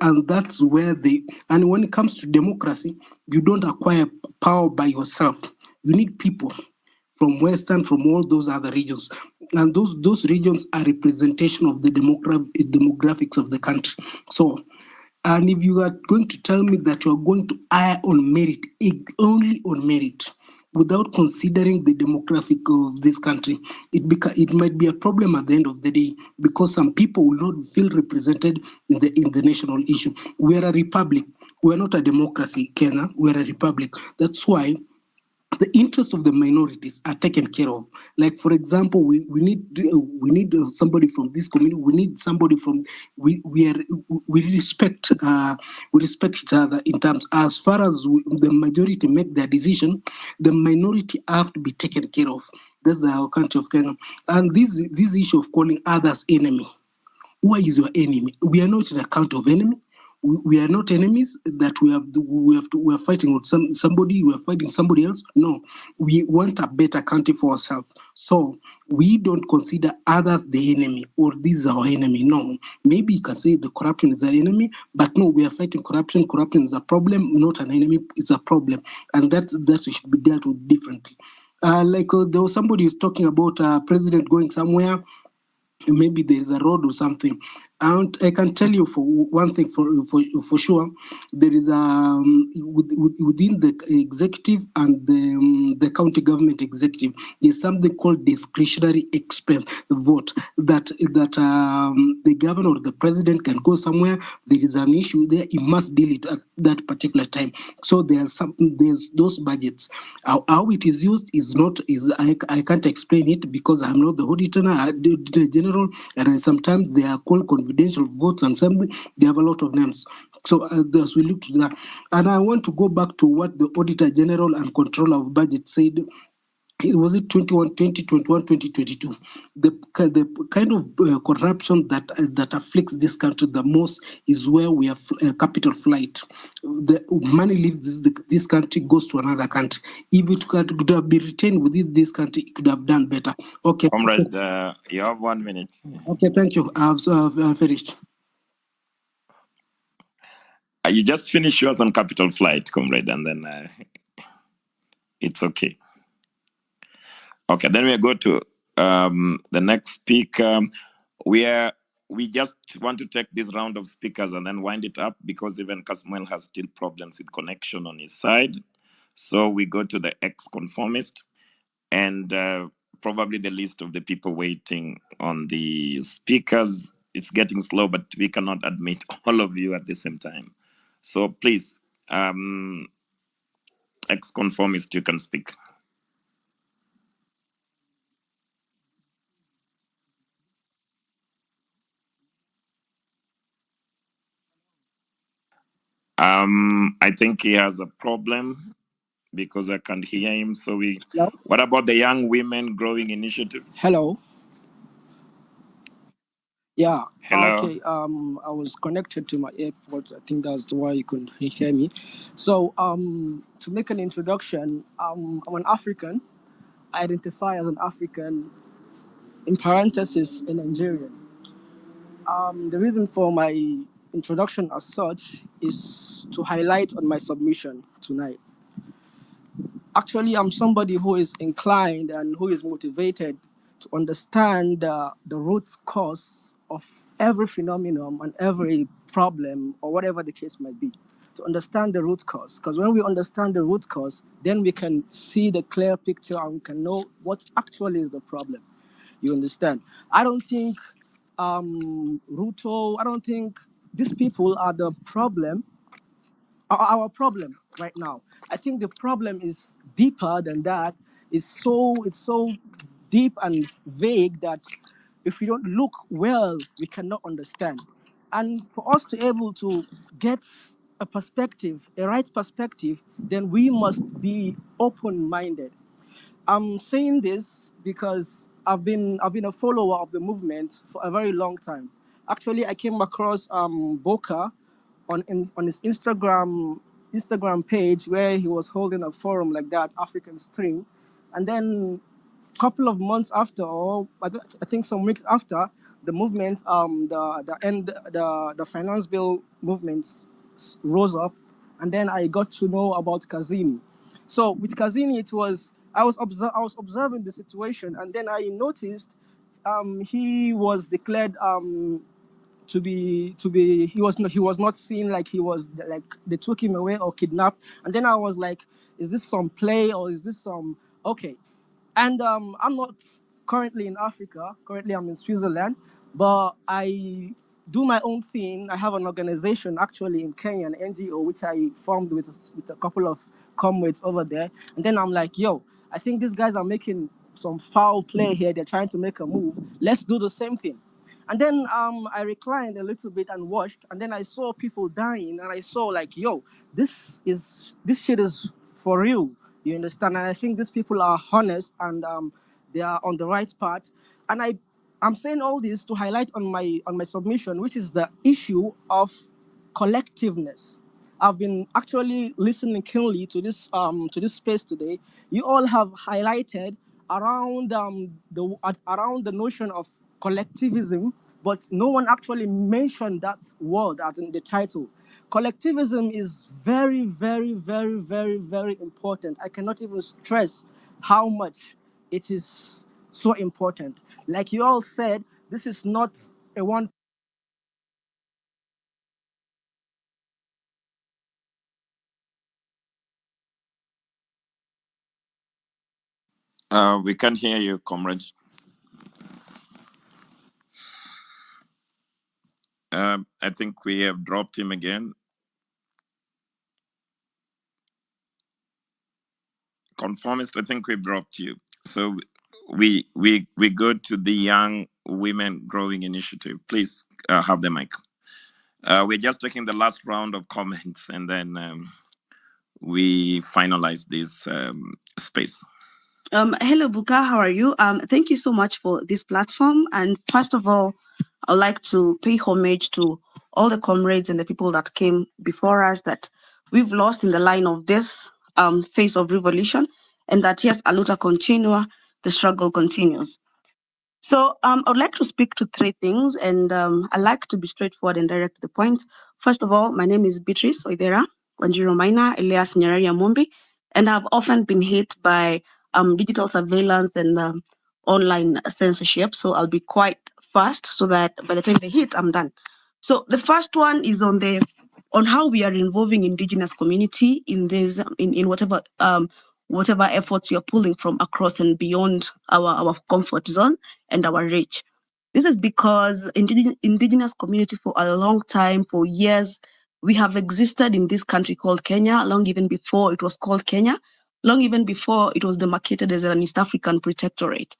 And that's where and when it comes to democracy, you don't acquire power by yourself. You need people from Western, from all those other regions. And those regions are representation of the demographics of the country. So, and if you are going to tell me that you are going to hire on merit, only on merit, without considering the demographic of this country, it might be a problem at the end of the day, because some people will not feel represented in the national issue. We are a republic. We are not a democracy, Kenya. We are a republic. That's why the interests of the minorities are taken care of. Like, for example, we need somebody from this community. We need somebody from we respect each other in terms, as far as the majority make their decision, the minority have to be taken care of. That's our country of Kenya. And this issue of calling others enemy. Who is your enemy? We are not in a country of enemy. We are not enemies that we are fighting with somebody, we are fighting somebody else. No, we want a better country for ourselves. So we don't consider others the enemy, or this is our enemy. No, maybe you can say the corruption is our enemy, but no, we are fighting corruption. Corruption is a problem, not an enemy. It's a problem, and that should be dealt with differently. There was somebody who's talking about a president going somewhere. Maybe there is a road or something. And I can tell you for one thing for sure, there is within the executive and the county government executive, there's something called discretionary expense vote, that the governor or the president can go somewhere. There is an issue there, he must deal it at that particular time. So there's those budgets. How it is used I can't explain it, because I'm not the auditor general, and sometimes they are called confidential votes, and something they have a lot of names. So as we look to that, and I want to go back to what the Auditor General and Controller of Budget said. Was it 2021, 2022? The kind of corruption that afflicts this country the most is where we have capital flight. The money leaves this country, goes to another country. If it could have been retained within this country, it could have done better. Okay.
Comrade, you have 1 minute.
Okay, thank you. I've finished.
You just finished yours on capital flight, comrade, and then it's okay. Okay, then we go to the next speaker. We just want to take this round of speakers and then wind it up, because even Kasmuel has still problems with connection on his side. So we go to the ex-conformist, and probably the list of the people waiting on the speakers. It's getting slow, but we cannot admit all of you at the same time. So please, ex-conformist, you can speak. I think he has a problem because I can't hear him. So
Hello?
what about the Young Women Growing Initiative?
Hello. Yeah.
Hello.
Okay. I was connected to my AirPods. I think that's why you couldn't hear me. So, to make an introduction, I'm an African. I identify as an African, in parenthesis, a Nigerian. The reason for my introduction as such is to highlight on my submission tonight. Actually, I'm somebody who is inclined and who is motivated to understand the root cause of every phenomenon and every problem, or whatever the case might be. To understand the root cause, because when we understand the root cause, then we can see the clear picture and we can know what actually is the problem. You understand? I don't think Ruto, I don't think these people are the problem, our problem right now. I think the problem is deeper than that. It's so deep and vague that
if we don't look well, we cannot understand. And for us to able to get a perspective, a right perspective, then we must be open-minded. I'm saying this because I've been a follower of the movement for a very long time. Actually, I came across Boka on his Instagram page where he was holding a forum like that, African Stream, and then a couple of months after, or I think some weeks after, the movement, the finance bill movement rose up, and then I got to know about Kazini. So with Kazini, I was observing the situation, and then I noticed he was declared to be he was not seen, like he was, like they took him away or kidnapped. And then I was like, is this some play or is this some okay? And I'm not currently in Africa. Currently I'm in Switzerland, but I do my own thing. I have an organization actually in Kenya, an NGO, which I formed with a couple of comrades over there. And then I'm like, yo, I think these guys are making some foul play here. They're trying to make a move. Let's do the same thing. And then I reclined a little bit and watched, and then I saw people dying, and I saw like, yo, this shit is for real. You understand? And I think these people are honest, and they are on the right path. And I'm saying all this to highlight on my submission, which is the issue of collectiveness. I've been actually listening keenly to this space today. You all have highlighted around the notion of collectivism, but no one actually mentioned that word as in the title. Collectivism is very, very, very, very, very important. I cannot even stress how much it is so important. Like you all said, this is not a one.
We can't hear you, comrades. I think we have dropped him again. Conformist, I think we dropped you. So we go to the Young Women Growing Initiative. Please have the mic. We're just taking the last round of comments, and then we finalize this space.
Hello, Buka. How are you? Thank you so much for this platform. And first of all, I'd like to pay homage to all the comrades and the people that came before us that we've lost in the line of this phase of revolution, and that yes, Aluta continua, the struggle continues. So I'd like to speak to three things, and I like to be straightforward and direct to the point. First of all, my name is Beatrice Oidera Wanjiru Maina Elias Nyarari Mumbi, and I've often been hit by digital surveillance and online censorship. So I'll be quite fast so that by the time they hit, I'm done. So the first one is on how we are involving indigenous community in this, in whatever efforts you're pulling from across and beyond our comfort zone and our reach. This is because indigenous community for a long time, for years, we have existed in this country called Kenya, long even before it was called Kenya, long even before it was demarcated as an East African protectorate.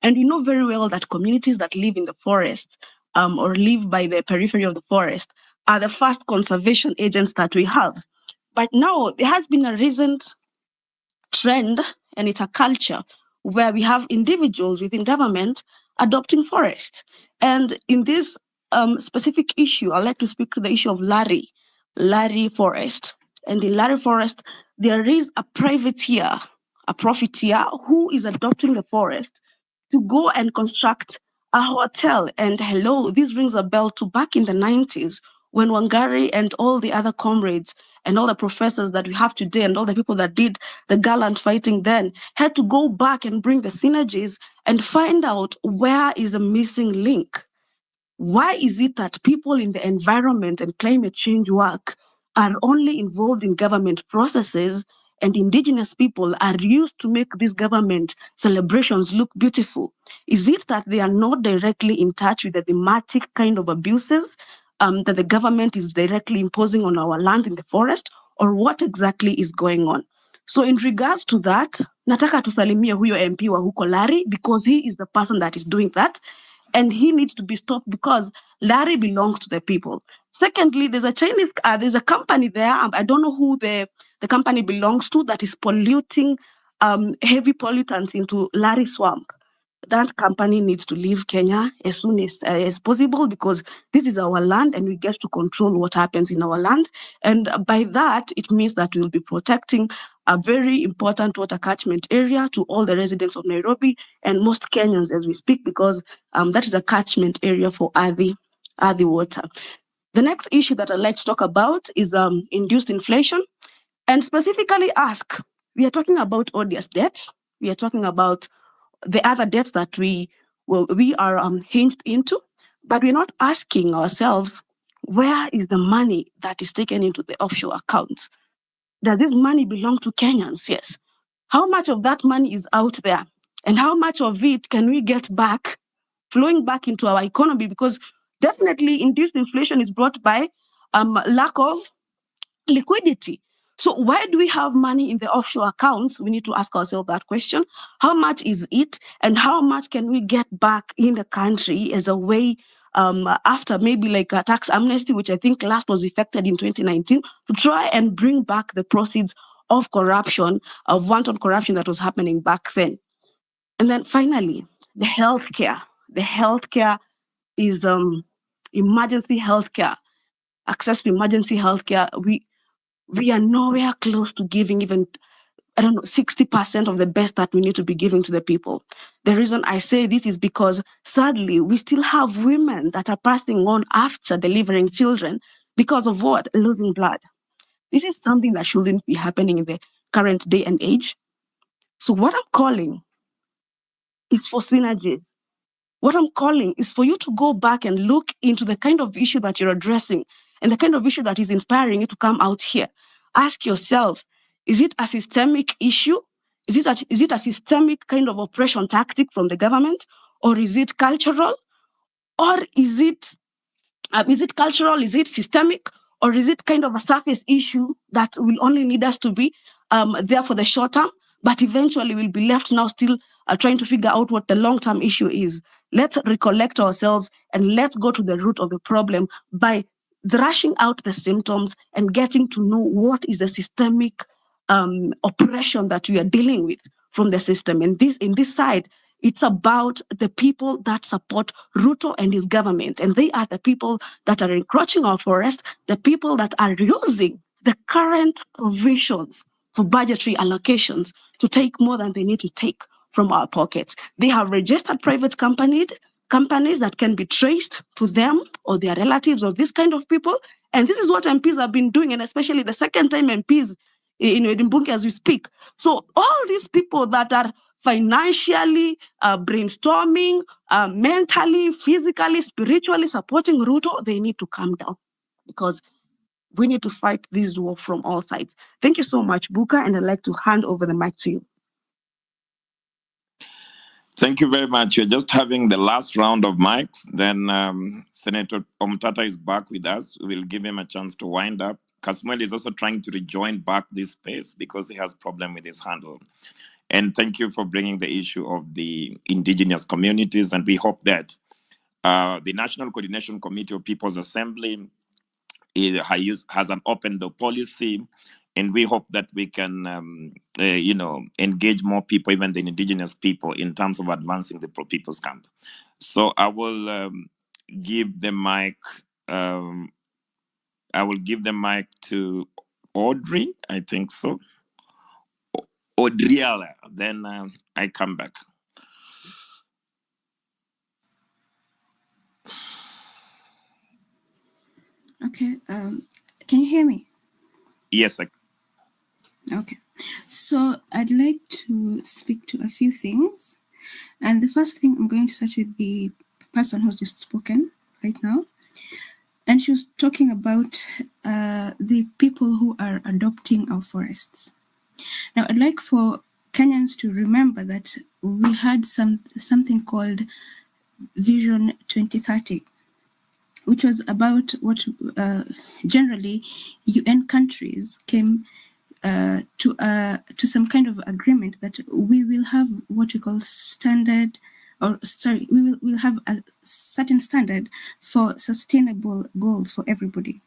And we know very well that communities that live in the forest or live by the periphery of the forest are the first conservation agents that we have. But now there has been a recent trend, and it's a culture where we have individuals within government adopting forest. And in this specific issue, I'd like to speak to the issue of Larry Forest. And in Larry Forest, there is a privateer, a profiteer who is adopting the forest to go and construct a hotel. And hello, this rings a bell to back in the 90s when Wangari and all the other comrades and all the professors that we have today and all the people that did the gallant fighting then had to go back and bring the synergies and find out where is the missing link. Why is it that people in the environment and climate change work are only involved in government processes, and indigenous people are used to make these government celebrations look beautiful? Is it that they are not directly in touch with the thematic kind of abuses that the government is directly imposing on our land in the forest, or what exactly is going on? So in regards to that, nataka tusalimie huyo MP wa huko Lari, because he is the person that is doing that. and he needs to be stopped because Larry belongs to the people. Secondly, there's a company there. I don't know who the company belongs to that is polluting heavy pollutants into Larry Swamp. That company needs to leave Kenya as soon as possible, because this is our land and we get to control what happens in our land. And by that, it means that we'll be protecting a very important water catchment area to all the residents of Nairobi and most Kenyans as we speak, because that is a catchment area for Athi water. The next issue that I'd like to talk about is induced inflation, and specifically ask, we are talking about odious debts. We are talking about the other debts that we are hinged into, but we're not asking ourselves, where is the money that is taken into the offshore accounts? Does this money belong to Kenyans? Yes. How much of that money is out there? And how much of it can we get back, flowing back into our economy? Because definitely induced inflation is brought by lack of liquidity. So why do we have money in the offshore accounts? We need to ask ourselves that question. How much is it, and how much can we get back in the country as a way, after maybe like a tax amnesty, which I think last was effected in 2019, to try and bring back the proceeds of corruption, of wanton corruption that was happening back then. And then finally, the healthcare. The healthcare is emergency healthcare. Access to emergency healthcare. We are nowhere close to giving even, 60% of the best that we need to be giving to the people. The reason I say this is because, sadly, we still have women that are passing on after delivering children because of what? Losing blood. This is something that shouldn't be happening in the current day and age. So what I'm calling is for synergies. What I'm calling is for you to go back and look into the kind of issue that you're addressing and the kind of issue that is inspiring you to come out here. Ask yourself, is it a systemic issue? Is it a systemic kind of oppression tactic from the government? Or is it cultural? Or is it cultural? Is it systemic? Or is it kind of a surface issue that will only need us to be there for the short term, but eventually we'll be left now still trying to figure out what the long-term issue is? Let's recollect ourselves and let's go to the root of the problem by thrashing out the symptoms and getting to know what is the systemic oppression that we are dealing with from the system. And in this side, it's about the people that support Ruto and his government. And they are the people that are encroaching our forest, the people that are using the current provisions for budgetary allocations to take more than they need to take from our pockets. They have registered private companies that can be traced to them or their relatives or this kind of people. And this is what MPs have been doing, and especially the second time MPs in Edinburgh as we speak. So all these people that are financially brainstorming, mentally, physically, spiritually supporting Ruto, they need to calm down, because we need to fight this war from all sides. Thank you so much, Buka, and I'd like to hand over the mic to you.
Thank you very much. You're just having the last round of mics. Then Senator Omtatah is back with us. We'll give him a chance to wind up. Kasmuel is also trying to rejoin back this space because he has problem with his handle. And thank you for bringing the issue of the indigenous communities. And we hope that the National Coordination Committee of People's Assembly has an open door policy. And we hope that we can, engage more people, even the indigenous people, in terms of advancing the Pro-People's Camp. So I will give the mic. I will give the mic to Audrey. I think so. Audriella. Then I come back.
Okay. Can you hear me?
Yes.
Okay. So I'd like to speak to a few things. And the first thing, I'm going to start with the person who's just spoken right now. And she was talking about the people who are adopting our forests. Now, I'd like for Kenyans to remember that we had something called Vision 2030, which was about what generally UN countries came to some kind of agreement that we will have what we call standard will have a certain standard for sustainable goals for everybody.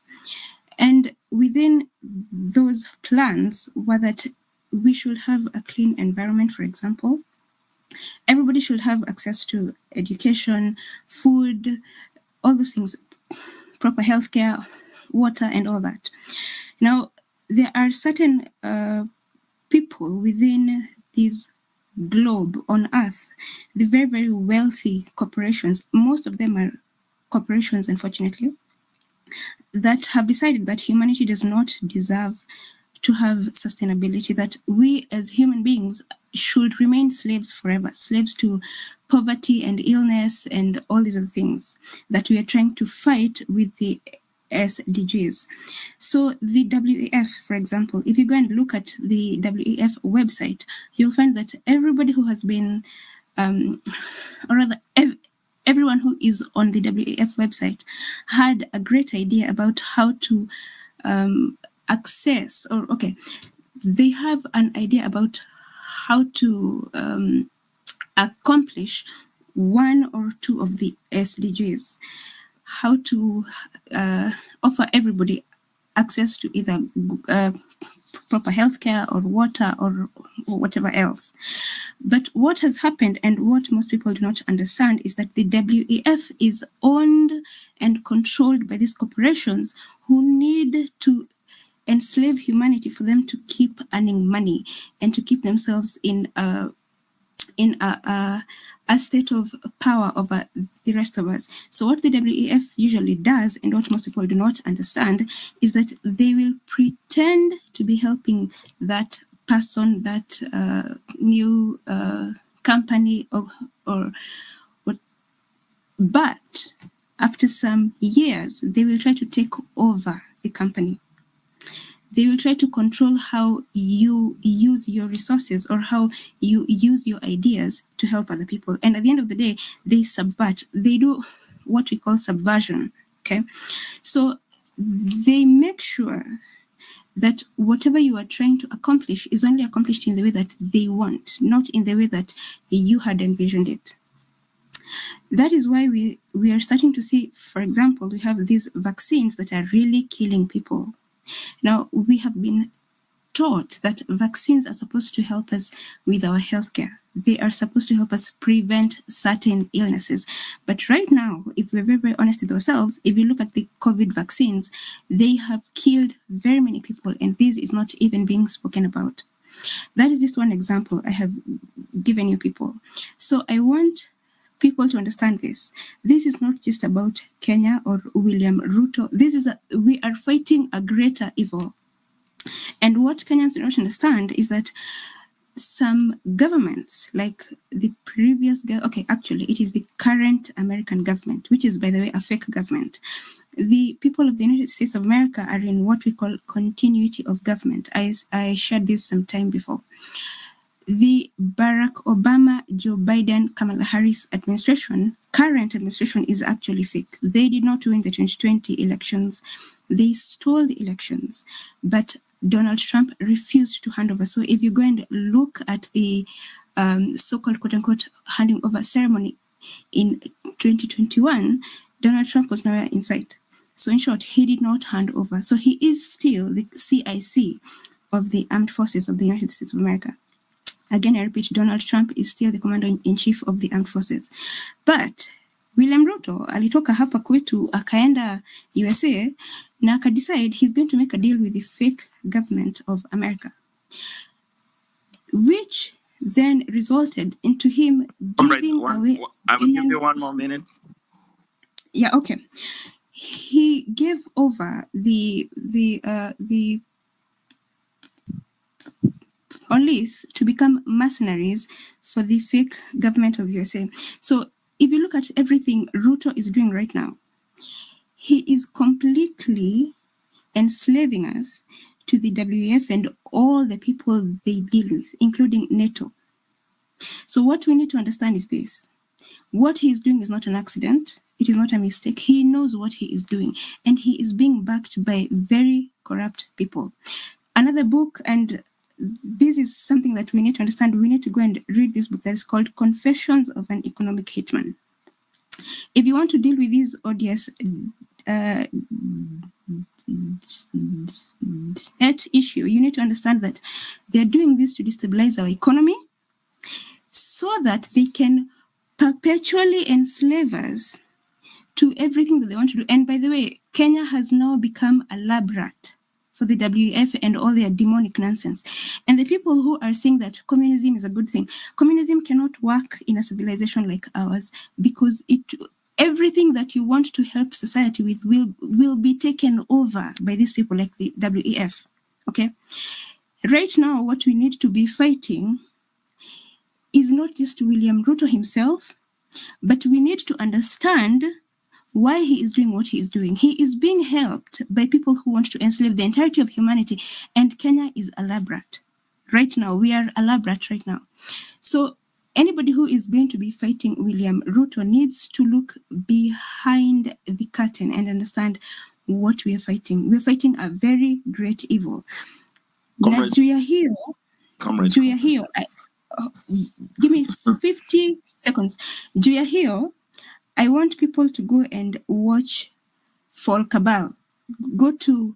And within those plans were that we should have a clean environment, for example. Everybody should have access to education, food, all those things, proper healthcare, water, and all that. Now, there are certain people within this globe on Earth, the very, very wealthy corporations, most of them are corporations, unfortunately, that have decided that humanity does not deserve to have sustainability, that we as human beings should remain slaves forever, slaves to poverty and illness and all these other things that we are trying to fight with the SDGs. So the WEF, for example, if you go and look at the WEF website, you'll find that everybody who has been, or rather, everyone who is on the WEF website had a great idea about how to access, or they have an idea about how to accomplish one or two of the SDGs, how to offer everybody access to either proper healthcare or water or whatever else. But what has happened and what most people do not understand is that the WEF is owned and controlled by these corporations who need to enslave humanity for them to keep earning money and to keep themselves in a state of power over the rest of us. So what the WEF usually does, and what most people do not understand, is that they will pretend to be helping that person, that new company, or what, but after some years, they will try to take over the company. They will try to control how you use your resources or how you use your ideas to help other people. And at the end of the day, they subvert. They do what we call subversion, okay? So they make sure that whatever you are trying to accomplish is only accomplished in the way that they want, not in the way that you had envisioned it. That is why we are starting to see, for example, we have these vaccines that are really killing people. Now, we have been taught that vaccines are supposed to help us with our healthcare. They are supposed to help us prevent certain illnesses. But right now, if we're very, very honest with ourselves, if you look at the COVID vaccines, they have killed very many people, and this is not even being spoken about. That is just one example I have given you people. So I want people to understand this. This is not just about Kenya or William Ruto. We are fighting a greater evil. And what Kenyans do not understand is that some governments, like the previous, actually, it is the current American government, which is, by the way, a fake government. The people of the United States of America are in what we call continuity of government. I shared this some time before. The Barack Obama, Joe Biden, Kamala Harris administration, current administration, is actually fake. They did not win the 2020 elections. They stole the elections, but Donald Trump refused to hand over. So if you go and look at the so-called quote-unquote handing over ceremony in 2021, Donald Trump was nowhere in sight. So in short, he did not hand over. So he is still the CIC of the armed forces of the United States of America. Again, I repeat, Donald Trump is still the commander-in-chief of the armed forces. But William Ruto alitoka hapa kwetu akaenda USA na decide he's going to make a deal with the fake government of America, which then resulted into him giving away.
I will give you one more minute.
Yeah, okay. He gave over the police to become mercenaries for the fake government of USA. So if you look at everything Ruto is doing right now, he is completely enslaving us to the WEF and all the people they deal with, including NATO. So what we need to understand is this. What he is doing is not an accident. It is not a mistake. He knows what he is doing, and he is being backed by very corrupt people. Another book, and this is something that we need to understand. We need to go and read this book that is called Confessions of an Economic Hitman. If you want to deal with these odious debt issue, you need to understand that they're doing this to destabilize our economy so that they can perpetually enslave us to everything that they want to do. And by the way, Kenya has now become a lab rat for the WEF and all their demonic nonsense. And the people who are saying that communism is a good thing, communism cannot work in a civilization like ours because everything that you want to help society with will be taken over by these people like the WEF. Okay? Right now, what we need to be fighting is not just William Ruto himself, but we need to understand why he is doing what he is doing. He is being helped by people who want to enslave the entirety of humanity, and Kenya is a lab rat. Right now, we are a lab rat right now. So anybody who is going to be fighting William Ruto needs to look behind the curtain and understand what we are fighting. We're fighting a very great evil. Now, Juya Hiyo, give me 50 seconds. Juya Hiyo, I want people to go and watch Fall Cabal. Go to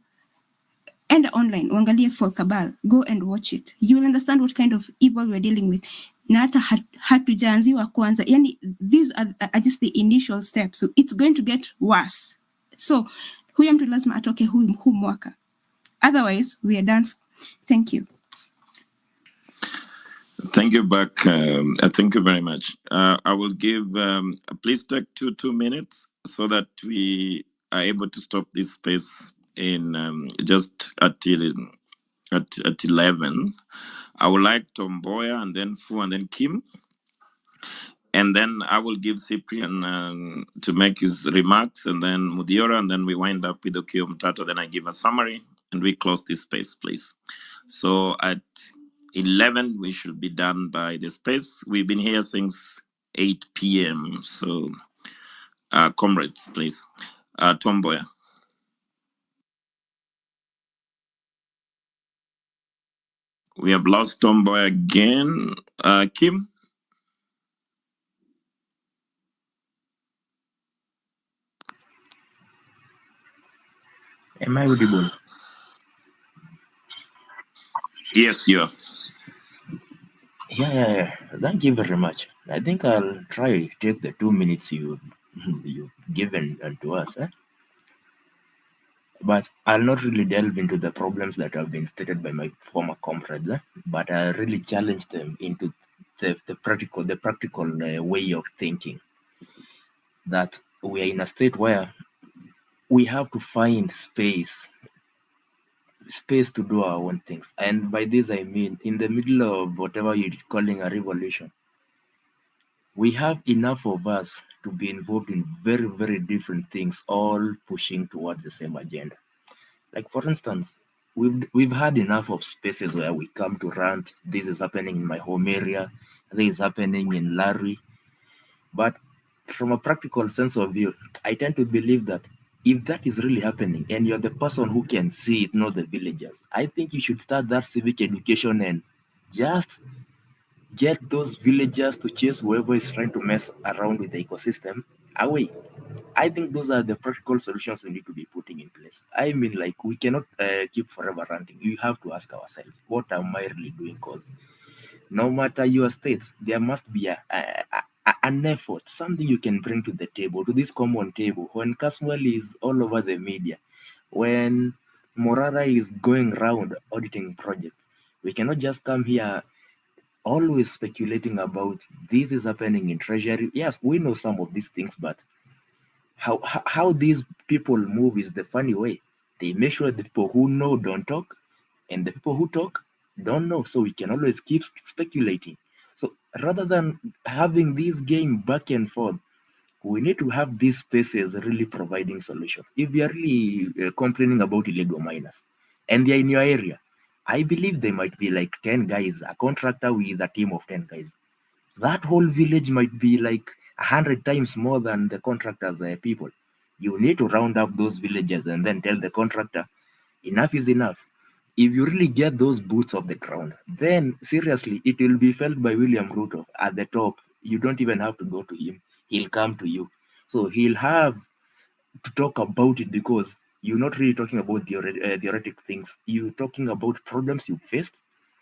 Enda online, uangalie Fall Cabal. Go and watch it. You will understand what kind of evil we're dealing with. Na hata hatujaanziwa kwanza. Yani, these are just the initial steps. So it's going to get worse. So, huyu mtu lazima atoke huu mwaka. Otherwise, we are done for. Thank you.
Thank you, Buck. Thank you very much. I will give, please take 2 minutes so that we are able to stop this space in just at 11. I would like Tom Boya and then Fu and then Kim. And then I will give Cyprian to make his remarks and then Mudiora, and then we wind up with Okiya Omtatah. Then I give a summary and we close this space, please. So at 11, we should be done by the space. We've been here since 8 p.m. So, comrades, please. Tom Boya. We have lost Tom Boya again. Kim?
Am I audible?
Yes, you are.
Yeah. Thank you very much. I think I'll try to take the 2 minutes you've given to us. But I'll not really delve into the problems that have been stated by my former comrades. But I'll really challenge them into the practical way of thinking. That we are in a state where we have to find space to do our own things. And by this I mean in the middle of whatever you're calling a revolution, we have enough of us to be involved in very, very different things, all pushing towards the same agenda. Like for instance, we've had enough of spaces where we come to rant. This is happening in my home area, this is happening in Larry. But from a practical sense of view, I tend to believe that if that is really happening and you're the person who can see it, not the villagers, I think you should start that civic education and just get those villagers to chase whoever is trying to mess around with the ecosystem away. I think those are the practical solutions we need to be putting in place. I mean, like, we cannot keep forever ranting. We have to ask ourselves, what am I really doing? Because no matter your state, there must be an effort, something you can bring to the table, to this common table. When Kasmuel is all over the media, when Morara is going around auditing projects, we cannot just come here always speculating about this is happening in treasury. Yes, we know some of these things, but how these people move is the funny way. They make sure the people who know don't talk, and the people who talk don't know. So we can always keep speculating. So rather than having this game back and forth, we need to have these spaces really providing solutions. If you are really complaining about illegal miners and they're in your area, I believe there might be like 10 guys, a contractor with a team of 10 guys. That whole village might be like 100 times more than the contractors' people. You need to round up those villages and then tell the contractor, enough is enough. If you really get those boots off the ground, then seriously, it will be felt by William Ruto at the top. You don't even have to go to him. He'll come to you. So he'll have to talk about it because you're not really talking about theoretic things. You're talking about problems you faced.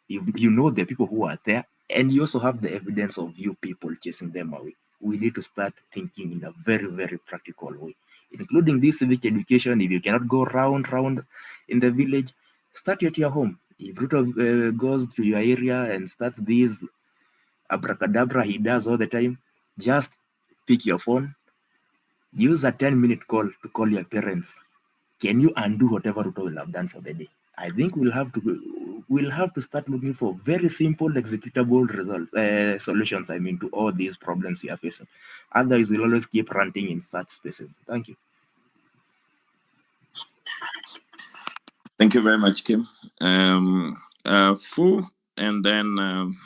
You know the people who are there, and you also have the evidence of you people chasing them away. We need to start thinking in a very, very practical way, including this civic education. If you cannot go round in the village, start at your home. If Ruto goes to your area and starts this abracadabra he does all the time, just pick your phone, use a 10-minute call to call your parents. Can you undo whatever Ruto will have done for the day? I think we'll have to start looking for very simple executable solutions. I mean, to all these problems we are facing. Otherwise, we'll always keep ranting in such spaces. Thank you.
Thank you very much, Kim. Fu, and then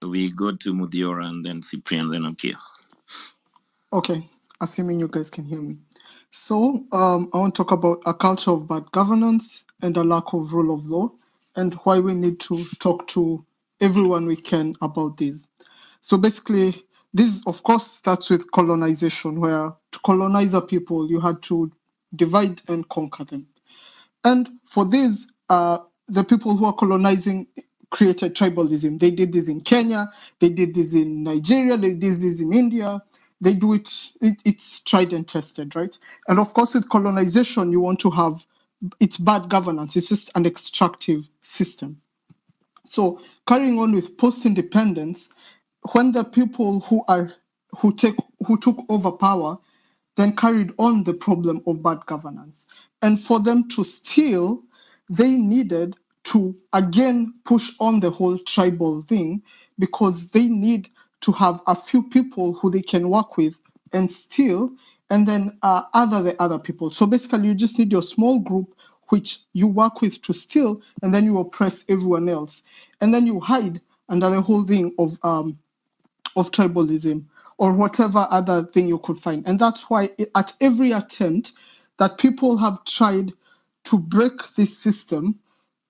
we go to Mudiora, and then Cyprian, then Okiya.
Okay, assuming you guys can hear me. So I want to talk about a culture of bad governance and a lack of rule of law, and why we need to talk to everyone we can about this. So basically, this of course starts with colonization, where to colonize a people, you had to divide and conquer them. And for this, the people who are colonizing created tribalism. They did this in Kenya, they did this in Nigeria, they did this in India. They do it's tried and tested, right? And of course, with colonization, you want to have, it's bad governance. It's just an extractive system. So carrying on with post-independence, when the people who took over power, then carried on the problem of bad governance. And for them to steal, they needed to again push on the whole tribal thing, because they need to have a few people who they can work with and steal, and then the other people. So basically, you just need your small group which you work with to steal, and then you oppress everyone else. And then you hide under the whole thing of tribalism or whatever other thing you could find. And that's why at every attempt that people have tried to break this system,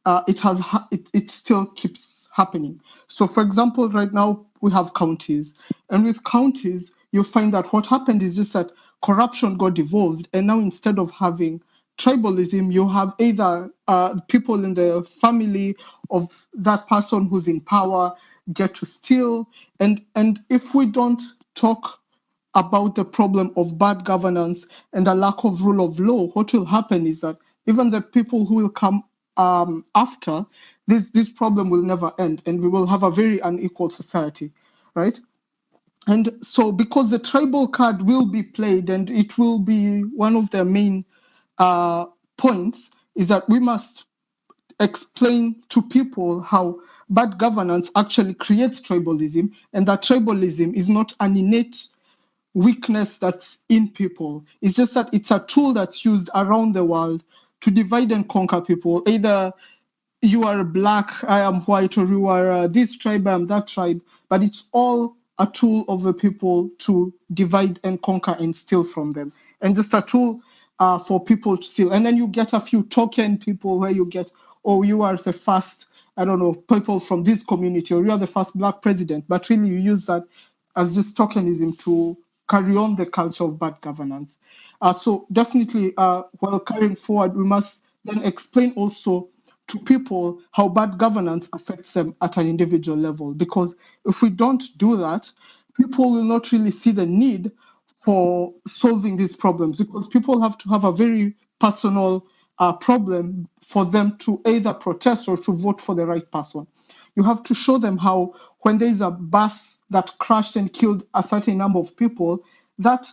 it still keeps happening. So for example, right now we have counties, and with counties, you'll find that what happened is just that corruption got devolved, and now instead of having tribalism, you have either people in the family of that person who's in power get to steal, and if we don't talk about the problem of bad governance and a lack of rule of law, what will happen is that even the people who will come after, this problem will never end, and we will have a very unequal society, right? And so because the tribal card will be played, and it will be one of their main points, is that we must explain to people how bad governance actually creates tribalism, and that tribalism is not an innate weakness that's in people. It's just that it's a tool that's used around the world to divide and conquer people. Either you are black, I am white, or you are this tribe, I am that tribe, but it's all a tool of the people to divide and conquer and steal from them. And just a tool for people to steal. And then you get a few token people where you get, oh, you are the first, I don't know, people from this community, or you are the first black president. But really you use that as just tokenism to carry on the culture of bad governance. So definitely, while carrying forward, we must then explain also to people how bad governance affects them at an individual level. Because if we don't do that, people will not really see the need for solving these problems, because people have to have a very personal problem for them to either protest or to vote for the right person. You have to show them how when there is a bus that crashed and killed a certain number of people, that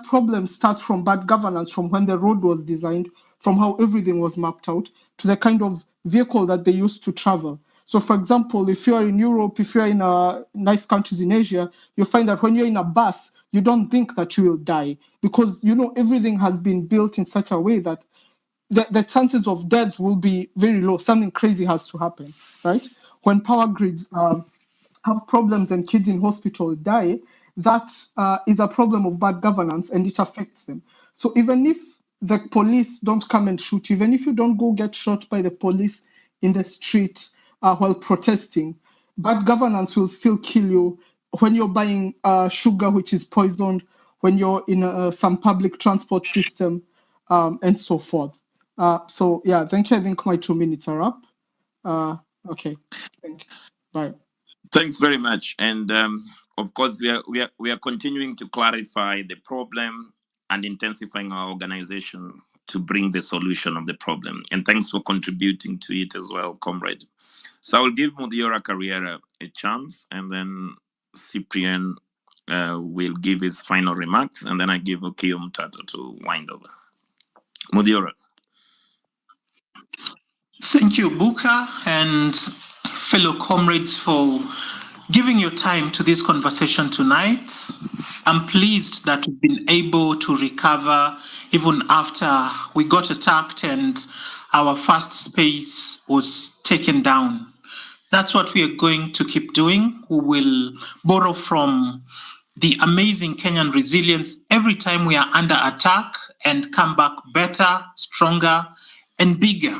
problem starts from bad governance, from when the road was designed, from how everything was mapped out, to the kind of vehicle that they used to travel. So for example, if you're in Europe, if you're in nice countries in Asia, you'll find that when you're in a bus, you don't think that you will die, because you know everything has been built in such a way that the chances of death will be very low. Something crazy has to happen, right? When power grids have problems and kids in hospital die, that is a problem of bad governance, and it affects them. So even if
the police don't come and shoot you. Even if you don't go get shot by the police in the street while protesting, bad governance will still kill you when you're buying sugar, which is poisoned, when you're in some public transport system, and so forth. So yeah, thank you. I think my 2 minutes are up. Okay, thank you. Bye.
Thanks very much. And of course, we are continuing to clarify the problem and intensifying our organization to bring the solution of the problem. And thanks for contributing to it as well, comrade. So I will give Mudiora Carriera a chance, and then Cyprian will give his final remarks, and then I give Okiya Omtatah to wind over. Mudiora.
Thank you, Buka, and fellow comrades for giving your time to this conversation tonight. I'm pleased that we've been able to recover even after we got attacked and our first space was taken down. That's what we are going to keep doing. We will borrow from the amazing Kenyan resilience every time we are under attack and come back better, stronger, and bigger.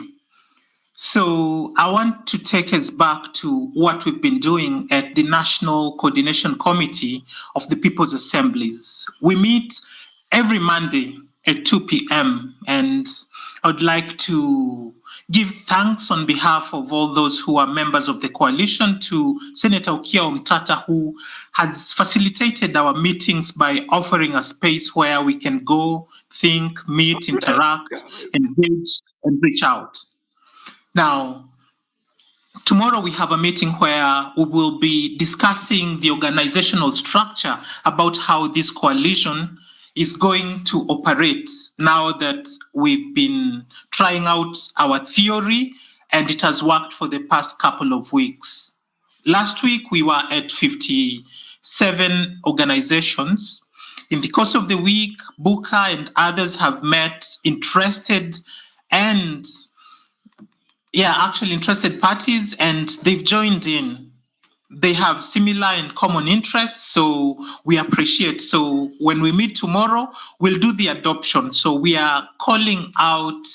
So I want to take us back to what we've been doing at the National Coordination Committee of the People's Assemblies. We meet every Monday at 2 p.m. and I'd like to give thanks on behalf of all those who are members of the coalition to Senator Okiya Omtatah, who has facilitated our meetings by offering a space where we can go, think, meet, interact, engage, and reach out. Now, tomorrow we have a meeting where we will be discussing the organizational structure about how this coalition is going to operate now that we've been trying out our theory and it has worked for the past couple of weeks. Last week we were at 57 organizations. In the course of the week, Buka and others have met interested parties, and they've joined in. They have similar and common interests, so we appreciate. So when we meet tomorrow, we'll do the adoption. So we are calling out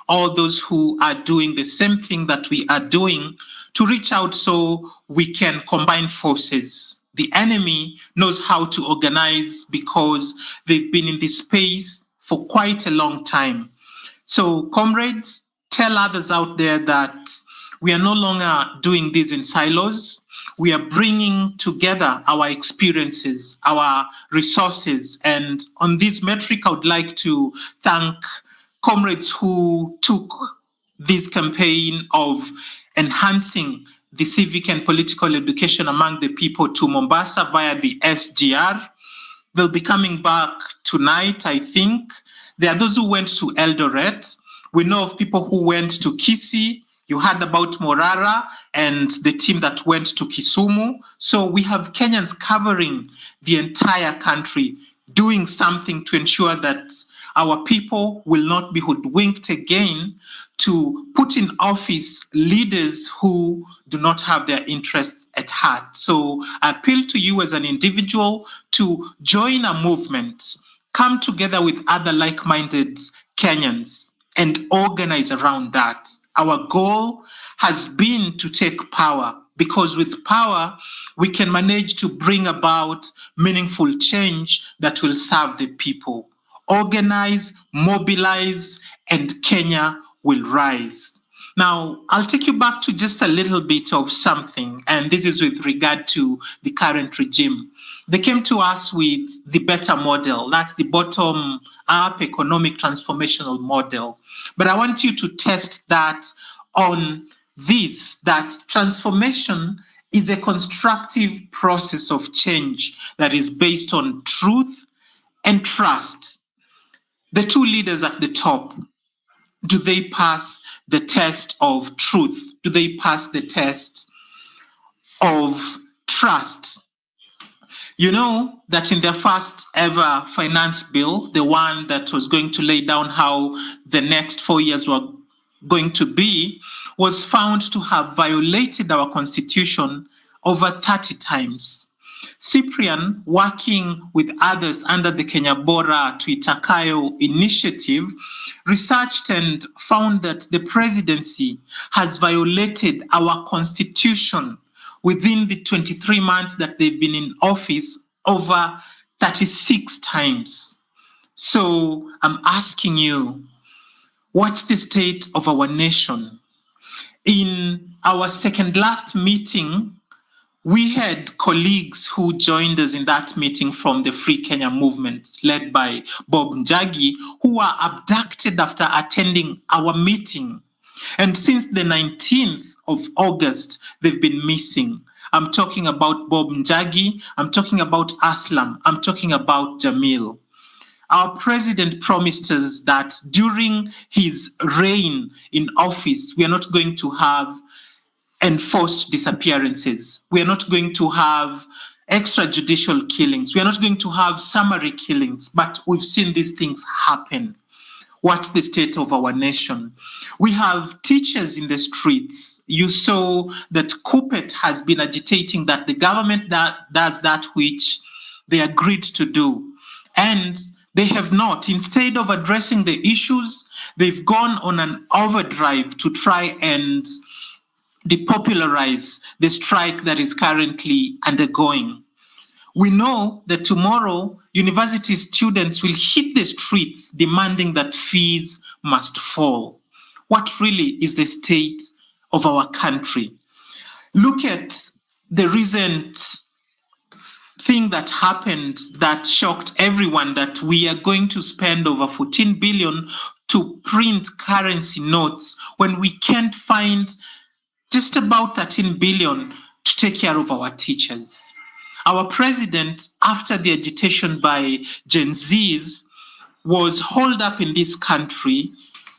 all those who are doing the same thing that we are doing to reach out so we can combine forces. The enemy knows how to organize because they've been in this space for quite a long time. So comrades, tell others out there that we are no longer doing this in silos. We are bringing together our experiences, our resources. And on this metric, I would like to thank comrades who took this campaign of enhancing the civic and political education among the people to Mombasa via the SGR. They'll be coming back tonight, I think. There are those who went to Eldoret. We know of people who went to Kisii. You heard about Morara and the team that went to Kisumu. So we have Kenyans covering the entire country, doing something to ensure that our people will not be hoodwinked again to put in office leaders who do not have their interests at heart. So I appeal to you as an individual to join a movement, come together with other like-minded Kenyans and organize around that. Our goal has been to take power, because with power, we can manage to bring about meaningful change that will serve the people. Organize, mobilize, and Kenya will rise. Now, I'll take you back to just a little bit of something, and this is with regard to the current regime. They came to us with the better model. That's the bottom-up economic transformational model. But I want you to test that on this, that transformation is a constructive process of change that is based on truth and trust. The two leaders at the top, do they pass the test of truth? Do they pass the test of trust? You know that in their first ever finance bill, the one that was going to lay down how the next 4 years were going to be, was found to have violated our constitution over 30 times. Cyprian, working with others under the Kenya Bora to Itakayo initiative, researched and found that the presidency has violated our constitution within the 23 months that they've been in office over 36 times. So I'm asking you, what's the state of our nation? In our second last meeting, we had colleagues who joined us in that meeting from the Free Kenya movement, led by Bob Njagi, who were abducted after attending our meeting. And since the 19th of August, they've been missing. I'm talking about Bob Njagi, I'm talking about Aslam, I'm talking about Jamil. Our president promised us that during his reign in office, we are not going to have enforced disappearances. We are not going to have extrajudicial killings. We are not going to have summary killings, but we've seen these things happen. What's the state of our nation? We have teachers in the streets. You saw that Kupet has been agitating that the government does that which they agreed to do. And they have not. Instead of addressing the issues, they've gone on an overdrive to try and depopularize the strike that is currently undergoing. We know that tomorrow university students will hit the streets demanding that fees must fall. What really is the state of our country? Look at the recent thing that happened that shocked everyone, that we are going to spend over 14 billion to print currency notes when we can't find just about 13 billion to take care of our teachers. Our president, after the agitation by Gen Zs, was holed up in this country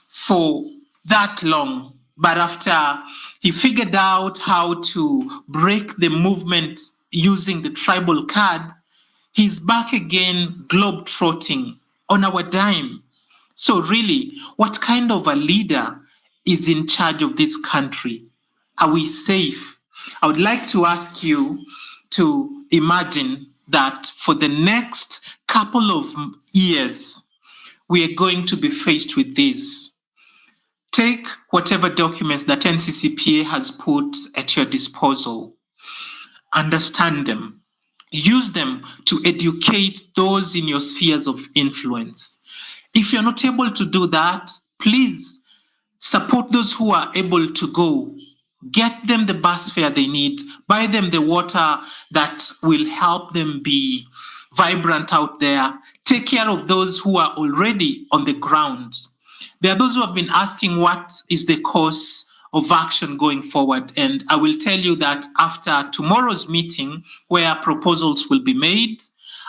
for that long. But after he figured out how to break the movement using the tribal card, he's back again globe-trotting on our dime. So really, what kind of a leader is in charge of this country? Are we safe? I would like to ask you to imagine that for the next couple of years, we are going to be faced with this. Take whatever documents that NCCPA has put at your disposal. Understand them. Use them to educate those in your spheres of influence. If you're not able to do that, please support those who are able to go. Get them the bus fare they need. Buy them the water that will help them be vibrant out there. Take care of those who are already on the ground. There are those who have been asking what is the course of action going forward. And I will tell you that after tomorrow's meeting, where proposals will be made,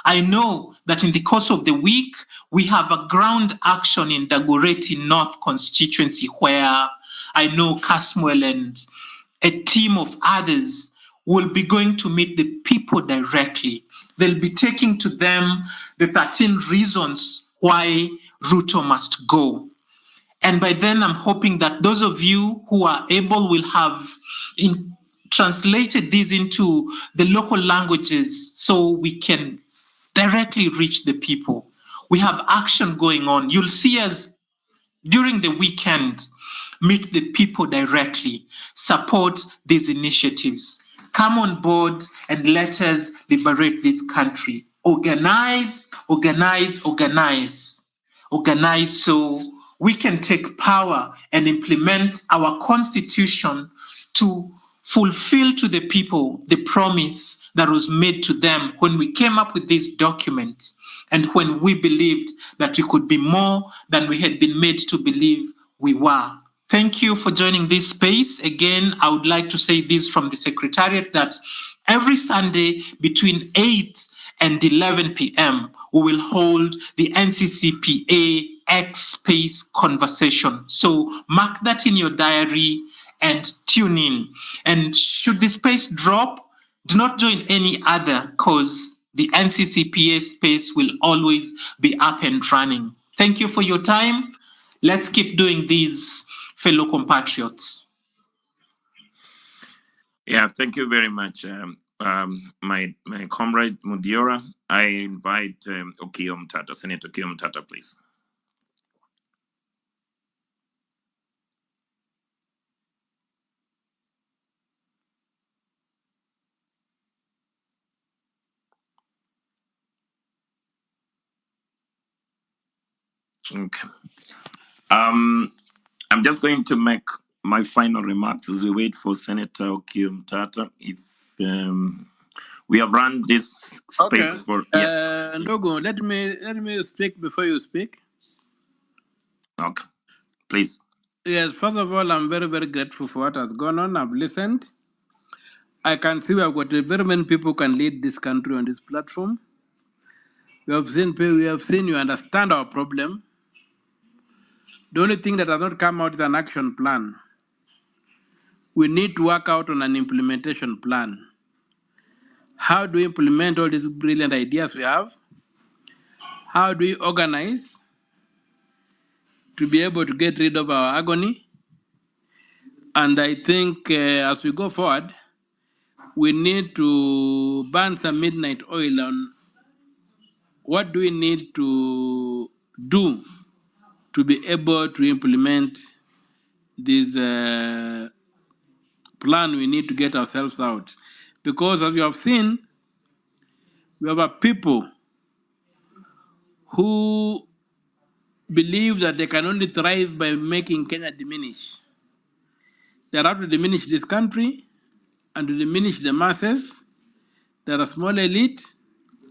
I know that in the course of the week, we have a ground action in Dagoretti North constituency, where I know Kasmuel and a team of others will be going to meet the people directly. They'll be taking to them the 13 reasons why Ruto must go. And by then, I'm hoping that those of you who are able will have translated these into the local languages so we can directly reach the people. We have action going on. You'll see us during the weekend meet the people directly, support these initiatives. Come on board and let us liberate this country. Organize, organize, organize. Organize so we can take power and implement our constitution to fulfill to the people the promise that was made to them when we came up with this document and when we believed that we could be more than we had been made to believe we were. Thank you for joining this space. Again, I would like to say this from the Secretariat, that every Sunday between 8 and 11 p.m., we will hold the NCCPA X Space conversation. So mark that in your diary and tune in. And should the space drop, do not join any other, because the NCCPA space will always be up and running. Thank you for your time. Let's keep doing these, fellow compatriots.
Yeah, thank you very much. my comrade Mudiora. I invite Okiya Omtatah, Senator Okiya Omtatah, please. Okay. I'm just going to make my final remarks as we wait for Senator Okiya Omtatah. If we have run this space
Okay.
for yes.
Ndogo, let me speak before you speak.
Okay, please.
Yes, first of all, I'm very, very grateful for what has gone on. I've listened. I can see we have got very many people who can lead this country on this platform. We have seen you understand our problem. The only thing that has not come out is an action plan. We need to work out on an implementation plan. How do we implement all these brilliant ideas we have? How do we organize to be able to get rid of our agony? And I think as we go forward, we need to burn some midnight oil on what do we need to do to be able to implement this plan we need to get ourselves out. Because as you have seen, we have a people who believe that they can only thrive by making Kenya diminish. They are out to diminish this country and to diminish the masses. They're a small elite.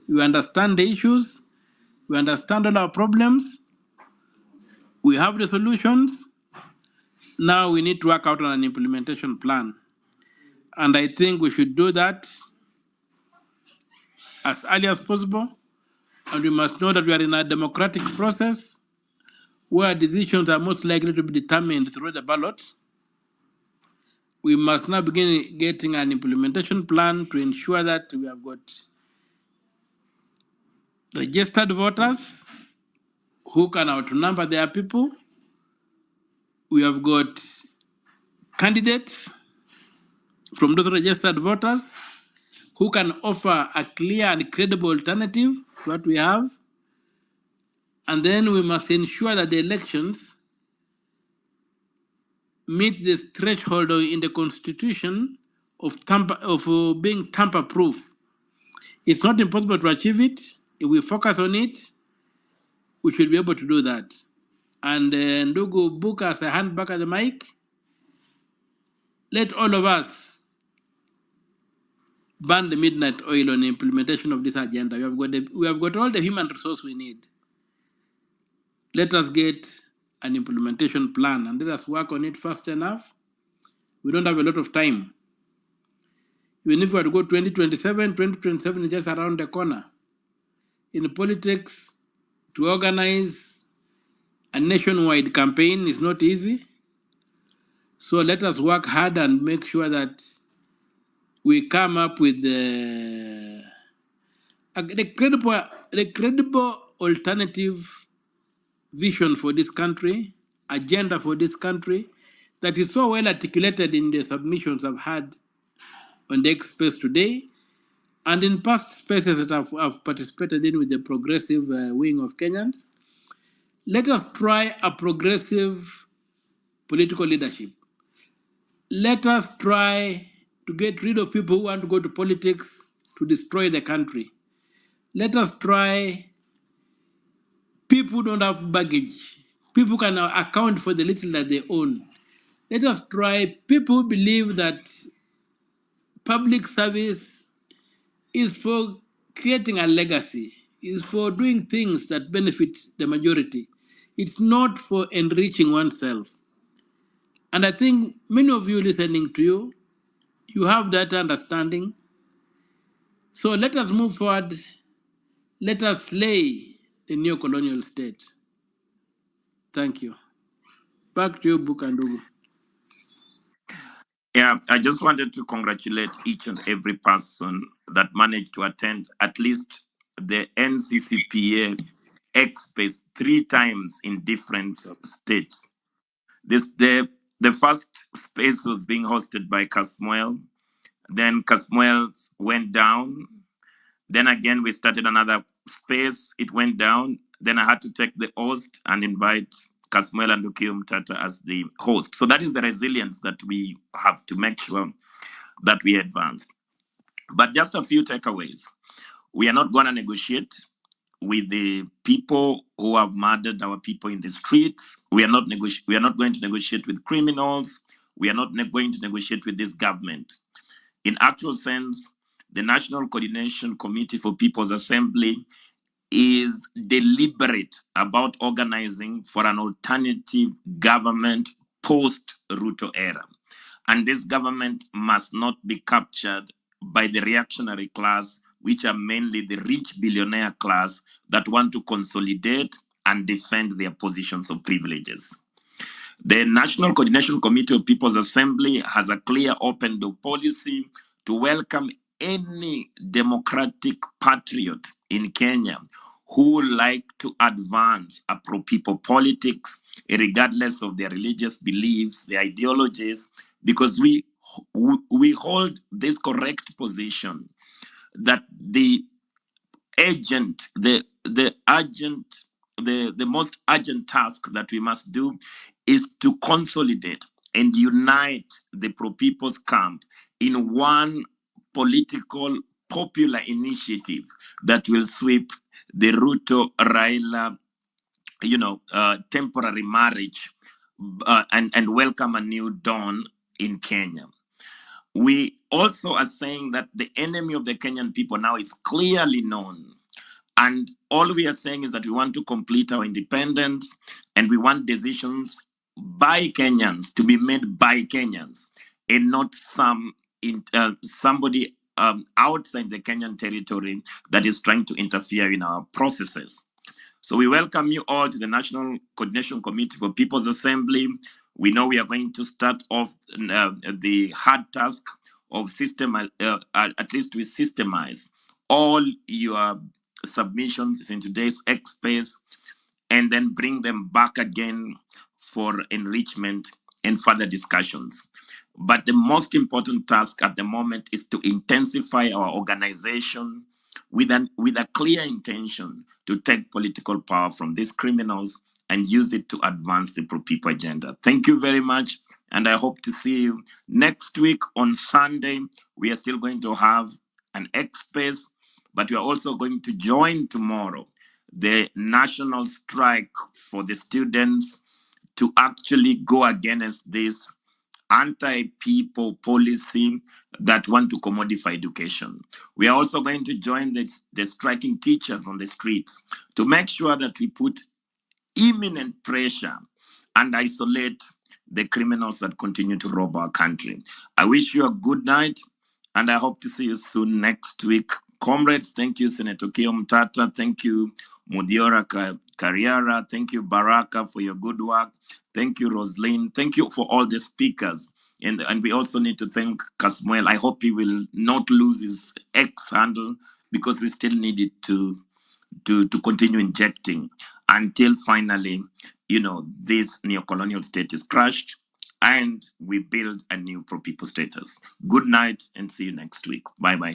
We understand the issues. We understand all our problems. We have the solutions. Now we need to work out on an implementation plan. And I think we should do that as early as possible. And we must know that we are in a democratic process where decisions are most likely to be determined through the ballot. We must now begin getting an implementation plan to ensure that we have got registered voters who can outnumber their people. We have got candidates from those registered voters who can offer a clear and credible alternative to what we have. And then we must ensure that the elections meet the threshold in the constitution of being tamper-proof. It's not impossible to achieve it. If we focus on it, we should be able to do that. And Ndugu Book, as I hand back at the mic, let all of us burn the midnight oil on the implementation of this agenda. We have got all the human resource we need. Let us get an implementation plan and let us work on it fast enough. We don't have a lot of time. Even if we were to go 2027 is just around the corner. In politics, to organize a nationwide campaign is not easy. So let us work hard and make sure that we come up with the credible alternative vision for this country, agenda for this country, that is so well articulated in the submissions I've had on the X space today, and in past spaces that I've participated in with the progressive wing of Kenyans. Let us try a progressive political leadership. Let us try to get rid of people who want to go to politics to destroy the country. Let us try people who don't have baggage. People can account for the little that they own. Let us try people who believe that public service is for creating a legacy, is for doing things that benefit the majority. It's not for enriching oneself. And I think many of you listening to you, you have that understanding. So let us move forward. Let us slay the neo-colonial state. Thank you. Back to you, Bukandugu.
Yeah, I just wanted to congratulate each and every person that managed to attend at least the NCCPA X-Space 3 times in different states. The first space was being hosted by Kasmuel. Then Kasmuel went down. Then again, we started another space. It went down. Then I had to take the host and invite Kasmuel and Okiya Omtatah as the host. So that is the resilience that we have to make sure that we advance. But just a few takeaways. We are not going to negotiate with the people who have murdered our people in the streets. We are not going to negotiate with criminals. We are not going to negotiate with this government. In actual sense, the National Coordination Committee for People's Assembly is deliberate about organizing for an alternative government post-Ruto era. And this government must not be captured by the reactionary class, which are mainly the rich billionaire class that want to consolidate and defend their positions of privileges. The National Coordination Committee of People's Assembly has a clear open door policy to welcome any democratic patriot in Kenya who would like to advance a pro-people politics, regardless of their religious beliefs, their ideologies, because we hold this correct position that the most urgent task that we must do is to consolidate and unite the pro-people's camp in one political popular initiative that will sweep the Ruto Raila, temporary marriage and welcome a new dawn in Kenya. We also are saying that the enemy of the Kenyan people now is clearly known. And all we are saying is that we want to complete our independence and we want decisions by Kenyans to be made by Kenyans and not somebody outside the Kenyan territory that is trying to interfere in our processes. So we welcome you all to the National Coordination Committee for People's Assembly. We know we are going to start off the hard task of at least we systemize all your submissions in today's X space and then bring them back again for enrichment and further discussions. But the most important task at the moment is to intensify our organization with a clear intention to take political power from these criminals and use it to advance the pro-people agenda. Thank you very much, and I hope to see you next week on Sunday. We are still going to have an X space, but we are also going to join tomorrow the national strike for the students to actually go against this anti-people policy that want to commodify education. We are also going to join the striking teachers on the streets to make sure that we put imminent pressure and isolate the criminals that continue to rob our country. I wish you a good night, and I hope to see you soon next week. Comrades, thank you, Senator Okiya Omtatah. Thank you, Mudiora Kariara. Thank you, Baraka, for your good work. Thank you, Roslyn. Thank you for all the speakers. And we also need to thank Kasmuel. I hope he will not lose his X handle because we still need it to continue injecting until finally, this neo-colonial state is crushed and we build a new pro-people status. Good night and see you next week. Bye-bye.